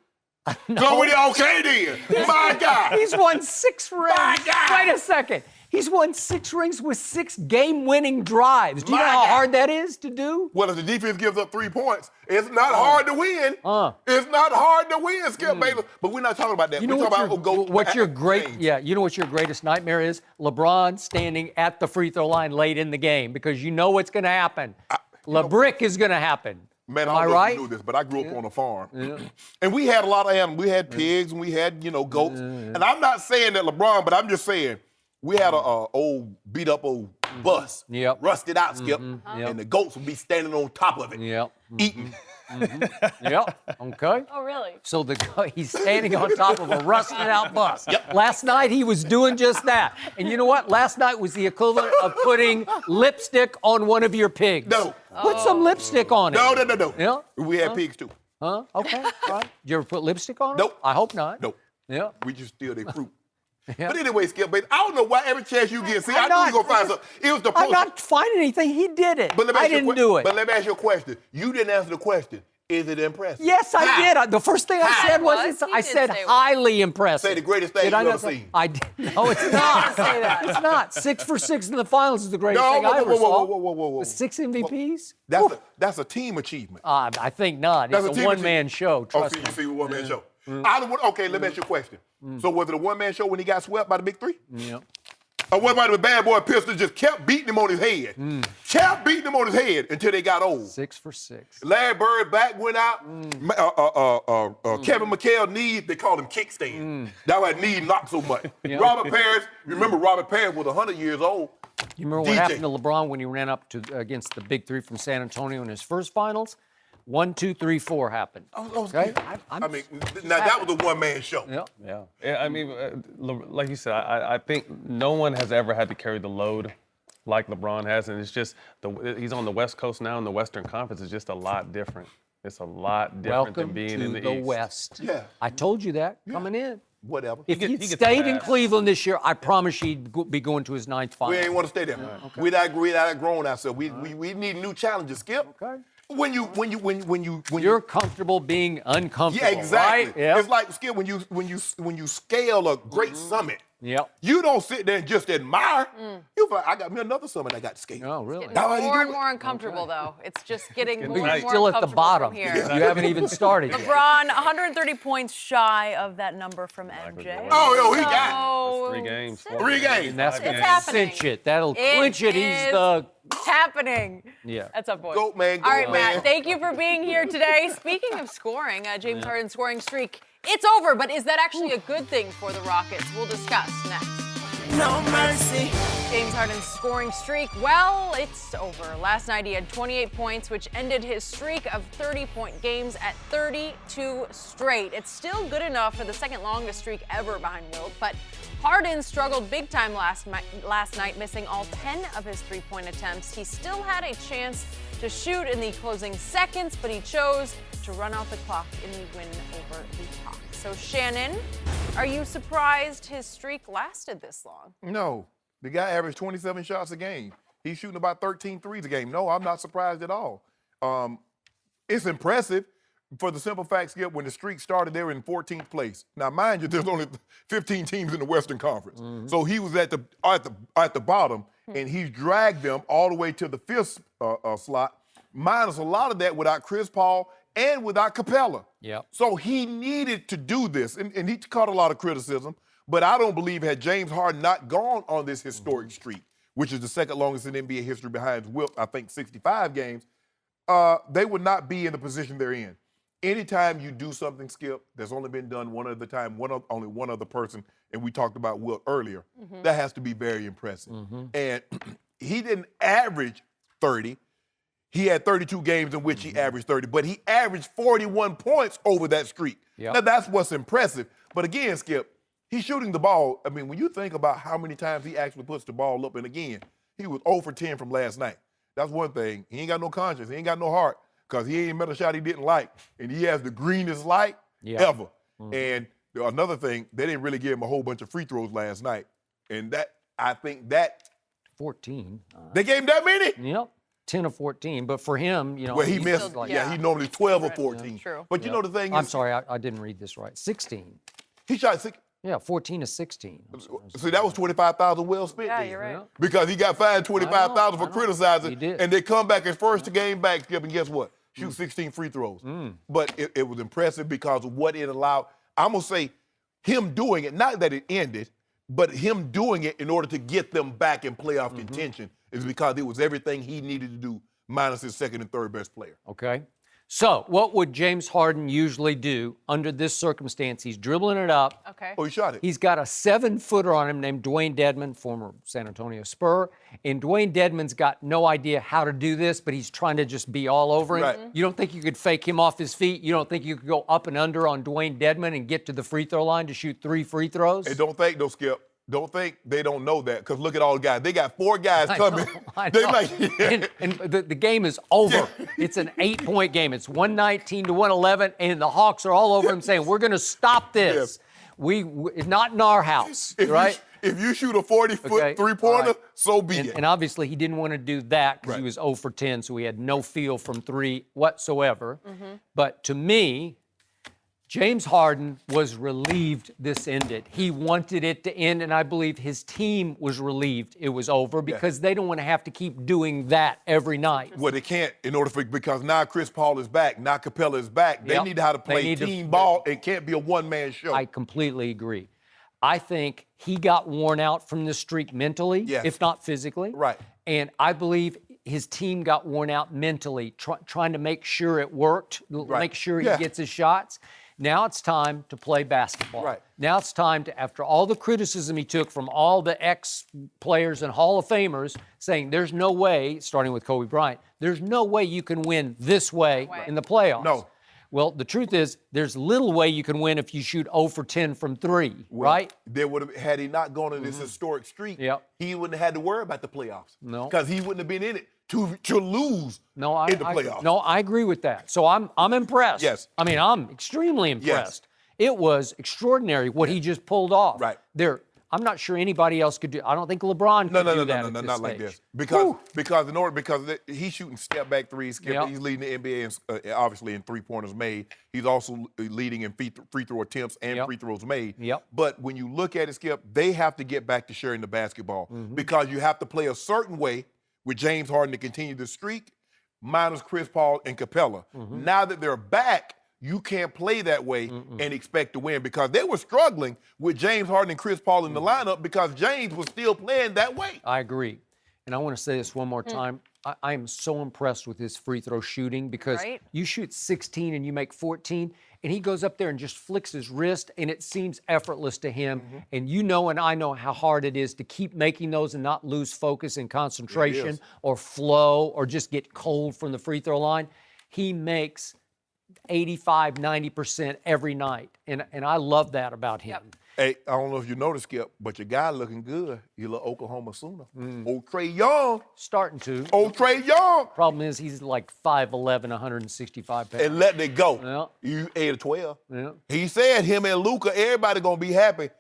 So okay then. My God. He's won 6 rings. My God. Wait a second. He's won 6 rings with 6 game-winning drives. Do you My know how God. hard that is to do? Well, if the defense gives up 3 points, it's not hard to win. It's not hard to win, Skip Bayless. But we're not talking about that. You know we're talking about what your greatest nightmare is? LeBron standing at the free throw line late in the game because you know what's going to happen. LeBrick is going to happen. Man, Am I I don't know right? if you knew this, but I grew up on a farm. And we had a lot of animals. We had pigs and we had, goats. And I'm not saying that LeBron, but I'm just saying we had a old beat-up old bus. Yep. Rusted out, Skip. And the goats would be standing on top of it. Yep. Eating. Yep. Okay. Oh, really? So he's standing on top of a rusted out bus. Last night he was doing just that. And you know what? Last night was the equivalent of putting lipstick on one of your pigs. No. Put some lipstick on it. No. Yeah. We had pigs too. Huh? Okay. All right. Did you ever put lipstick on it? Nope. I hope not. Nope. Yeah. We just steal their fruit. Yeah. But anyway, Skip, baby, I don't know why every chance you get. See, I I'm knew you not- were going to find something. It was the I'm post. not finding anything. He did it. But let me I ask you a didn't do it. But let me ask you a question. You didn't answer the question. Is it impressive? Yes, I How? did. The first thing I How? said was, He I did said say it was. highly impressive. Say the greatest thing Did you I ever not say- seen. I did. No, it's not. say that. It's not. 6 for 6 in the finals is the greatest No, thing I ever saw. whoa. With 6 MVPs? That's a team achievement. I think not. That's It's a a team one-man show. Trust you me. see, one-man show. Okay, let me ask you a question. So was it a one-man show when he got swept by the Big Three? Yep. Or what about the bad boy Pistol just kept beating him on his head? Kept beating him on his head until they got old. 6 for 6. Larry Bird back went out. Kevin McHale knee, they called him kickstand. That why knee knocked so much. Robert Parrish, remember Robert Parrish was 100 years old. You remember what DJ. happened to LeBron when he ran up against the Big Three from San Antonio in his first finals? 1, 2, 3, 4 happened. Okay? I mean, now that was a one-man show. Yeah. Yeah, I mean, like you said, I think no one has ever had to carry the load like LeBron has, and it's just he's on the West Coast now, and the Western Conference is just a lot different. It's a lot different Welcome than being to in the the East. West. Yeah. I told you that coming in. Whatever. If He he'd gets a stayed in pass. Cleveland this year, I promise you he'd be going to his 9th final. We ain't want to stay there. We not grown ourselves. We need new challenges, Skip. Okay. When You're comfortable being uncomfortable. yeah, exactly. Right? Yep. It's like Skip, when you scale a great summit. Yep. You don't sit there and just admire. You like, I got me another summit I got to skate. Oh, really? How do you More do and it? more uncomfortable, though. It's just getting more But and you're more still at the uncomfortable bottom. from here. You haven't even started yet. LeBron, 130 points shy of that number from MJ. Oh, yo, he got So, 3 games. 3 games. And that's It's going to happening. cinch it. That'll clinch it. He's is the happening. Yeah. That's up, boys. Goat man, All right, goat man. Matt, thank you for being here today. Speaking of scoring, James Harden's scoring streak, it's over, but is that actually a good thing for the Rockets? We'll discuss next. No mercy. James Harden's scoring streak, well, it's over. Last night he had 28 points, which ended his streak of 30-point games at 32 straight. It's still good enough for the second longest streak ever behind Wilt, but Harden struggled big time last night, missing all 10 of his three-point attempts. He still had a chance to shoot in the closing seconds, but he chose to run out the clock in the win over the Hawks. So, Shannon, are you surprised his streak lasted this long? No. The guy averaged 27 shots a game. He's shooting about 13 threes a game. No, I'm not surprised at all. It's impressive for the simple fact, Skip, when the streak started, they were in 14th place. Now, mind you, there's only 15 teams in the Western Conference. So he was at the bottom, and he's dragged them all the way to the 5th slot, minus a lot of that without Chris Paul and without Capella. Yep. So he needed to do this, and he caught a lot of criticism, but I don't believe had James Harden not gone on this historic streak, which is the second longest in NBA history behind Wilt, I think 65 games, they would not be in the position they're in. Anytime you do something, Skip, that's only been done one other time, only one other person, and we talked about Wilt earlier, that has to be very impressive. And he didn't average 30. He had 32 games in which he averaged 30, but he averaged 41 points over that streak. Yep. Now, that's what's impressive. But again, Skip, he's shooting the ball. I mean, when you think about how many times he actually puts the ball up, and again, he was 0 for 10 from last night. That's one thing. He ain't got no conscience. He ain't got no heart because he ain't met a shot he didn't like. And he has the greenest light ever. And another thing, they didn't really give him a whole bunch of free throws last night. And that, I think that. 14. They gave him that many? Yep. 10 of 14, but for him, Well, he missed. still- He normally 12 or 14. True. But you know the thing is, I'm sorry, I didn't read this right. 16. he shot 6. Yeah, 14 to 16. See, that was 25,000 well spent. Yeah, then. you're right. Because he got fined 25,000 I for know. criticizing, He did. and they come back his first game back, Skip, and guess what? Shoot 16 free throws. But it was impressive because of what it allowed. I'm gonna say, him doing it, not that it ended, but him doing it in order to get them back in playoff contention is because it was everything he needed to do, minus his second and third best player. Okay. So, what would James Harden usually do under this circumstance? He's dribbling it up. Okay. Oh, he shot it. He's got a 7-footer on him named Dwayne Dedmon, former San Antonio Spur. And Dwayne Dedmon's got no idea how to do this, but he's trying to just be all over him. Right. You don't think you could fake him off his feet? You don't think you could go up and under on Dwayne Dedmon and get to the free throw line to shoot 3 free throws? And don't think, though, Skip, don't think they don't know that, because look at all the guys. They got 4 guys coming. I They know. like, And the game is over. It's an 8-point game. It's 119 to 111, and the Hawks are all over him saying, we're going to stop this. Yes. We not in our house, right? If you shoot a 40-foot Okay, three-pointer, all right. so be it. And obviously he didn't want to do that because he Right. was 0 for 10, so he had no feel from 3 whatsoever. But to me, James Harden was relieved this ended. He wanted it to end, and I believe his team was relieved it was over because they don't want to have to keep doing that every night. Well, they can't because now Chris Paul is back, now Capella is back. They Yep. need how to They play need to- team ball. It can't be a one-man show. I completely agree. I think he got worn out from this streak mentally, Yes. if not physically. Right. And I believe his team got worn out mentally, trying to make sure it worked, make sure he Yeah. gets his shots. Now it's time to play basketball. Right. Now it's time to, after all the criticism he took from all the ex-players and Hall of Famers saying there's no way, starting with Kobe Bryant, there's no way you can win this way in the playoffs. No. Well, the truth is, there's little way you can win if you shoot 0 for 10 from 3, right? There would have, had he not gone on this historic streak, Yep. he wouldn't have had to worry about the playoffs. No. Because he wouldn't have been in it to lose in the playoffs. No, I agree with that. So I'm impressed. Yes. I mean, I'm extremely impressed. It was extraordinary what he just pulled off. Right. They're I'm not sure anybody else could do. I don't think LeBron could do that. No, not like this. Because he's shooting step back threes. Skip, Yep. He's leading the NBA obviously in 3-pointers made. He's also leading in free throw attempts and free throws made. Yep. But when you look at it, Skip, they have to get back to sharing the basketball because you have to play a certain way with James Harden to continue the streak, minus Chris Paul and Capella. Now that they're back, you can't play that way and expect to win because they were struggling with James Harden and Chris Paul in the lineup because James was still playing that way. I agree. And I want to say this one more time. I am so impressed with his free throw shooting because you shoot 16 and you make 14, and he goes up there and just flicks his wrist, and it seems effortless to him. And you know and I know how hard it is to keep making those and not lose focus and concentration or flow or just get cold from the free throw line. He makes 85, 90% every night, and I love that about him. Hey, I don't know if you noticed, Skip, but your guy looking good. You little Oklahoma Sooner. Old Trae Young. Starting to. Old Trae Young. Problem is he's like 5'11", 165 pounds. And letting it go. You 8 or 12. Yeah. He said him and Luka, everybody gonna be happy.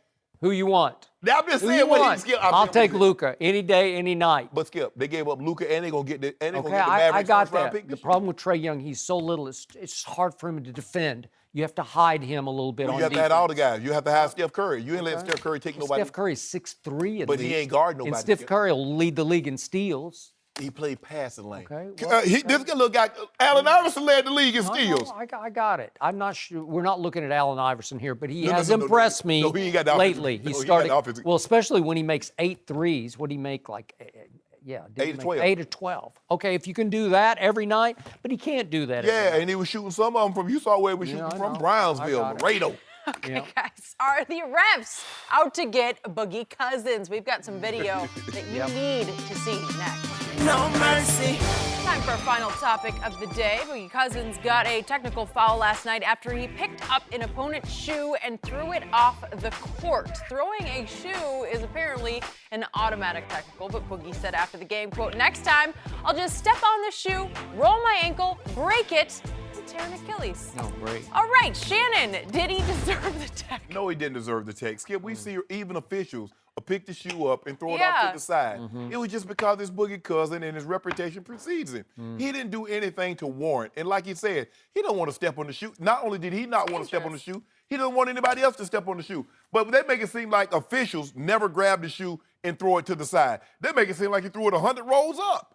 Who you want? I'm just Who saying you what want? Skip. I'll take Luka any day, any night. But Skip, they gave up Luka and they gonna get the Okay, Mavericks I got first round that. pick The this problem with Trae Young, he's so little, it's hard for him to defend. You have to hide him a little bit year. on You have to defense. have all the guys. You have to have Steph Curry. You ain't let Steph Curry take nobody. Steph Curry's 6'3", But he ain't guarding nobody. And Steph Skip. Curry will lead the league in steals. He played passing lane. Okay, This little guy, Allen Iverson led the league in steals. I got it. I'm not sure. We're not looking at Allen Iverson here, but he No, has no, no, impressed me no, he ain't got the lately. offensive- He no, he started got the offensive- well, especially when he makes 8 threes. What do he make? Like, 8 to 12. 8 to 12. Okay, if you can do that every night, but he can't do that. every Yeah, night. and he was shooting some of them from, you saw where he was shooting I from know. Brownsville, I got it. Laredo. Okay, guys, are the refs out to get Boogie Cousins? We've got some video that you need to see next. No mercy. Time for our final topic of the day. Boogie Cousins got a technical foul last night after he picked up an opponent's shoe and threw it off the court. Throwing a shoe is apparently an automatic technical, but Boogie said after the game, quote, "Next time, I'll just step on the shoe, roll my ankle, break it, and tear an Achilles." Oh, great. All right, Shannon, did he deserve the tech? No, he didn't deserve the tech. Skip, we see even officials pick the shoe up and throw it off to the side. It was just because it's Boogie Cousin and his reputation precedes him. He didn't do anything to warrant. And like he said, he don't want to step on the shoe. Not only did he not want to step on the shoe, he doesn't want anybody else to step on the shoe. But they make it seem like officials never grab the shoe and throw it to the side. They make it seem like he threw it 100 rows up.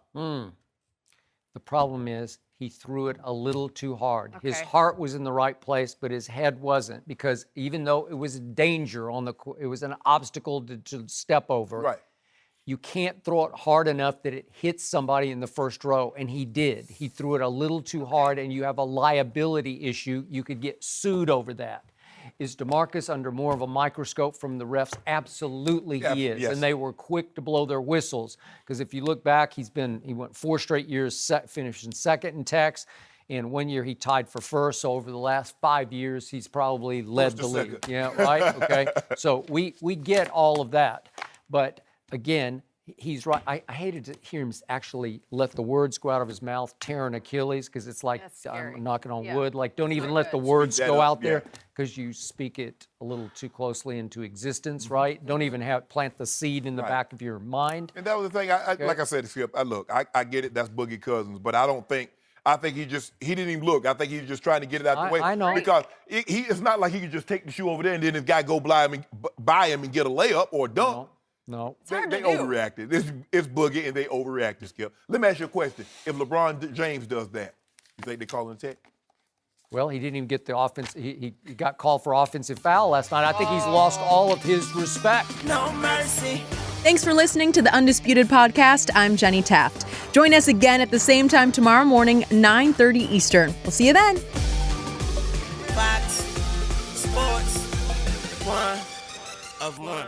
The problem is he threw it a little too hard. His Okay. heart was in the right place, but his head wasn't, because even though it was a danger on the court, it was an obstacle to step over. Right. You can't throw it hard enough that it hits somebody in the first row, and he did. He threw it a little too hard, and you have a liability issue. You could get sued over that. Is DeMarcus under more of a microscope from the refs? Absolutely he is. Yes. And they were quick to blow their whistles, because if you look back, he went 4 straight years finishing second in techs, and 1 year he tied for first. So over the last 5 years, he's probably led First the to league. second. Yeah, right? Okay. So we get all of that. But again, he's right. I hated to hear him actually let the words go out of his mouth, tearing Achilles, because it's like That's scary. I'm knocking on Yeah. wood. Like, don't even not let the good. words Speak that go up, out there, yeah. because you speak it a little too closely into existence, right? Don't even plant the seed in the Right. back of your mind. And that was the thing. Like I said, Skip, I get it. That's Boogie Cousins, but I think he didn't even look. I think he's just trying to get it out the way. I know. Because it's not like he could just take the shoe over there and then his guy go by him and get a layup or a dunk. No. hard They to do. overreacted. It's Boogie, and they overreacted, Skip. Let me ask you a question. If LeBron James does that, you think they call him a tech? Well, he didn't even get the offense. He got called for offensive foul last night. I think he's lost all of his respect. No mercy. Thanks for listening to the Undisputed Podcast. I'm Jenny Taft. Join us again at the same time tomorrow morning, 9:30 Eastern. We'll see you then. Fox Sports 1 of 1.